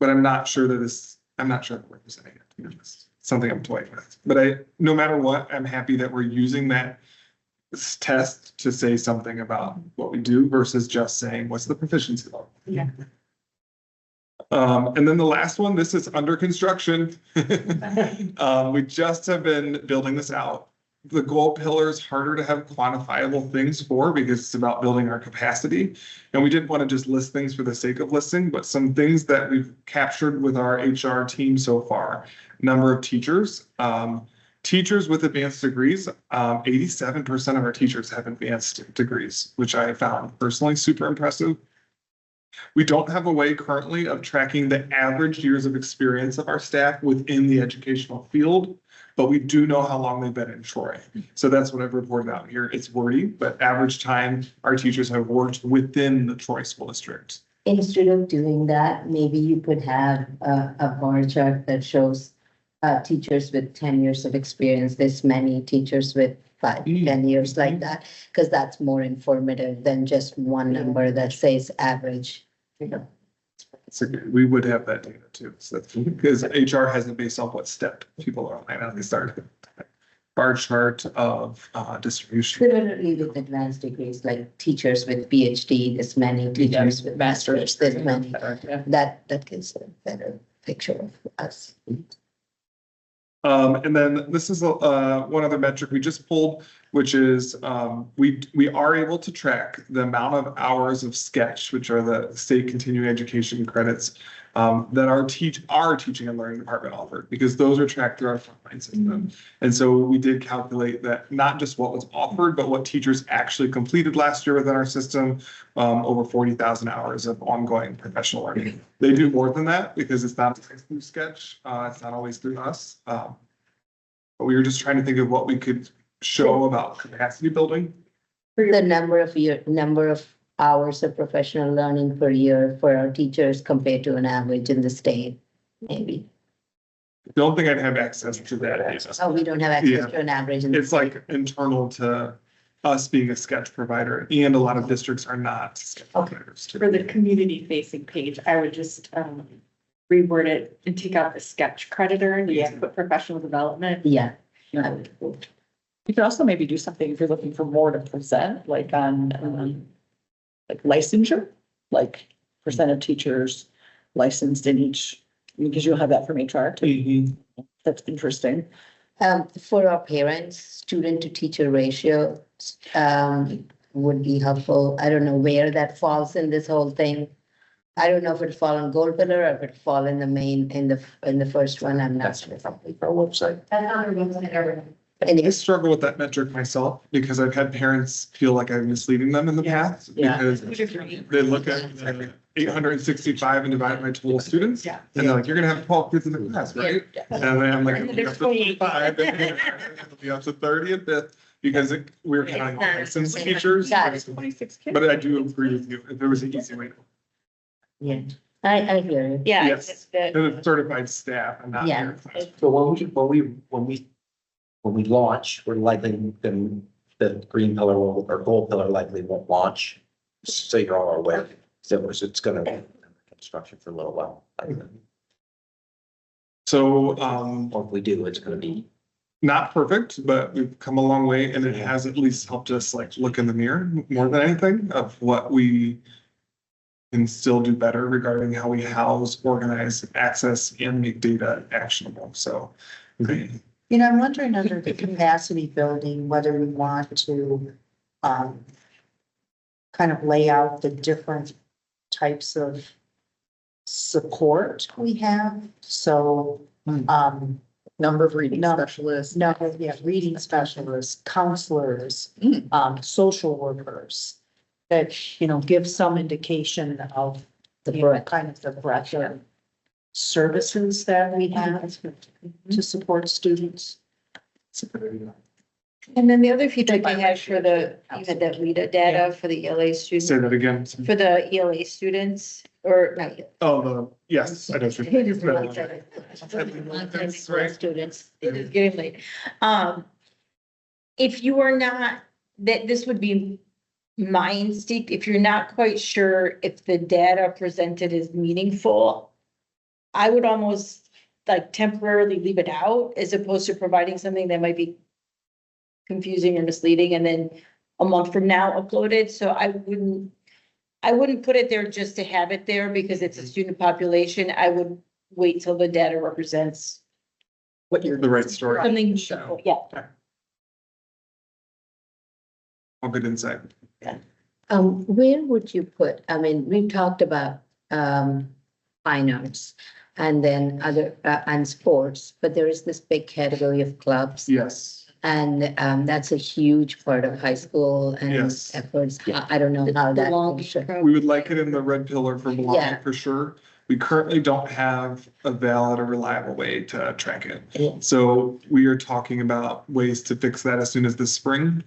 But I'm not sure that I'm not sure I'm representing it, to be honest. Something I'm toying with. But no matter what, I'm happy that we're using that test to say something about what we do versus just saying what's the proficiency level. Yeah. And then the last one, this is under construction. We just have been building this out. The goal pillar is harder to have quantifiable things for because it's about building our capacity. And we didn't want to just list things for the sake of listing, but some things that we've captured with our HR team so far. Number of teachers. Teachers with advanced degrees, 87% of our teachers have advanced degrees, which I found personally super impressive. We don't have a way currently of tracking the average years of experience of our staff within the educational field, but we do know how long they've been in Troy. So that's what I've reported out here. It's wordy, but average time our teachers have worked within the Troy School District. Instead of doing that, maybe you could have a bar chart that shows teachers with 10 years of experience, this many teachers with 10 years like that, because that's more informative than just one number that says average. So we would have that data too. So that's because HR hasn't based off what step people are on. I know they started. bar chart of distribution. Similarly with advanced degrees, like teachers with PhD, this many teachers with masters, this many, that gives a better picture of us. And then this is one other metric we just pulled, which is we are able to track the amount of hours of sketch, which are the state continuing education credits that our teaching and learning department offered, because those are tracked through our frontline system. And so we did calculate that not just what was offered, but what teachers actually completed last year within our system, over 40,000 hours of ongoing professional learning. They do more than that because it's not always through sketch, it's not always through us. But we were just trying to think of what we could show about capacity building. The number of hours of professional learning per year for our teachers compared to an average in the state, maybe. Don't think I'd have access to that. Oh, we don't have access to an average. It's like internal to us being a sketch provider, and a lot of districts are not sketch providers. For the community facing page, I would just reword it and take out the sketch creditor and just put professional development. Yeah. You could also maybe do something if you're looking for more to present, like on, like licensure, like percent of teachers licensed in each, because you'll have that from HR too. That's interesting. For our parents, student to teacher ratio, would be helpful. I don't know where that falls in this whole thing. I don't know if it fall in gold pillar or if it fall in the main, in the first one. I'm not sure. Our website. I struggle with that metric myself because I've had parents feel like I'm misleading them in the past. Yeah. Because they look at 865 and divide it by total students. Yeah. And they're like, you're gonna have 12 kids in the class, right? And then I'm like, it'll be up to 25, and it'll be up to 30 at fifth, because we're counting licensed teachers. Got it. 26 kids. But I do agree with you, if there was an easy way. Yeah, I hear you. Yeah. Yes. it's the- And it's certified staff and not. Yeah. their class. So when we launch, we're likely, then the green pillar or gold pillar likely won't launch. So you're all aware. So it's gonna be construction for a little while. So, Or if we do, it's gonna be. not perfect, but we've come a long way, and it has at least helped us like look in the mirror more than anything of what we can still do better regarding how we house, organize, access, and make data actionable. So You know, I'm wondering under the capacity building, whether we want to, kind of lay out the different types of support we have. So, Number of reading No. specialists. reading specialists, counselors, social workers. That, you know, give some indication of The you know, breadth. kind of the breadth of services that we have to support students. And then the other feedback I had for the, you had that WIDA data for the ELA say students, that again. for the ELA students, or not. Oh, yes, I don't. Students. It is getting late. If you are not, this would be my instinct, if you're not quite sure if the data presented is meaningful, I would almost like temporarily leave it out as opposed to providing something that might be confusing or misleading and then a month from now upload it. So I wouldn't put it there just to have it there because it's a student population. I would wait till the data represents What you're. The right story. something, yeah. All good insight. Where would you put, I mean, we've talked about, fine arts and then other, and sports, but there is this big category of clubs. Yes. And, that's a huge part of high school and Yes. efforts. I don't know how that. We would like it in the red pillar for belonging Yeah. for sure. We currently don't have a valid or reliable way to track it. Yeah. So we are talking about ways to fix that as soon as this spring.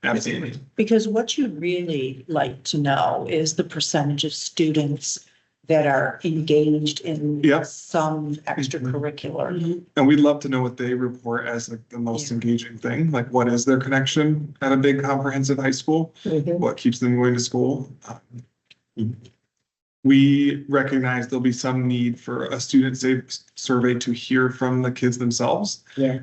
Absolutely. Because what you'd really like to know is the percentage of students that are engaged in Yeah. some extracurricular. And we'd love to know what they report as like the most engaging thing, like what is their connection at a big comprehensive high school? Mhm. What keeps them going to school? we recognize there'll be some need for a student survey to hear from the kids themselves. Yeah.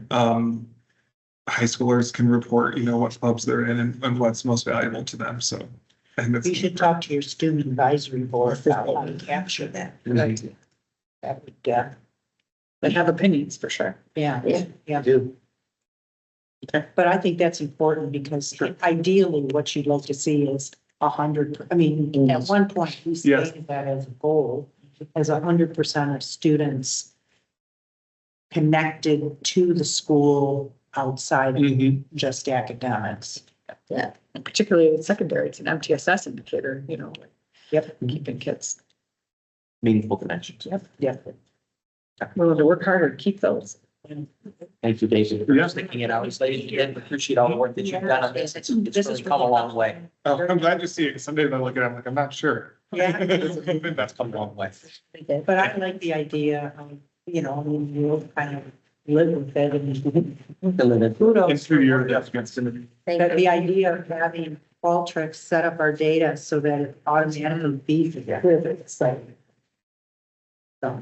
High schoolers can report, what clubs they're in and what's most valuable to them, so. And that's. You should talk to your student advisory board about how to capture that. Mhm. That would, They have opinions for sure. yeah, yeah. Do. But I think that's important because ideally what you'd like to see is 100, I mean, at one point we Yes. stated that as a goal, as 100% of students connected to the school outside of Mhm. just academics. Yeah. And particularly with secondary, it's an MTSS indicator, Yep. keeping kids. Meaningful connections. Yep. Willing to work harder to keep those. Thank you, David, for Yeah. sticking it out. Ladies and gentlemen, appreciate all the work that you've done on this. It's really come a long way. Oh, I'm glad to see it. Some days I look at it, I'm like, I'm not sure. Yeah. That's come a long way. But I like the idea of, I mean, you'll kind of live with it and kudos. In 2 years, that's against it. But the idea of having Qualtrics set up our data so that it automatically feeds it. It's like. So.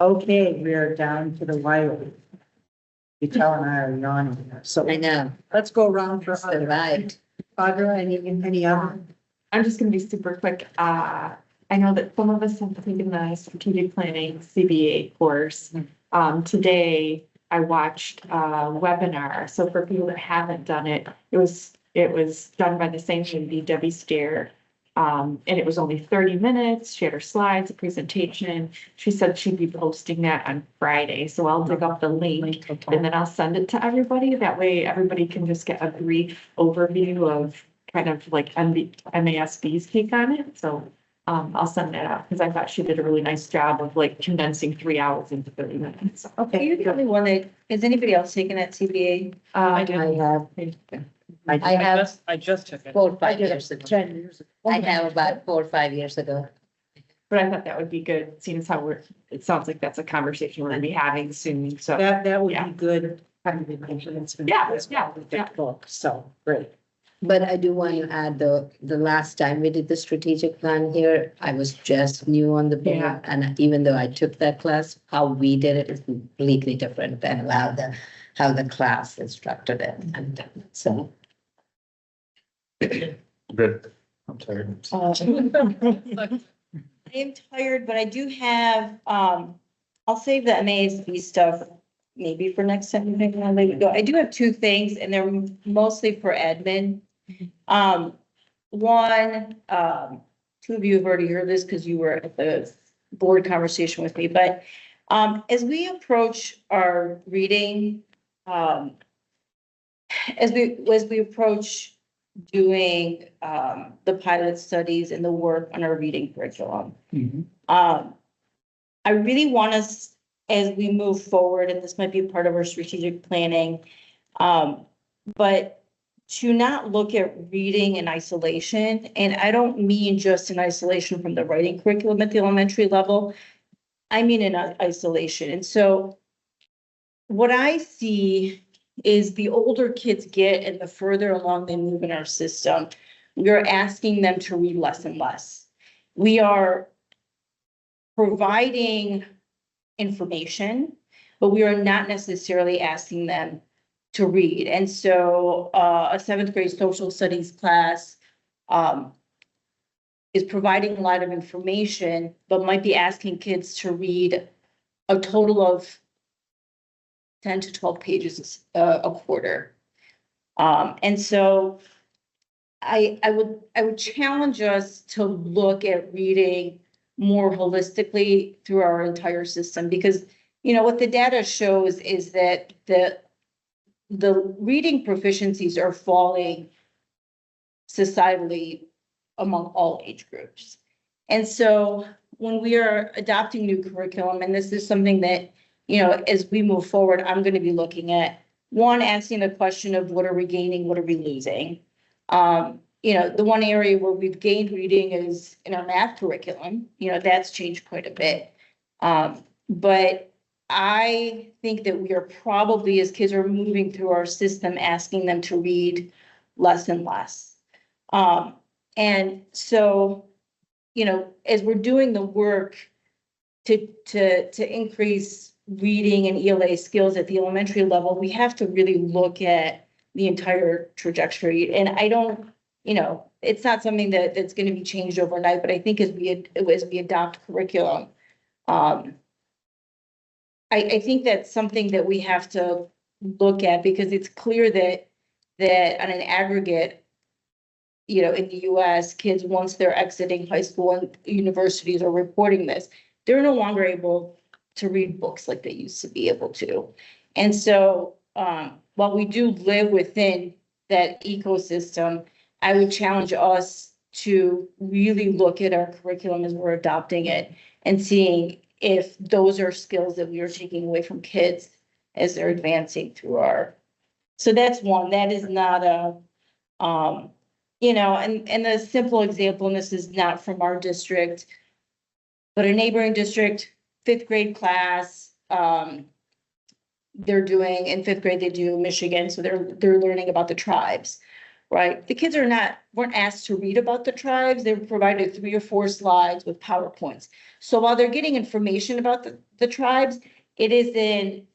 Okay, we are down to the wire. Michelle and I are yawning, so I know, let's go around for other. survived. Audra, any other? I'm just gonna be super quick. I know that some of us have taken the strategic planning CBA course. Today I watched a webinar. So for people that haven't done it, it was done by the same lady, Debbie Stair. And it was only 30 minutes. She had her slides, a presentation. She said she'd be posting that on Friday. So I'll dig up the link and then I'll send it to everybody. That way everybody can just get a brief overview of kind of like MASB's take on it. So I'll send that out because I thought she did a really nice job of like condensing 3 hours into 30 minutes. Okay, you're the only one that, is anybody else taking that CBA? I have I just took it. 4 or 5 years ago. 10 years. I have about 4 or 5 years ago. But I thought that would be good, seeing as how it sounds like that's a conversation we're gonna be having soon. So That would Yeah. be good. Kind of influence. Yeah. Book, so, great. But I do want to add the last time we did the strategic plan here, I was just new on the board. Yeah. And even though I took that class, how we did it is completely different than how the class instructed it. And so. Good. I'm tired. I am tired, but I do have, I'll save the MASB stuff maybe for next time, maybe I'll let it go. I do have 2 things and they're mostly for admin. One, 2 of you have already heard this because you were at the board conversation with me, but as we approach our reading, as we approach doing the pilot studies and the work on our reading curriculum. I really want us, as we move forward, and this might be part of our strategic planning, but to not look at reading in isolation, and I don't mean just in isolation from the writing curriculum at the elementary level, I mean in isolation. And so what I see is the older kids get and the further along they move in our system, we are asking them to read less and less. We are providing information, but we are not necessarily asking them to read. And so a 7th grade social studies class is providing a lot of information, but might be asking kids to read a total of 10 to 12 pages a quarter. And so I would challenge us to look at reading more holistically through our entire system, because what the data shows is that the reading proficiencies are falling societally among all age groups. And so when we are adopting new curriculum, and this is something that, as we move forward, I'm going to be looking at, one, asking the question of what are we gaining, what are we losing? The one area where we've gained reading is in our math curriculum. That's changed quite a bit. But I think that we are probably, as kids are moving through our system, asking them to read less and less. And so as we're doing the work to increase reading and ELA skills at the elementary level, we have to really look at the entire trajectory. And I don't, it's not something that's going to be changed overnight, but I think as we adopt curriculum, I think that's something that we have to look at, because it's clear that on an aggregate, in the US, kids, once they're exiting high school and universities are reporting this, they're no longer able to read books like they used to be able to. And so, while we do live within that ecosystem, I would challenge us to really look at our curriculum as we're adopting it and seeing if those are skills that we are taking away from kids as they're advancing through so that's one. That is not and the simple example, and this is not from our district, but a neighboring district, 5th grade class, they're doing, in 5th grade, they do Michigan, so they're learning about the tribes, right? The kids weren't asked to read about the tribes. They were provided 3 or 4 slides with PowerPoints. So while they're getting information about the tribes, it is in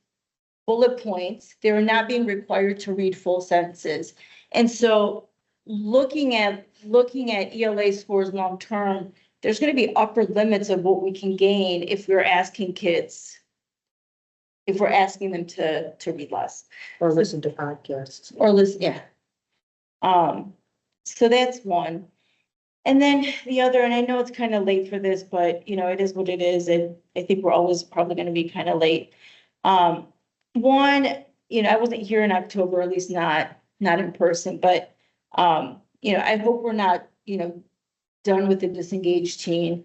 bullet points. They're not being required to read full sentences. And so looking at ELA scores long-term, there's going to be upper limits of what we can gain if we're asking them to read less. Or listen to podcasts. Or listen, yeah. So that's one. And then the other, and I know it's kind of late for this, but it is what it is. And I think we're always probably going to be kind of late. One, I wasn't here in October, at least not in person, but, I hope we're not, done with the disengaged teen.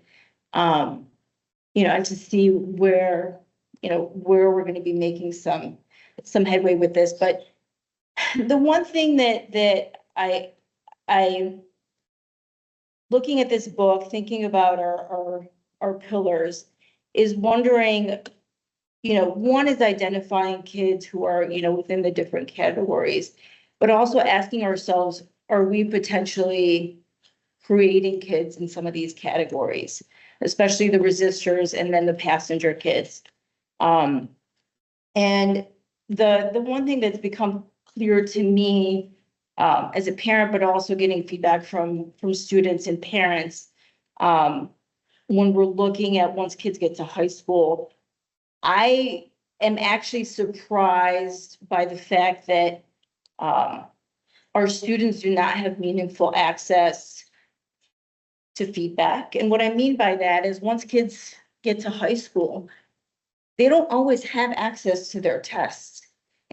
And to see where we're going to be making some headway with this. But the one thing that I looking at this book, thinking about our pillars, is wondering, one is identifying kids who are, within the different categories, but also asking ourselves, are we potentially creating kids in some of these categories, especially the resistors and then the passenger kids? And the one thing that's become clear to me as a parent, but also getting feedback from students and parents, when we're looking at once kids get to high school, I am actually surprised by the fact that our students do not have meaningful access to feedback. And what I mean by that is once kids get to high school, they don't always have access to their tests.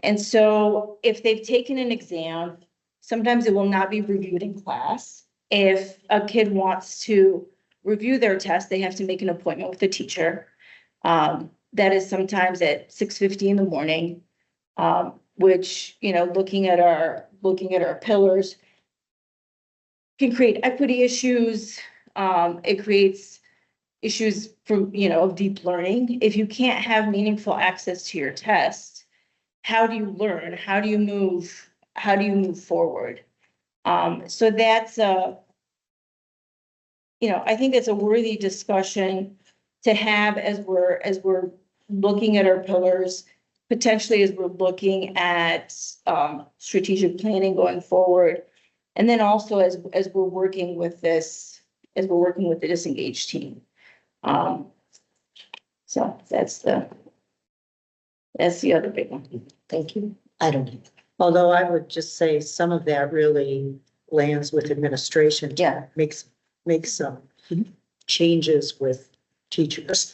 And so if they've taken an exam, sometimes it will not be reviewed in class. If a kid wants to review their test, they have to make an appointment with the teacher. That is sometimes at 6:50 in the morning, which, looking at our pillars can create equity issues. It creates issues from, of deep learning. If you can't have meaningful access to your test, how do you learn? How do you move forward? So that's I think it's a worthy discussion to have as we're looking at our pillars, potentially as we're looking at strategic planning going forward. And then also as we're working with the disengaged team. So that's the other big one. Thank you. I don't know. Although I would just say some of that really lands with administration. Yeah. Makes some changes with teachers.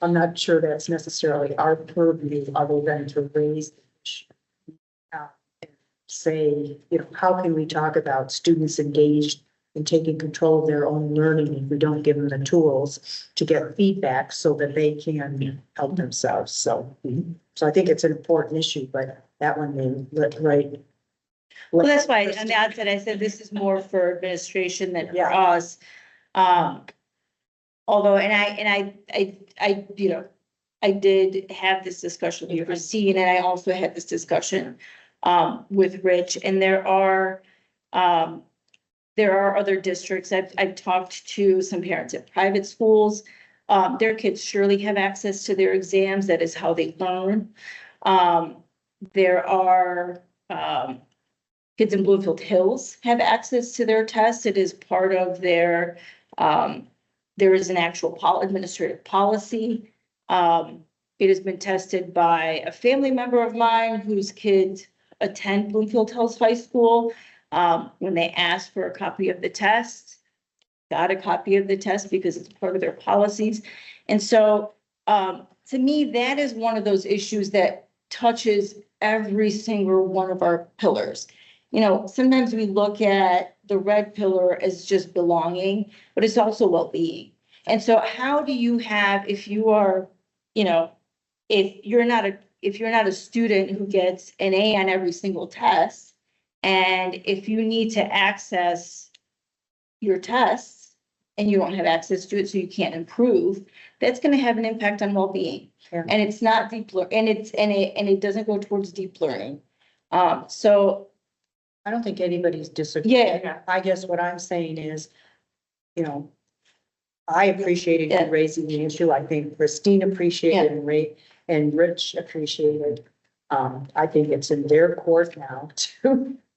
I'm not sure that's necessarily our purview other than to raise the issue. And say, how can we talk about students engaged in taking control of their own learning if we don't give them the tools to get feedback so that they can help themselves? So I think it's an important issue, but that one may right. Well, that's why on the outset I said this is more for administration than for us. Although, I did have this discussion with Christine, and I also had this discussion with Rich, and there are there are other districts. I've talked to some parents at private schools. Their kids surely have access to their exams. That is how they learn. There are, kids in Bloomfield Hills have access to their tests. It is part of their, there is an actual administrative policy. It has been tested by a family member of mine whose kids attend Bloomfield Hills High School. When they asked for a copy of the test, got a copy of the test because it's part of their policies. And so, to me, that is one of those issues that touches every single one of our pillars. You know, sometimes we look at the red pillar as just belonging, but it's also well-being. And so how do you have, if you are, you know, if you're not a student who gets an A on every single test, and if you need to access your tests and you don't have access to it, so you can't improve, that's going to have an impact on well-being. Yeah. And it's not deep and it doesn't go towards deep learning. So I don't think anybody's disagreeing. Yeah. I guess what I'm saying is, you know, I appreciated you raising the issue. I think Christine appreciated and Rich appreciated. I think it's in their court now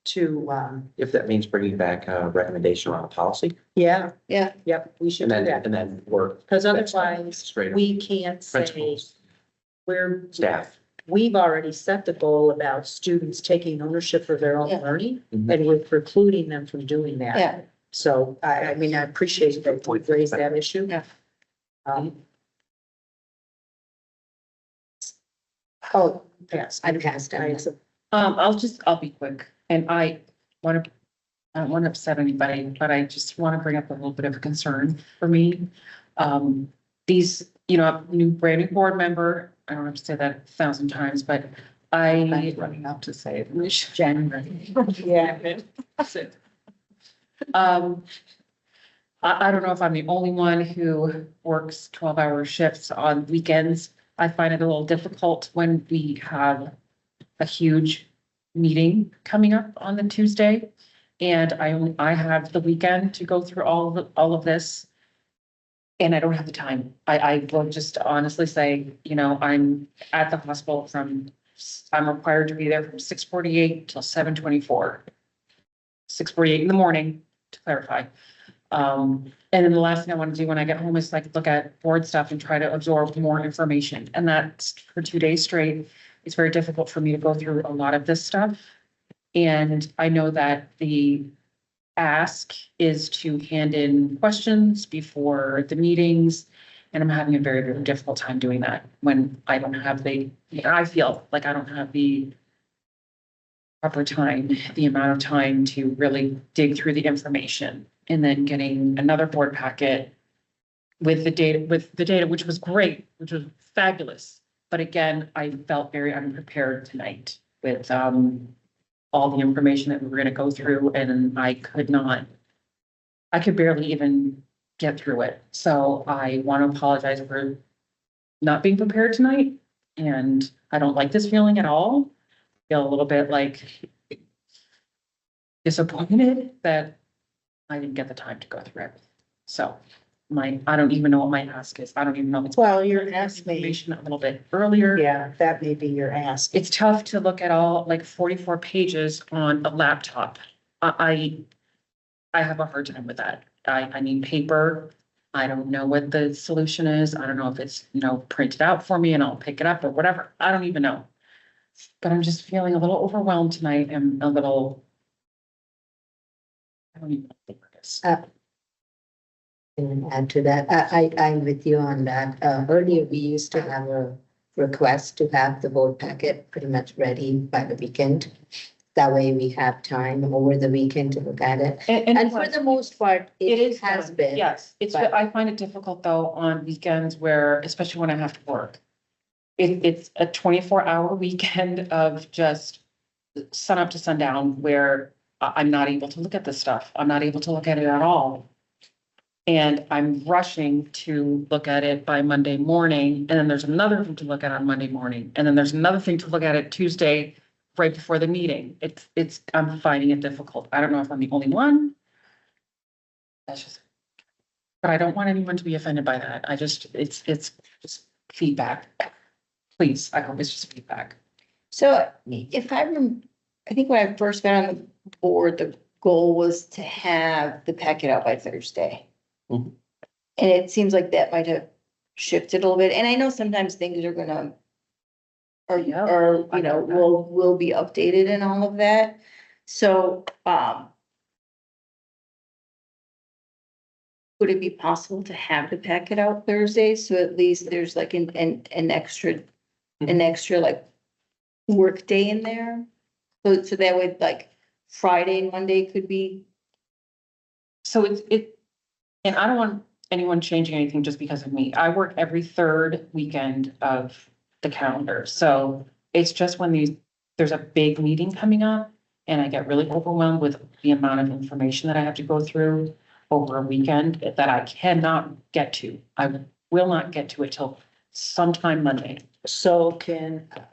to, If that means bringing back a recommendation around a policy yeah, yeah, yep, we should and do then, that. and then work. Because that's otherwise, straight up. we can't say Principals, we've already set the goal about students taking ownership of their own Yeah. learning, Mhm. and we're precluding them from doing that. yeah. So I mean, I appreciate that you raised that issue. Yeah. Oh, yes, I passed on that. I'll be quick, and I don't want to upset anybody, but I just want to bring up a little bit of a concern for me. These, you know, brand new board member, I don't have to say that 1,000 times, but I'm I, running out to say it. January. Yeah. I don't know if I'm the only one who works 12-hour shifts on weekends. I find it a little difficult when we have a huge meeting coming up on the Tuesday. And I have the weekend to go through all of this. And I don't have the time. I will just honestly say, you know, I'm at the hospital I'm required to be there from 6:48 till 7:24. 6:48 in the morning, to clarify. And then the last thing I want to do when I get home is like look at board stuff and try to absorb more information. And that's for 2 days straight. It's very difficult for me to go through a lot of this stuff. And I know that the ask is to hand in questions before the meetings. And I'm having a very, very difficult time doing that when I don't have I feel like I don't have the proper time, the amount of time to really dig through the information. And then getting another board packet with the data, which was great, which was fabulous. But again, I felt very unprepared tonight with all the information that we were going to go through, and I could barely even get through it. So I want to apologize for not being prepared tonight, and I don't like this feeling at all. I feel a little bit like disappointed that I didn't get the time to go through it. So I don't even know what my ask is. I don't even know. Well, your ask may, Information a little bit earlier. yeah, that may be your ask. It's tough to look at all like 44 pages on a laptop. I have a hard time with that. I need paper. I don't know what the solution is. I don't know if it's, you know, printed out for me and I'll pick it up or whatever. I don't even know. But I'm just feeling a little overwhelmed tonight and a little. I don't even know what it is. And add to that, I'm with you on that. Earlier, we used to have a request to have the board packet pretty much ready by the weekend. That way we have time over the weekend to look at it. And for the most part, it has done. been. Yes, I find it difficult though on weekends where, especially when I have to work. It's a 24-hour weekend of just sun up to sundown where I'm not able to look at this stuff. I'm not able to look at it at all. And I'm rushing to look at it by Monday morning, and then there's another thing to look at on Monday morning, and then there's another thing to look at it Tuesday, right before the meeting. I'm finding it difficult. I don't know if I'm the only one, That's just. But I don't want anyone to be offended by that. It's just feedback. Please, I hope it's just feedback. So if I think when I first got on the board, the goal was to have the packet out by Thursday. Mhm. And it seems like that might have shifted a little bit. And I know sometimes things are gonna, Yeah. or, you know, will be updated and all of that. So, would it be possible to have the packet out Thursday? So at least there's like an extra like work day in there? So that way, like Friday and Monday could be, So and I don't want anyone changing anything just because of me. I work every third weekend of the calendar. So it's just when there's a big meeting coming up and I get really overwhelmed with the amount of information that I have to go through over a weekend that I cannot get to. I will not get to it till sometime Monday. So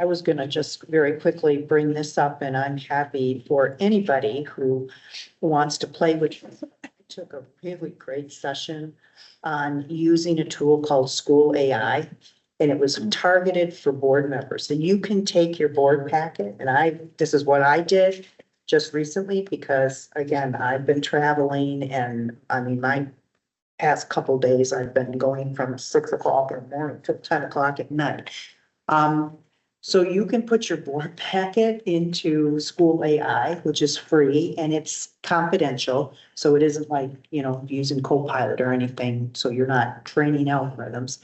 I was gonna just very quickly bring this up, and I'm happy for anybody who wants to play with. I took a really great session on using a tool called School AI. And it was targeted for board members. And you can take your board packet, and this is what I did just recently, because again, I've been traveling, and I mean, my past couple days, I've been going from 6 o'clock in the morning to 10 o'clock at night. So you can put your board packet into School AI, which is free and it's confidential. So it isn't like, using Copilot or anything. So you're not training algorithms.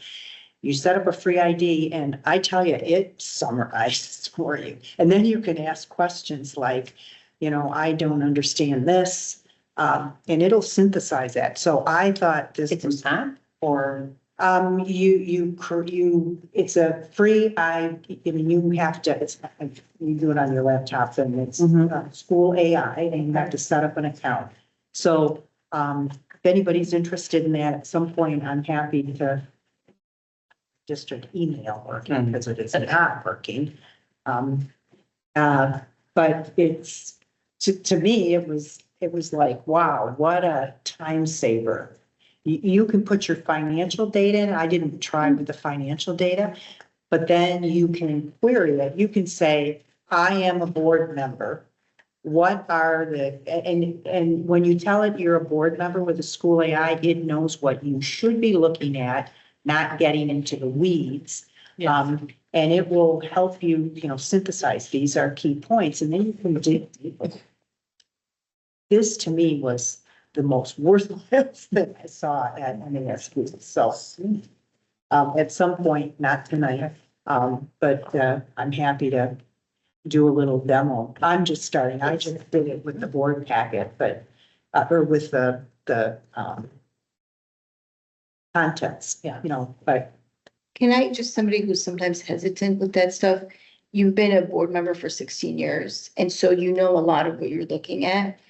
You set up a free ID, and I tell you, it summarizes for you. And then you can ask questions like, I don't understand this. And it'll synthesize that. So I thought this It's was, an app or it's a free, you have to, you do it on your laptop, and it's School AI, and you have to set up an account. So, if anybody's interested in that at some point, I'm happy to district email working, because it is not working. But it's, to me, it was like, wow, what a time saver. You can put your financial data in. I didn't try with the financial data, but then you can query it. You can say, I am a board member. What are and when you tell it you're a board member with a School AI, it knows what you should be looking at, not getting into the weeds. And it will help you, synthesize. These are key points, and then you can dig deeper. This to me was the most worthless thing I saw at MASC. So at some point, not tonight, but I'm happy to do a little demo. I'm just starting. I just did it with the board packet, but or with the contents, but can I just, somebody who's sometimes hesitant with that stuff? You've been a board member for 16 years, and so you know a lot of what you're looking at.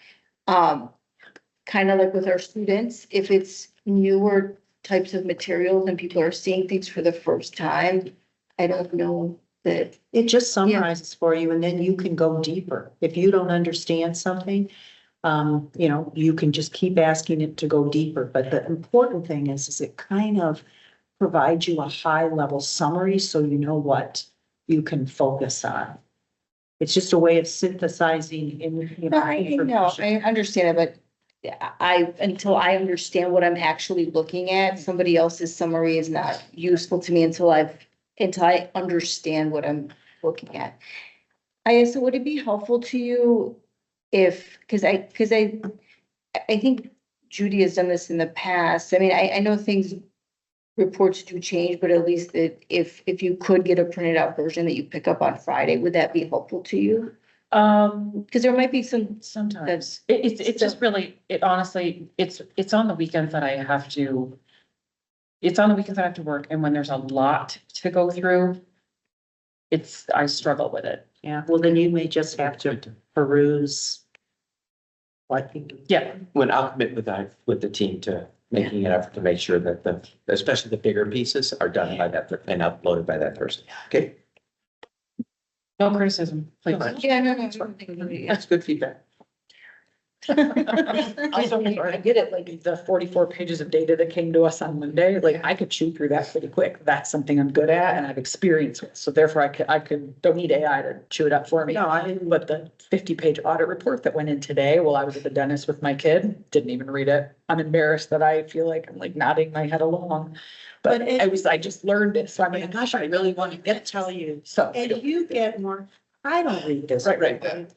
Kind of like with our students, if it's newer types of materials and people are seeing things for the first time, I don't know that. it just summarizes for you, and then you can go deeper. If you don't understand something, you can just keep asking it to go deeper. But the important thing is it kind of provides you a high level summary, so you know what you can focus on. It's just a way of synthesizing I know, I understand it, but until I understand what I'm actually looking at, somebody else's summary is not useful to me until I understand what I'm looking at. So would it be helpful to you because I think Judy has done this in the past. I mean, I know reports do change, but at least that if you could get a printed out version that you pick up on Friday, would that be helpful to you? Because there might be sometimes it's just really, honestly, it's on the weekends that I have to. It's on the weekends I have to work, and when there's a lot to go through, I struggle with it. Yeah, well, then you may just have to peruse. When I'll commit with the team to making an effort to make sure that especially the bigger pieces are done by that and uploaded by that Thursday. Okay, No criticism, please. Yeah, no. that's good feedback. Also, I get it, like the 44 pages of data that came to us on Monday, like I could chew through that pretty quick. That's something I'm good at and I've experienced with. So therefore don't need AI to chew it up for me. No, I didn't. But the 50-page audit report that went in today while I was at the dentist with my kid, didn't even read it. I'm embarrassed that I feel like I'm like nodding my head along. But I just learned it. So I'm like, gosh, I really want to get it. Tell you. So. And you get more, I don't read this. Right.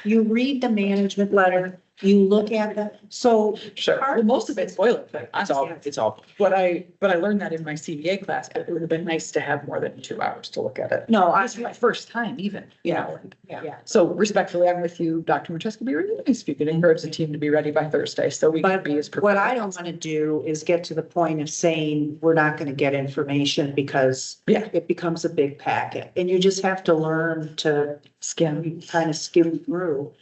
You read the management letter, you look at the, so. Sure. Well, most of it's boilerplate. It's all, But I learned that in my CBA class, but it would have been nice to have more than 2 hours to look at it. No, This is my first time even, you know, and yeah. so respectfully, I'm with you, Dr. Macheska, be really nice if you could encourage the team to be ready by Thursday, so we can But be as prepared. what I don't want to do is get to the point of saying, we're not going to get information because Yeah. it becomes a big packet. And you just have to learn to kind of skim through.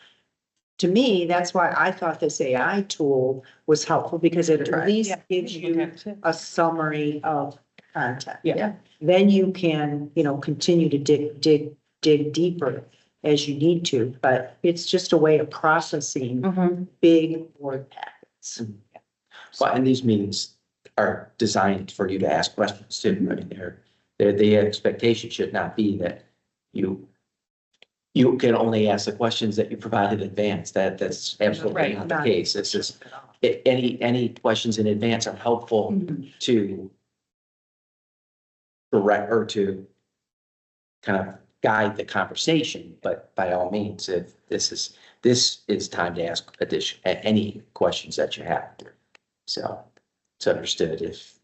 To me, that's why I thought this AI tool was helpful because it at least gives you a summary of content. Yeah. Then you can, continue to dig deeper as you need to, but it's just a way of processing big word packets. well, and these meetings are designed for you to ask questions too. I mean, the expectation should not be that you can only ask the questions that you provided in advance. That's absolutely not the case. It's just, any questions in advance are helpful to correct or to kind of guide the conversation, but by all means, if this is time to ask any questions that you have. So it's understood if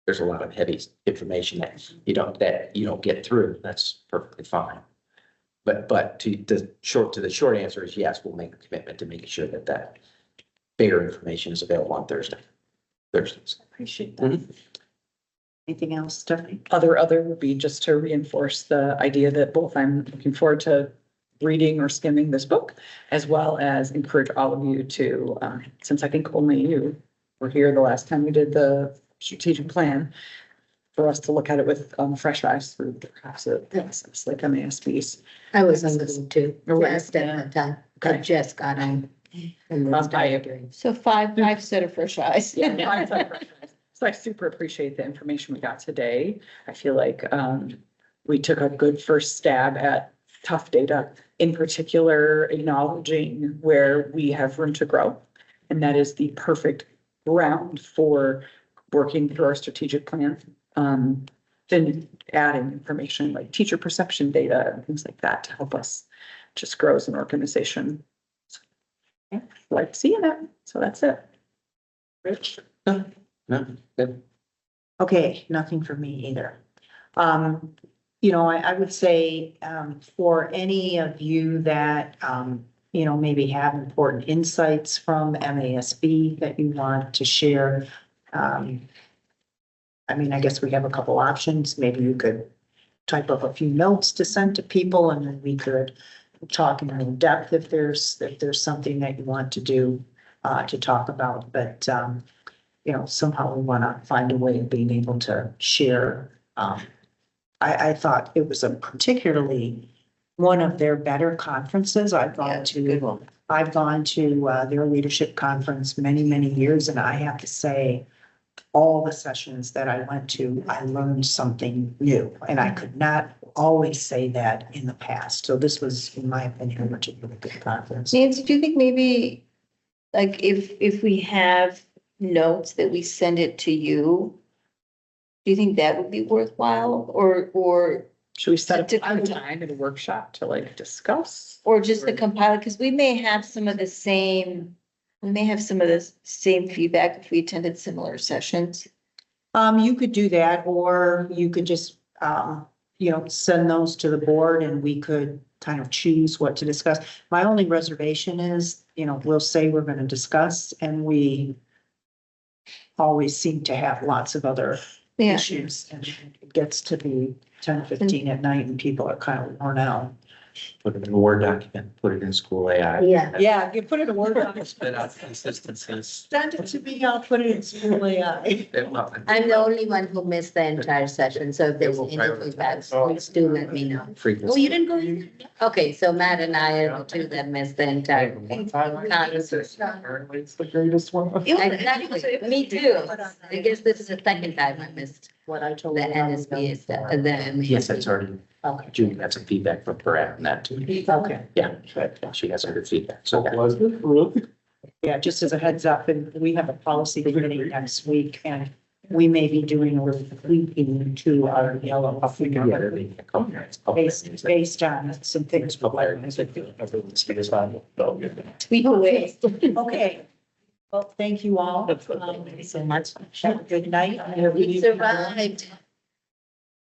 there's a lot of heavy information that you don't get through, that's perfectly fine. But the short answer is yes, we'll make a commitment to making sure that bigger information is available on Thursdays. Appreciate that. Anything else, Stephanie? Other would be just to reinforce the idea that both I'm looking forward to reading or skimming this book, as well as encourage all of you to, since I think only you were here the last time we did the strategic plan, for us to look at it with fresh eyes through the process, like MASB's. I was on the Zoom too, Or what? last at that time. I Okay. just got on. And then started doing. So five set of fresh eyes. So I super appreciate the information we got today. I feel like we took a good first stab at tough data, in particular acknowledging where we have room to grow. And that is the perfect ground for working through our strategic plan. Then adding information like teacher perception data and things like that to help us just grow as an organization. So, like seeing that. So that's it. Rich? No, good. Okay, nothing for me either. I would say, for any of you that, maybe have important insights from MASB that you want to share. I guess we have a couple options. Maybe you could type up a few notes to send to people and then we could talk in depth if there's something that you want to do, to talk about, but, somehow we want to find a way of being able to share. I thought it was a particularly one of their better conferences. I've gone to their leadership conference many, many years, and I have to say, all the sessions that I went to, I learned something new, and I could not always say that in the past. So this was, in my opinion, a particularly good conference. Nancy, do you think maybe, like, if we have notes that we send it to you, do you think that would be worthwhile, or Should we set up To- a time at a workshop to like discuss? just the compiler, because we may have some of the same feedback if we attended similar sessions. You could do that, or you could just, send those to the board and we could kind of choose what to discuss. My only reservation is, we'll say we're going to discuss and we always seem to have lots of other Yeah. issues. And it gets to be 10:15 at night and people are kind of worn out. Put it in a Word document, put it in school AI. Yeah. Yeah, you put it in Word doc. Spit out consistencies. Send it to me, I'll put it in school AI. I'm the only one who missed the entire session, so if there's will any prioritize. feedback, please do let me know. Frequency. Oh, you didn't go? Okay, so Matt and I are the two that missed the entire conversation. Apparently it's the greatest one. Exactly, me too. I guess this is the second time I missed What I told the you. NSB is the. Yes, that's already, Okay. Judy got some feedback from her after that too. Okay. Yeah, she has some good feedback, so. Was it really? Yeah, just as a heads up, and we have a policy committee next week, and we may be doing a little tweaking to our yellow. Yeah, there'll be a couple minutes. Based on some things. Tweet away. Okay. Well, thank you all so much. Have a good night. We survived.